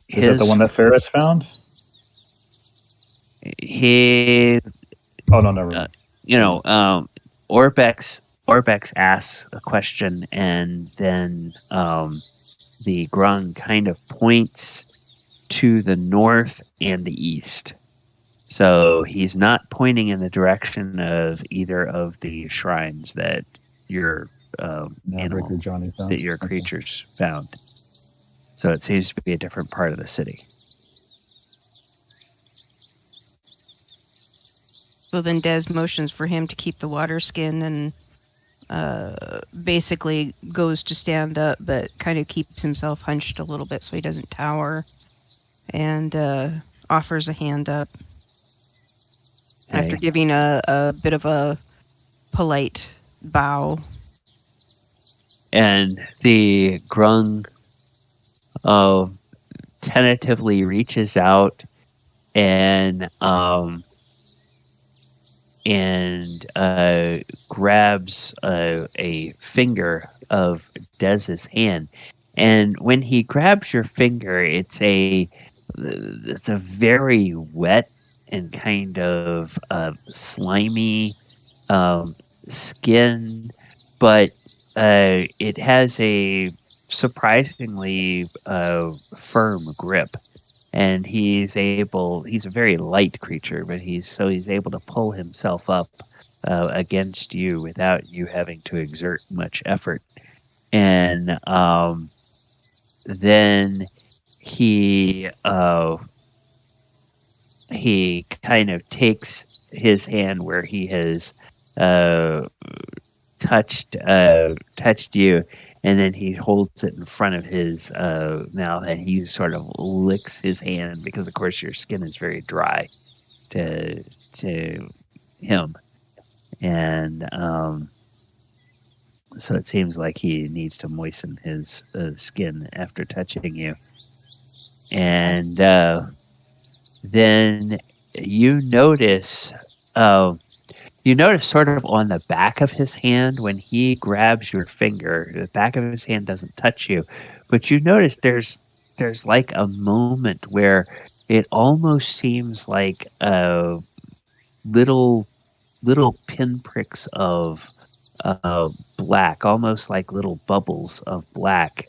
Is that the one that Ferris found? He, Oh no, never mind. Orbex asks a question, and then the Grung kind of points to the north and the east. So he's not pointing in the direction of either of the shrines that your that your creatures found. So it seems to be a different part of the city. So then Des motions for him to keep the water skin and basically goes to stand up, but kind of keeps himself hunched a little bit so he doesn't tower, and offers a hand up after giving a bit of a polite bow. And the Grung tentatively reaches out and grabs a finger of Dez's hand. And when he grabs your finger, it's a very wet and kind of slimy skin, but it has a surprisingly firm grip. And he's a very light creature, but he's able to pull himself up against you without you having to exert much effort. And then he kind of takes his hand where he has touched you, and then he holds it in front of his mouth, and he sort of licks his hand because, of course, your skin is very dry to him, and so it seems like he needs to moisten his skin after touching you. And then you notice sort of on the back of his hand when he grabs your finger, the back of his hand doesn't touch you, but you notice there's like a moment where it almost seems like little pinpricks of black, almost like little bubbles of black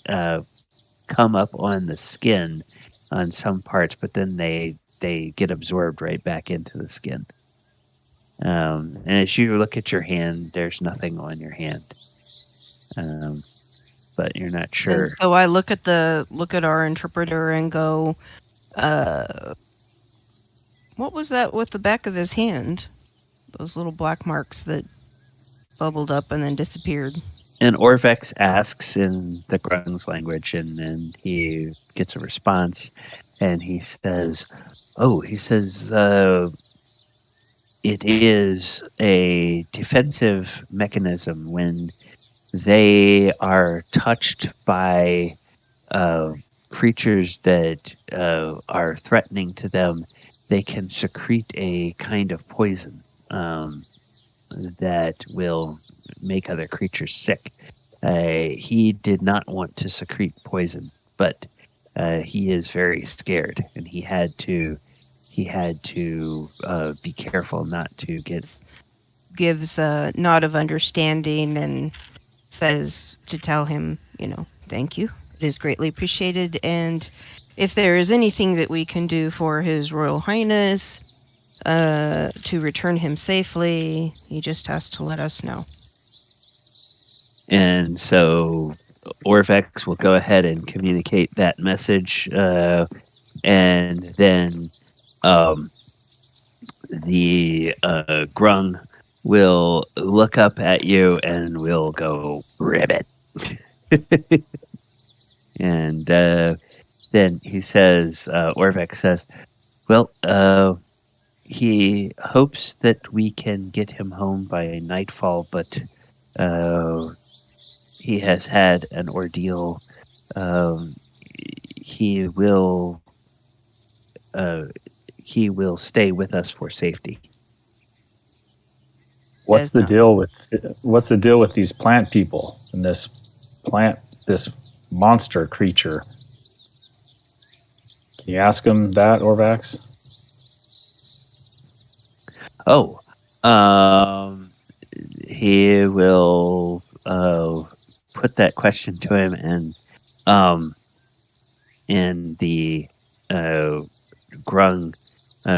come up on the skin on some parts, but then they get absorbed right back into the skin. And as you look at your hand, there's nothing on your hand, but you're not sure. And so I look at our interpreter and go, "What was that with the back of his hand? Those little black marks that bubbled up and then disappeared." And Orvex asks in the Grung's language, and then he gets a response, and he says, it is a defensive mechanism when they are touched by creatures that are threatening to them. They can secrete a kind of poison that will make other creatures sick. He did not want to secrete poison, but he is very scared, and he had to be careful not to get. Gives a nod of understanding and says to tell him, thank you. It is greatly appreciated, and if there is anything that we can do for His Royal Highness to return him safely, he just has to let us know. And so Orvex will go ahead and communicate that message, and then the Grung will look up at you and will go, ribbit. And then he says, Orvex says, well, he hopes that we can get him home by nightfall, but he has had an ordeal. He will stay with us for safety. What's the deal with these plant people and this monster creature? Can you ask him that, Orvex? Oh, he will put that question to him, and the Grung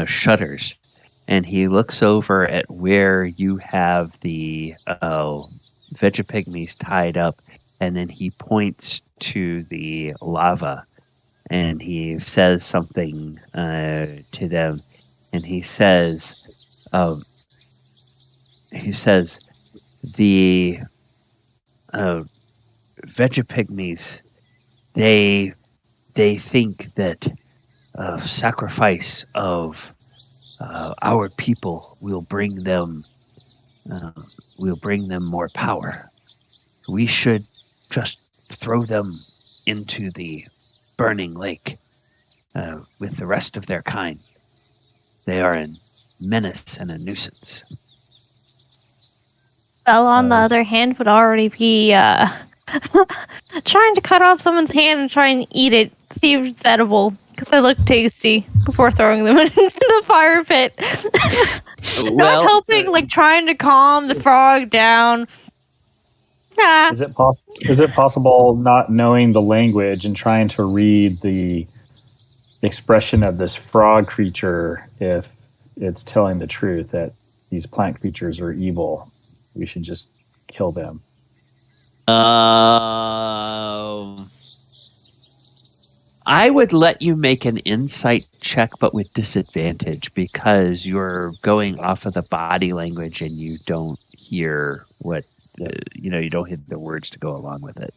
shudders, and he looks over at where you have the Vegepygmies tied up, and then he points to the lava, and he says something to them, and he says the Vegepygmies, they think that sacrifice of our people will bring them more power. We should just throw them into the burning lake with the rest of their kind. They are a menace and a nuisance. Well, on the other hand, would already be trying to cut off someone's hand and try and eat it, see if it's edible, because they look tasty, before throwing them into the fire pit. Not helping, trying to calm the frog down. Nah. Is it possible, not knowing the language and trying to read the expression of this frog creature, if it's telling the truth that these plant creatures are evil, we should just kill them? I would let you make an insight check, but with disadvantage, because you're going off of the body language and you don't hear what, you don't hear the words to go along with it.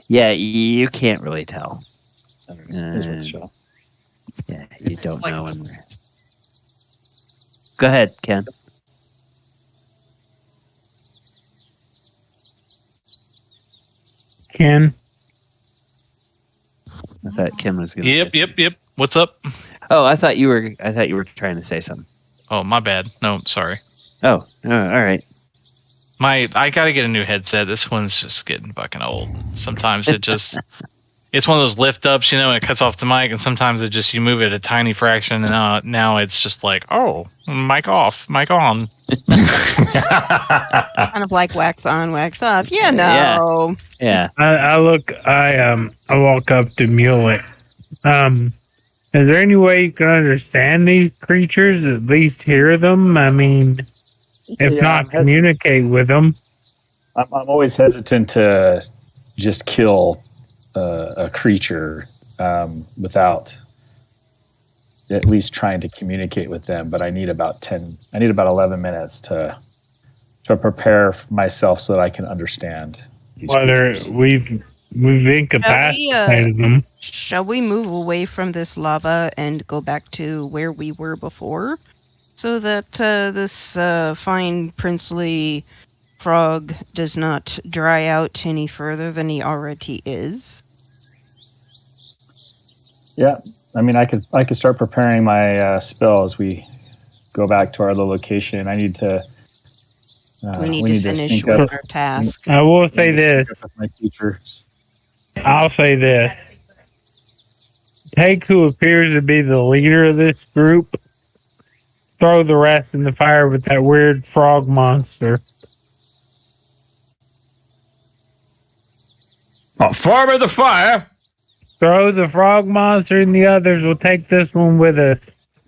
Yeah, you can't really tell. Yeah, you don't know. Go ahead, Ken. Ken? I thought Ken was going to. Yep. What's up? Oh, I thought you were trying to say something. Oh, my bad. No, sorry. Oh, all right. I gotta get a new headset. This one's just getting fucking old. Sometimes it just it's one of those lift ups, and it cuts off the mic, and sometimes you move it a tiny fraction, and now it's just like, oh, mic off, mic on. Kind of like wax on, wax off. Yeah. I walk up to Mulek. Is there any way you can understand these creatures? At least hear them? I mean, if not, communicate with them. I'm always hesitant to just kill a creature without at least trying to communicate with them. But I need about 11 minutes to prepare myself so that I can understand. Whether we've incapacitated them. Shall we move away from this lava and go back to where we were before, so that this fine princely frog does not dry out any further than he already is. Yeah, I mean, I could start preparing my spell as we go back to our little location. I need to. We need to finish sync with up our task. I will say sync up this. with my teachers. I'll say this. Take who appears to be the leader of this group. Throw the rest in the fire with that weird frog monster. Fire in the fire. Throw the frog monster and the others. We'll take this one with us.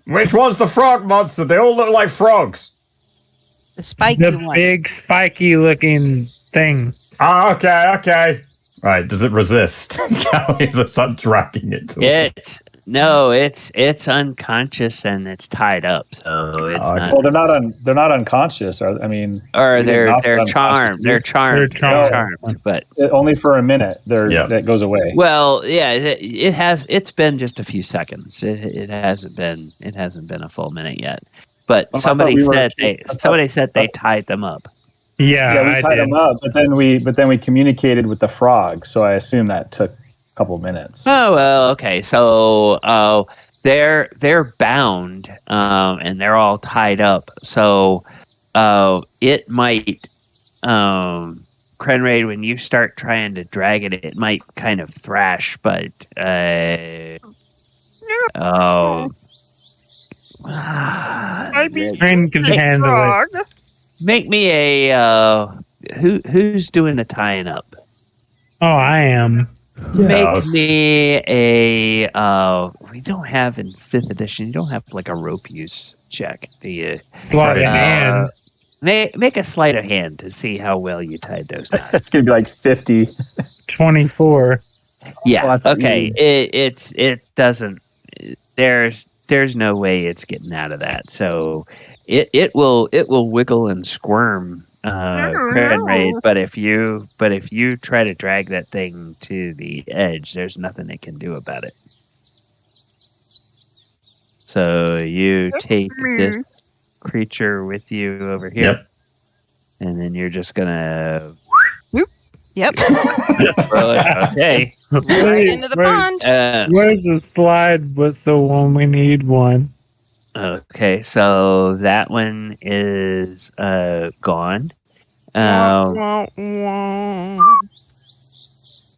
Which one's the frog monster? They all look like frogs. The spiky The one. big spiky looking thing. Ah, okay. Right, does it resist? Is it start dragging it to It's unconscious and it's tied up, so it's not. Well, they're not unconscious. Or They're charmed. They're charmed, but only for a minute. That goes away. well, yeah, it has. It's been just a few seconds. It hasn't been a full minute yet. But Well, somebody said they tied them up. Yeah, we tied them up, but then we communicated with the frog. So I assume that took a couple minutes. Oh well, okay. So they're bound and they're all tied up. So it might Krenraid, when you start trying to drag it, it might kind of thrash, but Train can handle it. Make me a who's doing the tying up? Oh, I am. Make me a we don't have in 5th edition, you don't have like a rope use check, do you? Sleight of hand. Make a sleight of hand to see how well you tied those knots. It's gonna be like 50. 24. Yeah. Okay. It doesn't. There's no way it's getting out of that. So it will wiggle and squirm, Krenraid. But if you try to drag that thing to the edge, there's nothing it can do about it. So you take this creature with you over here, and then you're just gonna. Yep. Okay. Right into the pond. Where's the slide? What's the one we need one? Okay, so that one is gone.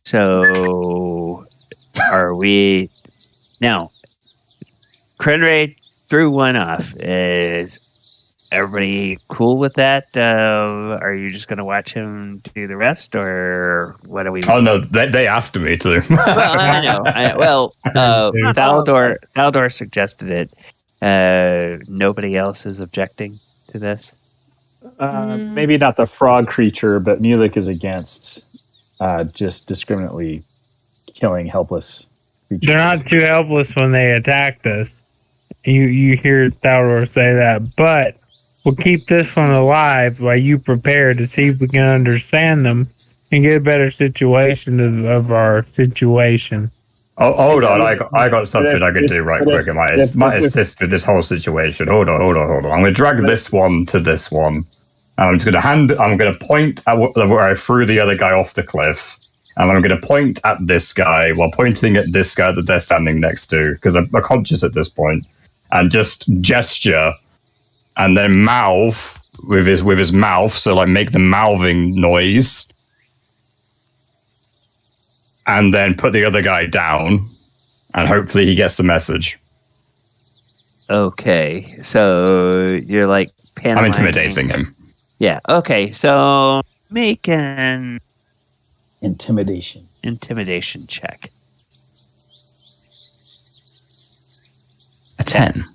So are we now? Krenraid threw one off. Is everybody cool with that? Are you just going to watch him do the rest, or what are we? Oh no, they asked me to. Well, I know. Thaldor suggested it. Nobody else is objecting to this. Maybe not the frog creature, but Mulek is against just discriminately killing helpless creatures. They're not too helpless when they attacked us. You hear Thaldor say that, but we'll keep this one alive while you prepare to see if we can understand them and get a better situation of our situation. Oh, hold on, I got something I could do right quick. It might assist with this whole situation. Hold on. I'm going to drag this one to this one, and I'm going to point at where I threw the other guy off the cliff, and I'm going to point at this guy while pointing at this guy that they're standing next to, because I'm conscious at this point, and just gesture, and then mouth with his mouth, so like make the mouthing noise. And then put the other guy down, and hopefully he gets the message. Okay, so you're like I'm intimidating him. Yeah. Okay, so make an intimidation check. A 10.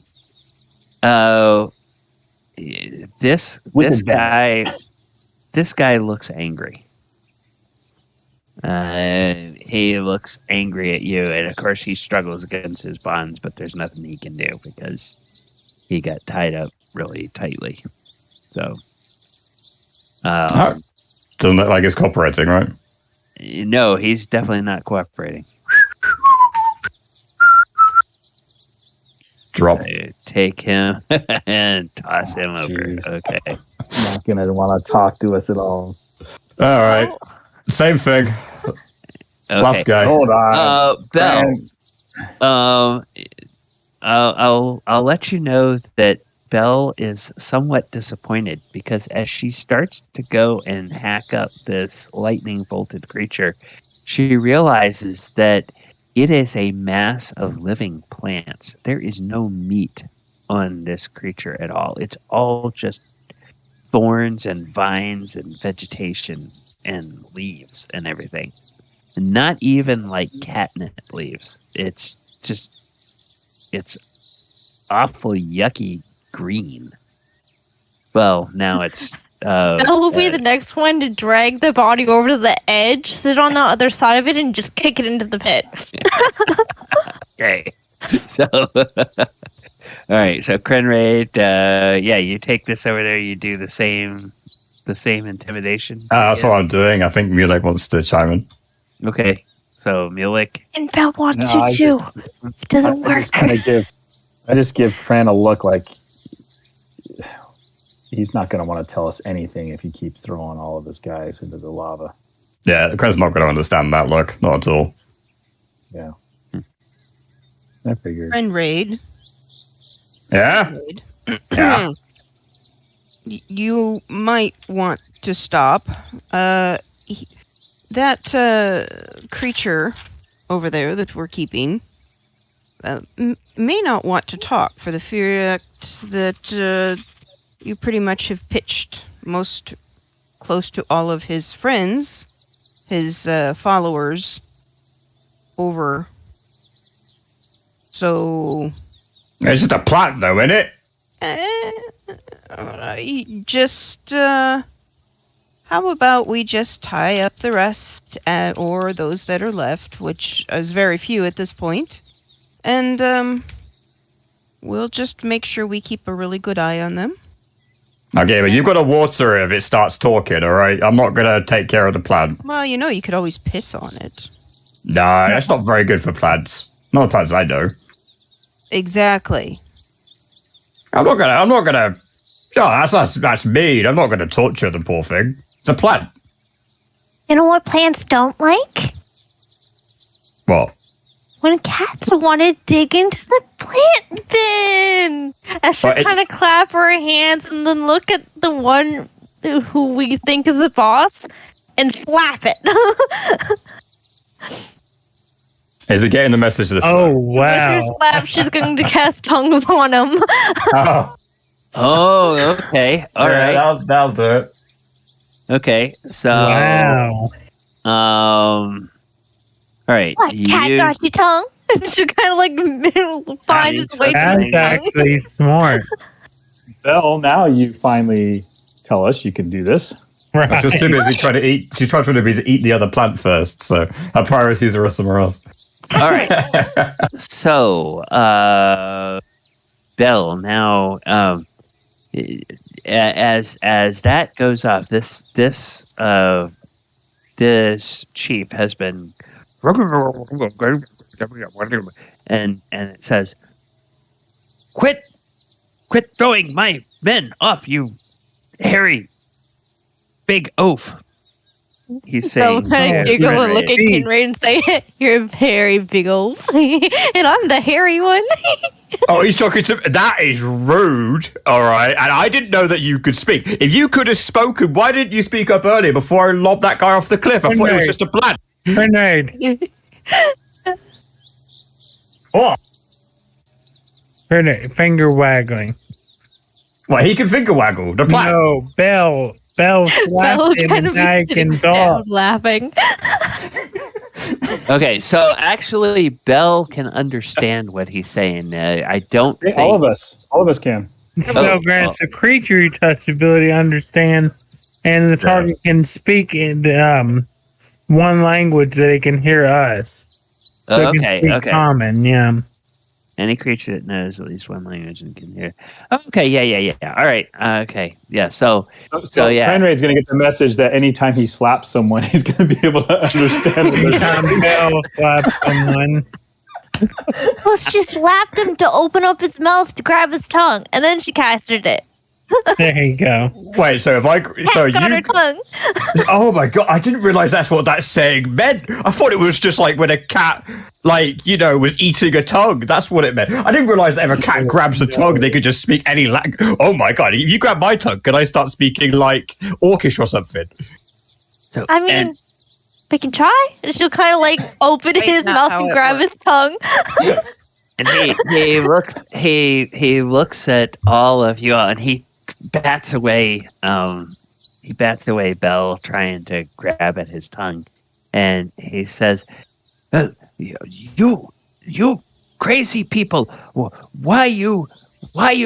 This guy looks angry. He looks angry at you, and of course he struggles against his bonds, but there's nothing he can do because he got tied up really tightly. So doesn't look like he's cooperating, right? No, he's definitely not cooperating. Drop. Take him and toss him over. Okay. going to want to talk to us at all. All right. Same thing. Okay. Last guy. Hold on. Bell. I'll let you know that Belle is somewhat disappointed because as she starts to go and hack up this lightning bolted creature, she realizes that it is a mass of living plants. There is no meat on this creature at all. It's all just thorns and vines and vegetation and leaves and everything. Not even like catnip leaves. It's awful yucky green. Well, now it's That will be the next one to drag the body over to the edge, sit on the other side of it, and just kick it into the pit. okay. So all right, so Krenraid, you take this over there, you do the same intimidation. That's what I'm doing. I think Mulek wants to chime in. Okay. So Mulek. And Belle wants to too. It doesn't work. I just give Fran a look like he's not going to want to tell us anything if he keeps throwing all of his guys into the lava. Yeah, Kren's not going to understand that look. Not at all. Yeah. I figured. Krenraid. Yeah? Yeah. You might want to stop. That creature over there that we're keeping may not want to talk for the fact that you pretty much have pitched most close to all of his friends, his followers, over. So... It's just a plant, though, isn't it? How about we just tie up the rest, or those that are left, which is very few at this point, and we'll just make sure we keep a really good eye on them. Okay, but you've got to water it if it starts talking, all right? I'm not going to take care of the plant. Well, you could always piss on it. No, that's not very good for plants. Not the plants I know. Exactly. I'm not gonna. Oh, that's mean. I'm not gonna torture the poor thing. It's a plant. You know what plants don't like? What? When cats want to dig into the plant bin. And she'll kind of clap her hands and then look at the one who we think is a boss and slap it. Is it getting the message this time? Oh, wow. With her slap, she's going to cast tongues on him. Oh, okay. All right. That'll do it. Okay, so... Wow. All right. What, cat got your tongue? She'll kind of like find his way to That's the tongue. actually smart. Well, now you finally tell us you can do this. Right. She's too busy trying to eat. She's trying to eat the other plant first, so her priorities are somewhere else. All right. So, Belle, now, as that goes off, this chief has been, and it says, quit throwing my men off, you hairy big oaf. He's saying, So kind of giggle and look at Krenraid and say, "You're a very big old, and I'm the hairy one." Oh, he's talking to. That is rude. All right, and I didn't know that you could speak. If you could have spoken, why didn't you speak up earlier before I lobbed that guy off the cliff? I thought it was just a plant. Krenraid. Oh, Krenraid, finger waggling. well, he can finger waggle the plant. No, Belle slapped him and now he can talk. Laughing. okay, so actually, Belle can understand what he's saying. I don't think... All of us can. Spell grants the creature touch ability to understand, and the target can speak in one language that it can hear us. So it can speak common, yeah. Any creature that knows at least one language and can hear. Okay, yeah. All right, okay, yeah. So yeah. Krenraid's going to get the message that anytime he slaps someone, he's going to be able to understand what they're saying. Belle slapped someone. Well, she slapped him to open up his mouth to grab his tongue, and then she casted it. There you go. Wait, so Got her tongue. Oh my god, I didn't realize that's what that saying meant. I thought it was just like when a cat, was eating a tongue. That's what it meant. I didn't realize that if a cat grabs a tongue, they could just speak any language. Oh my god, if you grab my tongue, can I start speaking like Orcish or something? I mean, we can try. And she'll kind of like open his mouth and grab his tongue. And he looks at all of you, and he bats away. He bats away Bell, trying to grab at his tongue, and he says, "You crazy people! Why you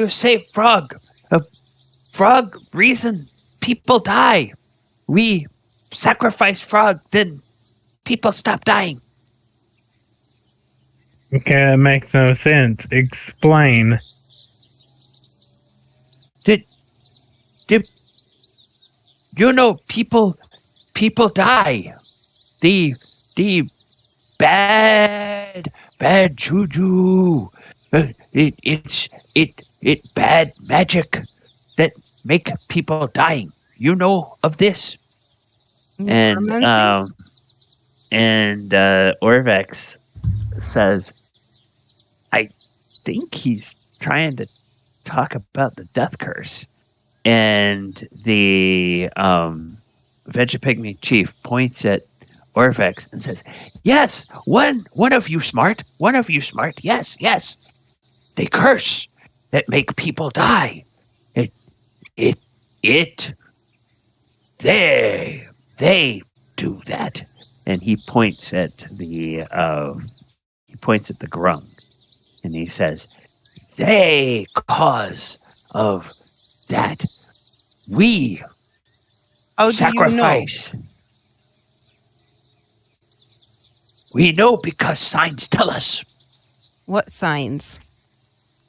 say frog? Frog reason people die. We sacrifice frog, then people stop dying." Okay, that makes no sense. Explain. Did you know people die? The bad juju. It's bad magic that make people dying. You know of this? And Orvex says, I think he's trying to talk about the death curse. And the Vegepygmy chief points at Orvex and says, "Yes, one of you smart. Yes. They curse that make people die. They do that." And he points at the Grung, and he says, "They cause of that. We sacrifice. We know because signs tell us. What signs?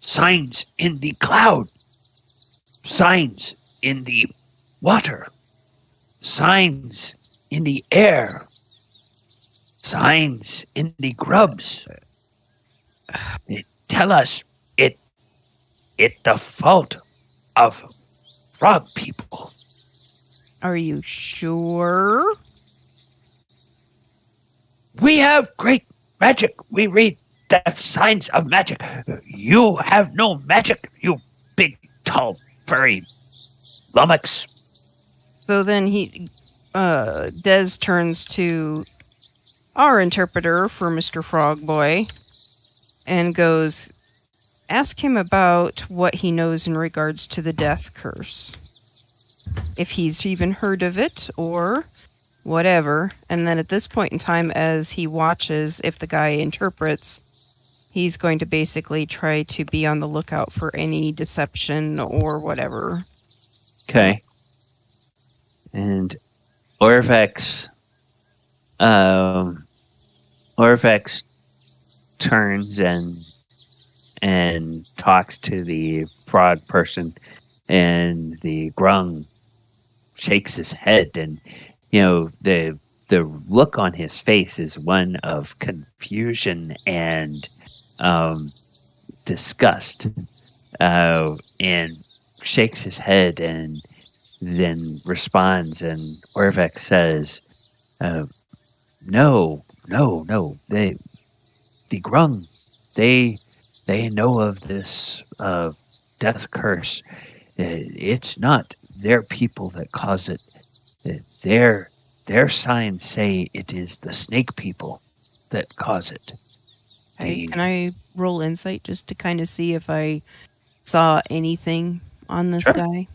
Signs in the cloud. Signs in the water. Signs in the air. Signs in the grubs. They tell us it the fault of frog people." Are you sure? We have great magic. We read the signs of magic. You have no magic, you big, tall, furry lummox. So then Des turns to our interpreter for Mr. Frogboy and goes, "Ask him about what he knows in regards to the death curse. If he's even heard of it or whatever." And then at this point in time, as he watches, if the guy interprets, he's going to basically try to be on the lookout for any deception or whatever. Okay. And Orvex turns and talks to the frog person, and the Grung shakes his head, and the look on his face is one of confusion and disgust, and shakes his head and then responds, and Orvex says, no, the Grung, they know of this death curse. It's not their people that cause it. Their signs say it is the snake people that cause it. Can I roll insight just to kind of see if I saw anything on this guy?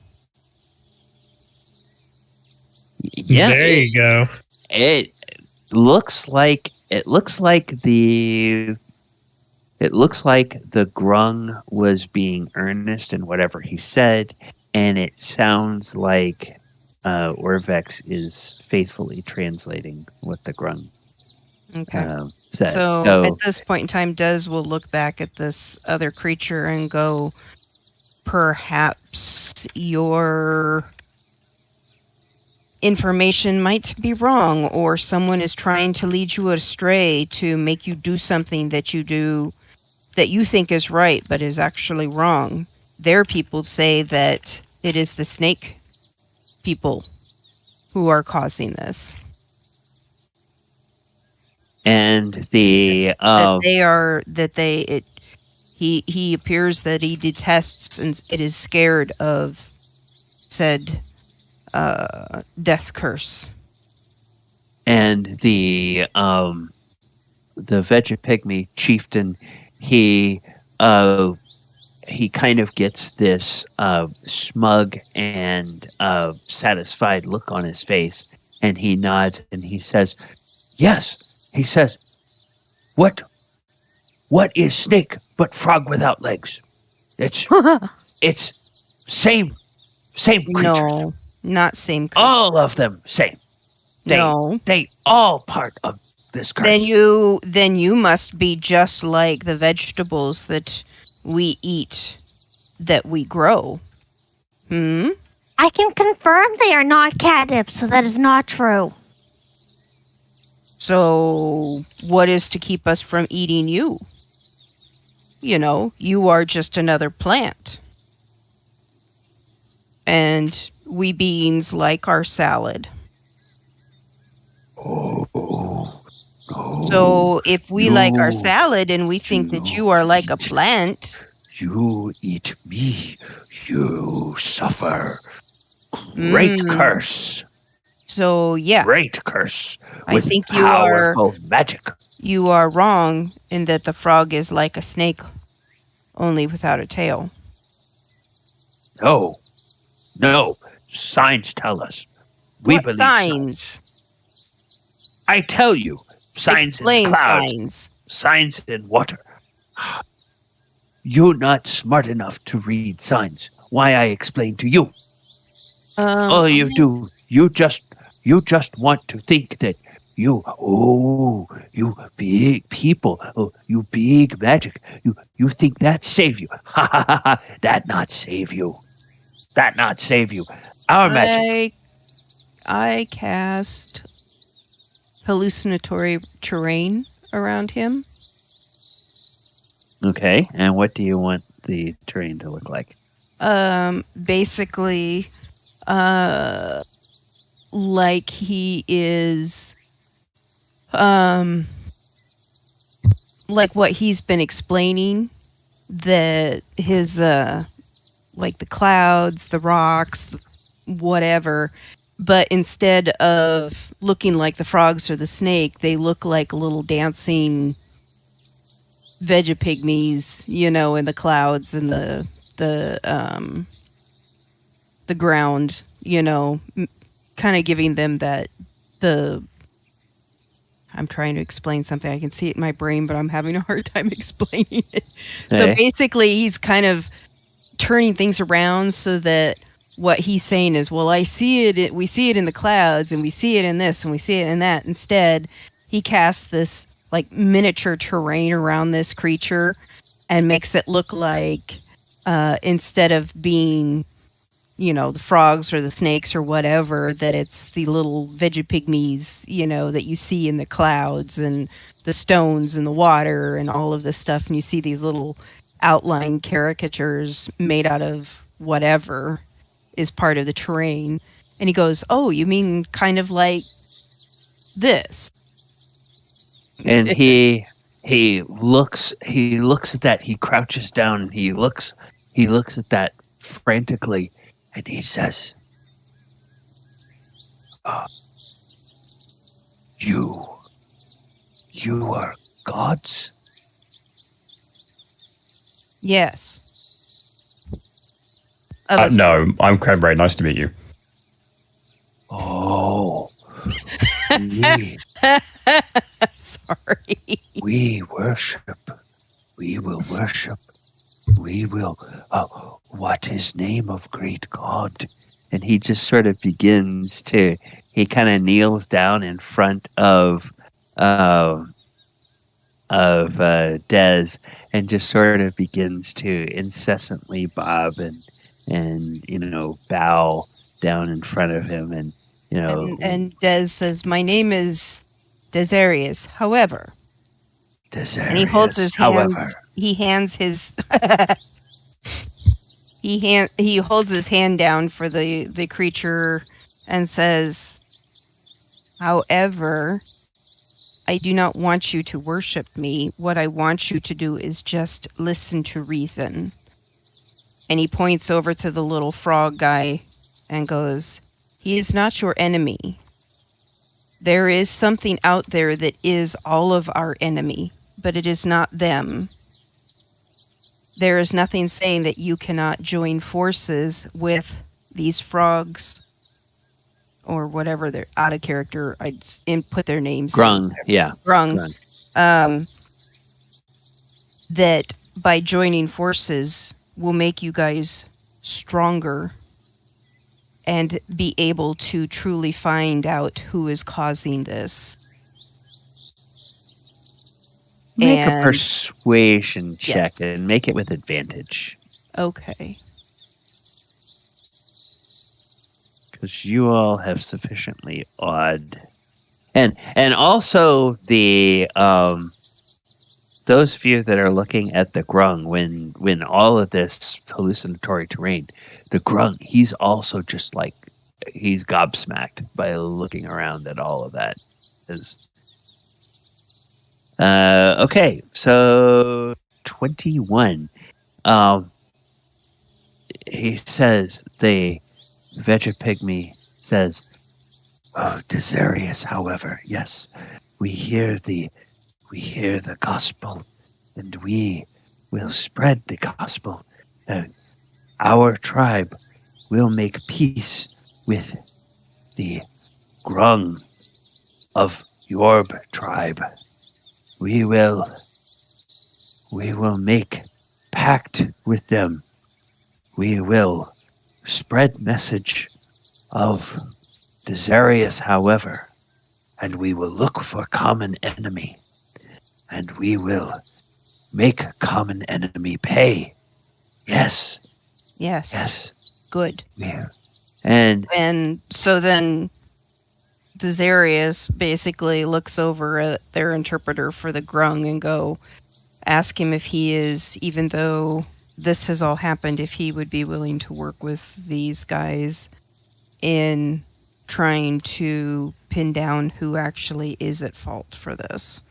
Yeah, there you go. It looks like the Grung was being earnest in whatever he said, and it sounds like Orvex is faithfully translating what the Grung said. So at this point in time, Des will look back at this other creature and go, perhaps your information might be wrong, or someone is trying to lead you astray to make you do something that you think is right but is actually wrong. Their people say that it is the snake people who are causing this. And the he appears that he detests and it is scared of said death curse. And the Vegepygmy chieftain, he kind of gets this smug and satisfied look on his face, and he nods and he says, "Yes." He says, "What is snake but frog without legs? It's same creatures. No, not same creature. All of them same. They all part of this curse." Then you must be just like the vegetables that we eat, that we grow. I can confirm they are not catnip, so that is not true. So what is to keep us from eating you? You know, you are just another plant. And we beings like our salad. So if we like our salad and we think that you are like a plant... You eat me, you suffer. Great curse. So, yeah. Great curse. I think you powerful magic. You are wrong in that the frog is like a snake, only without a tail. No. Signs tell us. We believe signs. I tell you. Signs in clouds. Signs in water. You're not smart enough to read signs. Why I explain to you. All you do, you just want to think that you big people, you big magic, you think that save you. Ha ha ha ha, that not save you. Our magic. I cast hallucinatory terrain around him. Okay, and what do you want the terrain to look like? Basically, like he is, like what he's been explaining, that his, like the clouds, the rocks, whatever, but instead of looking like the frogs or the snake, they look like little dancing Vegepygmies, you know, in the clouds and the ground, you know, kind of giving them I'm trying to explain something. I can see it in my brain, but I'm having a hard time explaining it. Okay. So basically, he's kind of turning things around so that what he's saying is, well, we see it in the clouds, and we see it in this, and we see it in that. Instead, he casts this like miniature terrain around this creature and makes it look like instead of being, you know, the frogs or the snakes or whatever, that it's the little Vegepygmies, you know, that you see in the clouds and the stones and the water and all of this stuff. And you see these little outline caricatures made out of whatever is part of the terrain. And he goes, "Oh, you mean kind of like this?" And he looks at that. He crouches down and he looks at that frantically, and he says, "You are gods?" Yes. No, I'm Krenraid. Nice to meet you. Oh. Sorry. We will worship. What is name of great God? And he just sort of begins to, he kind of kneels down in front of Dez and just sort of begins to incessantly bob and you know, bow down in front of him, and you know, and Dez says, "My name is Desarius. However," Desarius, and he holds his hands. He He holds his hand down for the creature and says, "However, I do not want you to worship me. What I want you to do is just listen to reason." And he points over to the little frog guy and goes, "He is not your enemy. There is something out there that is all of our enemy, but it is not them. There is nothing saying that you cannot join forces with these frogs," or whatever they're out of character. I just put their names. Grung, yeah. Grung. That by joining forces will make you guys stronger and be able to truly find out who is causing this. Make a persuasion check Yes. and make it with advantage. Okay. Because you all have sufficiently odd. And also the those of you that are looking at the Grung when all of this hallucinatory terrain, the Grung, he's also just like he's gobsmacked by looking around at all of that. Okay, so 21. He says, the Vegepygmy says, "Oh, Desarius, however, yes, we hear the gospel, and we will spread the gospel. Our tribe will make peace with the Grung of Yorb tribe. We will make pact with them. We will spread message of Desarius, however, and we will look for common enemy, and we will make common enemy pay. Yes. Yes. Yes. Good. Yeah. And so then Desarius basically looks over at their interpreter for the Grung and ask him if he is, even though this has all happened, if he would be willing to work with these guys in trying to pin down who actually is at fault for this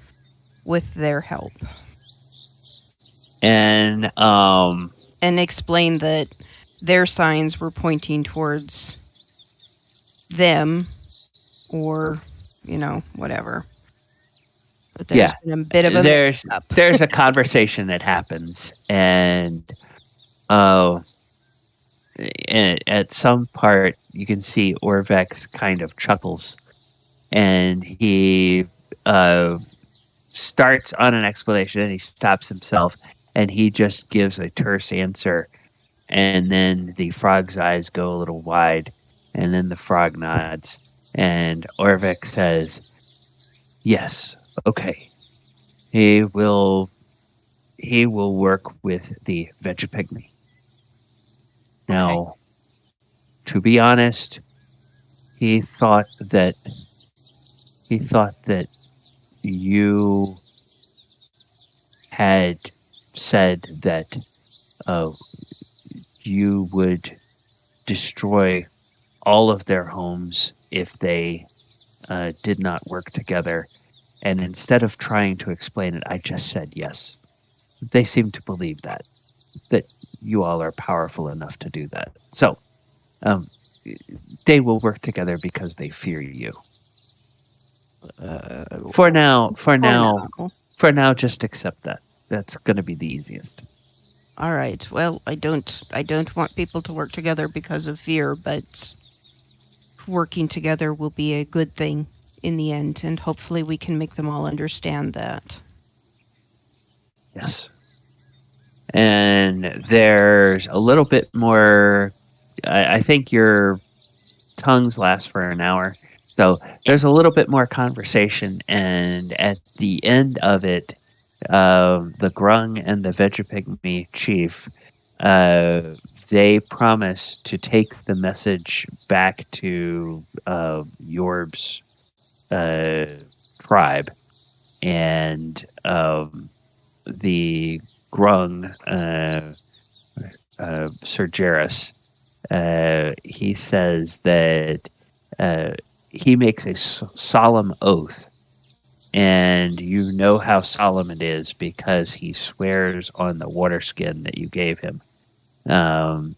with their help. And explain that their signs were pointing towards them or, whatever. But there's been a bit of a there's a conversation that happens, and at some part you can see Orvex kind of chuckles, and he starts on an explanation, and he stops himself, and he just gives a terse answer, and then the frog's eyes go a little wide, and then the frog nods, and Orvex says, "Yes, okay. He will work with the Vegepygmy." Now, to be honest, he thought that you had said that you would destroy all of their homes if they did not work together. And instead of trying to explain it, I just said yes. They seem to believe that you all are powerful enough to do that. So, they will work together because they fear you. For now, just accept that. That's going to be the easiest. All right. Well, I don't want people to work together because of fear, but working together will be a good thing in the end, and hopefully we can make them all understand that. Yes. And there's a little bit more. I think your tongues last for an hour. So there's a little bit more conversation, and at the end of it, the Grung and the Vegepygmy chief, they promise to take the message back to Yorb's tribe, and the Grung Sir Jairus, he says that he makes a solemn oath, and you know how solemn it is because he swears on the water skin that you gave him.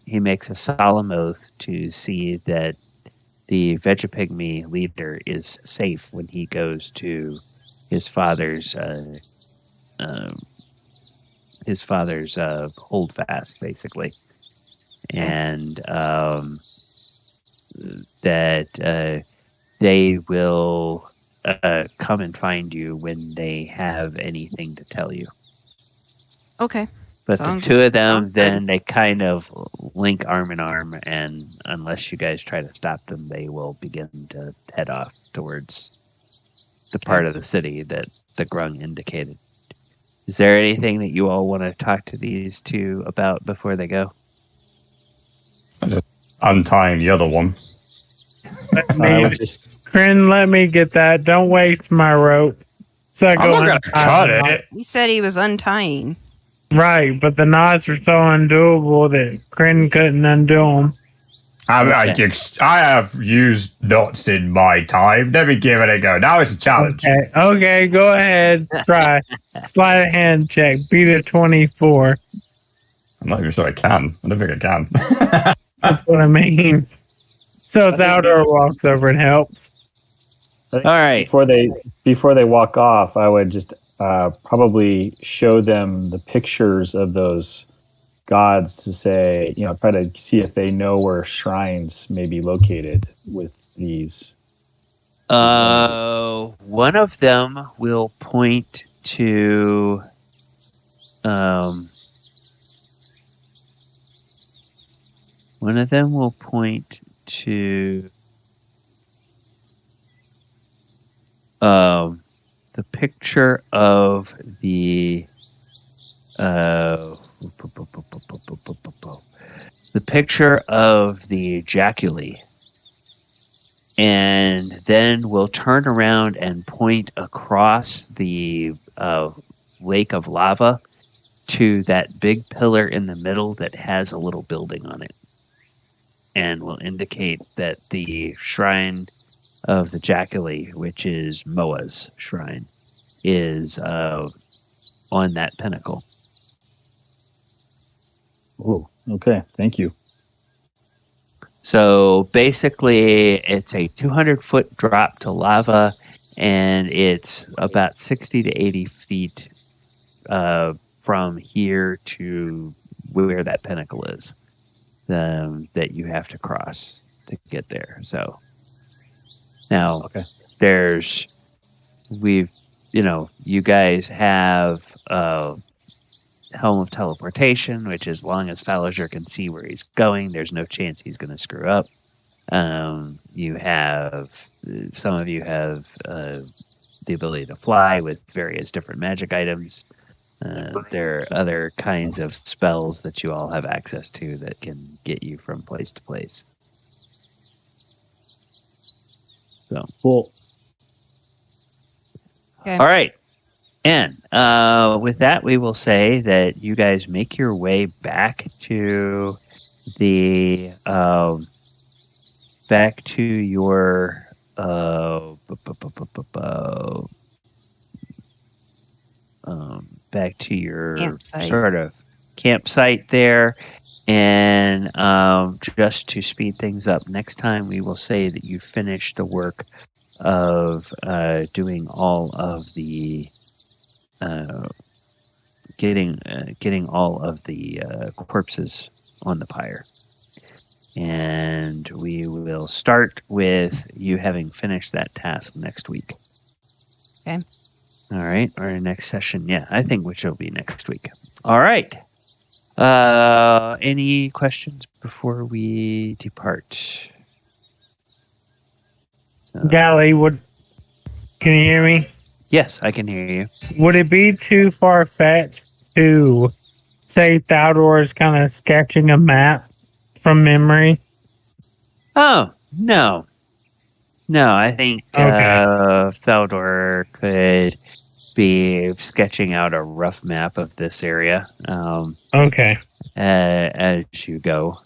He makes a solemn oath to see that the Vegepygmy leader is safe when he goes to his father's holdfast, basically, and that they will come and find you when they have anything to tell you. Okay. But the two of them, then they kind of link arm in arm, and unless you guys try to stop them, they will begin to head off towards the part of the city that the Grung indicated. Is there anything that you all want to talk to these two about before they go? Untying the other one. Kren, let me get that. Don't waste my rope. So I'm not going to cut it. He said he was untying. Right, but the knots are so undoable that Kren couldn't undo them. I have used knots in my time. Let me give it a go. Now it's a challenge. Okay, go ahead. Try. Slide a hand check. Beat a 24. I'm not even sure I can. I don't think I can. That's what I mean. So Theodore walks over and helps. All right. Before they walk off, I would just probably show them the pictures of those gods to say, try to see if they know where shrines may be located with these. One of them will point to the picture of the Jaculi, and then we'll turn around and point across the lake of lava to that big pillar in the middle that has a little building on it, and will indicate that the shrine of the Jaculi, which is Moa's shrine, is on that pinnacle. Oh, okay. Thank you. So basically, it's a 200-foot drop to lava, and it's about 60 to 80 feet from here to where that pinnacle is that you have to cross to get there. So now you guys have Helm of Teleportation, which as long as Falliger can see where he's going, there's no chance he's going to screw up. Some of you have the ability to fly with various different magic items. There are other kinds of spells that you all have access to that can get you from place to place. So cool. Okay. All right. And with that, we will say that you guys make your way back to the back to your back to your campsite. Sort of campsite there. And just to speed things up, next time we will say that you finish the work of doing all of the getting all of the corpses on the pyre. And we will start with you having finished that task next week. Okay. All right. Our next session, I think which will be next week. All right. Any questions before we depart? Gally, can you hear me? Yes, I can hear you. Would it be too far-fetched to say Theodore is kind of sketching a map from memory? Oh, no. No, I think Theodore could be sketching out a rough map of this area. Okay. as you go.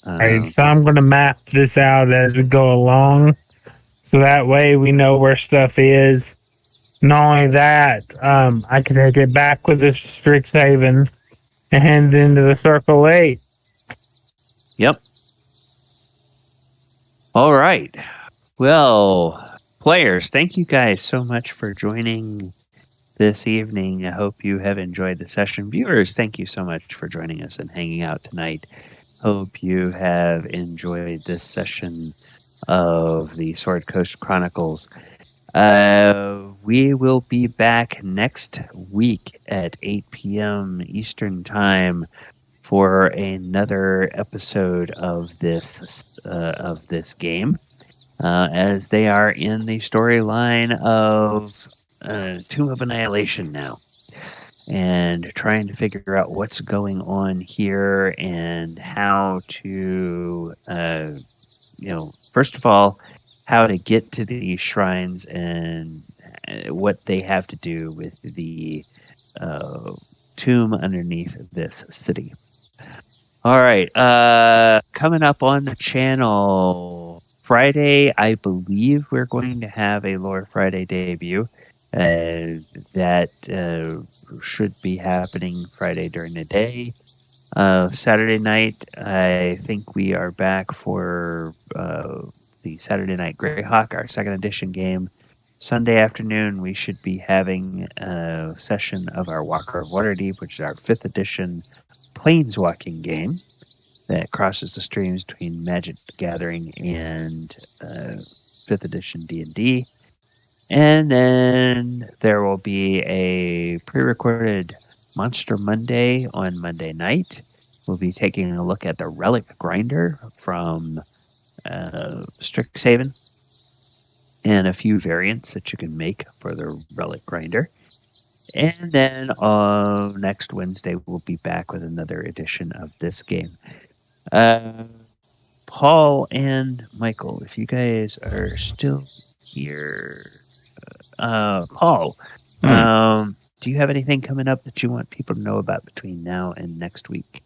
Right, so I'm going to map this out as we go along, so that way we know where stuff is. Not only that, I can take it back with the Strixhaven and hand it into the Circle 8. Yep. All right. Well, players, thank you guys so much for joining this evening. I hope you have enjoyed the session. Viewers, thank you so much for joining us and hanging out tonight. Hope you have enjoyed this session of the Sword Coast Chronicles. We will be back next week at 8 p.m. Eastern Time for another episode of this game, as they are in the storyline of Tomb of Annihilation now, and trying to figure out what's going on here and how to, first of all, how to get to these shrines and what they have to do with the tomb underneath this city. All right, coming up on the channel Friday, I believe we're going to have a Lore Friday debut. That should be happening Friday during the day. Saturday night, I think we are back for the Saturday Night Greyhawk, our second edition game. Sunday afternoon, we should be having a session of our Walker of Waterdeep, which is our 5th edition planeswalking game that crosses the streams between Magic the Gathering and 5th edition D&D. And then there will be a pre-recorded Monster Monday on Monday night. We'll be taking a look at the Relic Grinder from Strixhaven and a few variants that you can make for the Relic Grinder. And then next Wednesday, we'll be back with another edition of this game. Paul and Michael, if you guys are still here. Paul, do you have anything coming up that you want people to know about between now and next week?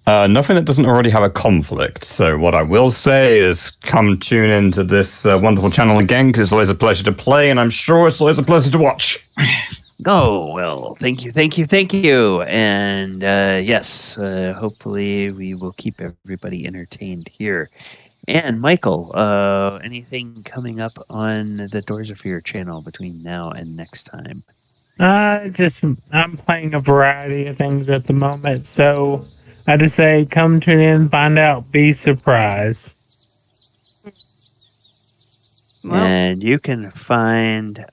Nothing that doesn't already have a conflict. So what I will say is come tune into this wonderful channel again, because it's always a pleasure to play, and I'm sure it's always a pleasure to watch. Oh, well, thank you. And yes, hopefully we will keep everybody entertained here. And Michael, anything coming up on the Doors of Fear channel between now and next time? I'm playing a variety of things at the moment, so I just say come tune in, find out, be surprised. Well, And you can find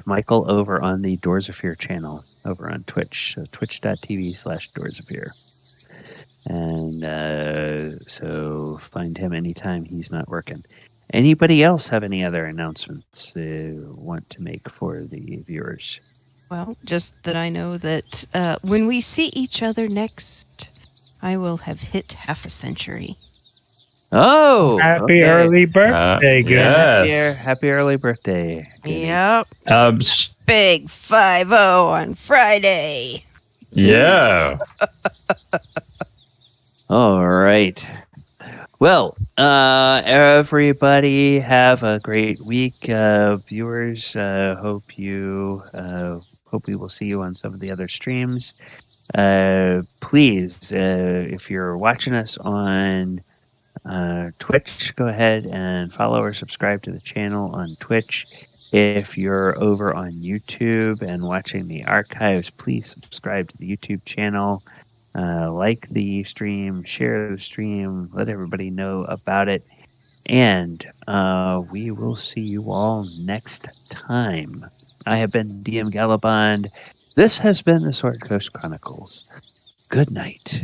Michael over on the Doors of Fear channel over on Twitch, so twitch.tv/Doors of Fear. And so find him anytime he's not working. Anybody else have any other announcements want to make for the viewers? well, just that I know that when we see each other next, I will have hit half a century. Oh, Happy early birthday, guys. Yes. Happy early birthday. Goody. Yep. Big 5-0 on Friday. Yeah. All right. Well, everybody have a great week. Viewers, hope we will see you on some of the other streams. Please, if you're watching us on Twitch, go ahead and follow or subscribe to the channel on Twitch. If you're over on YouTube and watching the archives, please subscribe to the YouTube channel. Like the stream, share the stream, let everybody know about it. And we will see you all next time. I have been DM Galabond. This has been the Sword Coast Chronicles. Good night.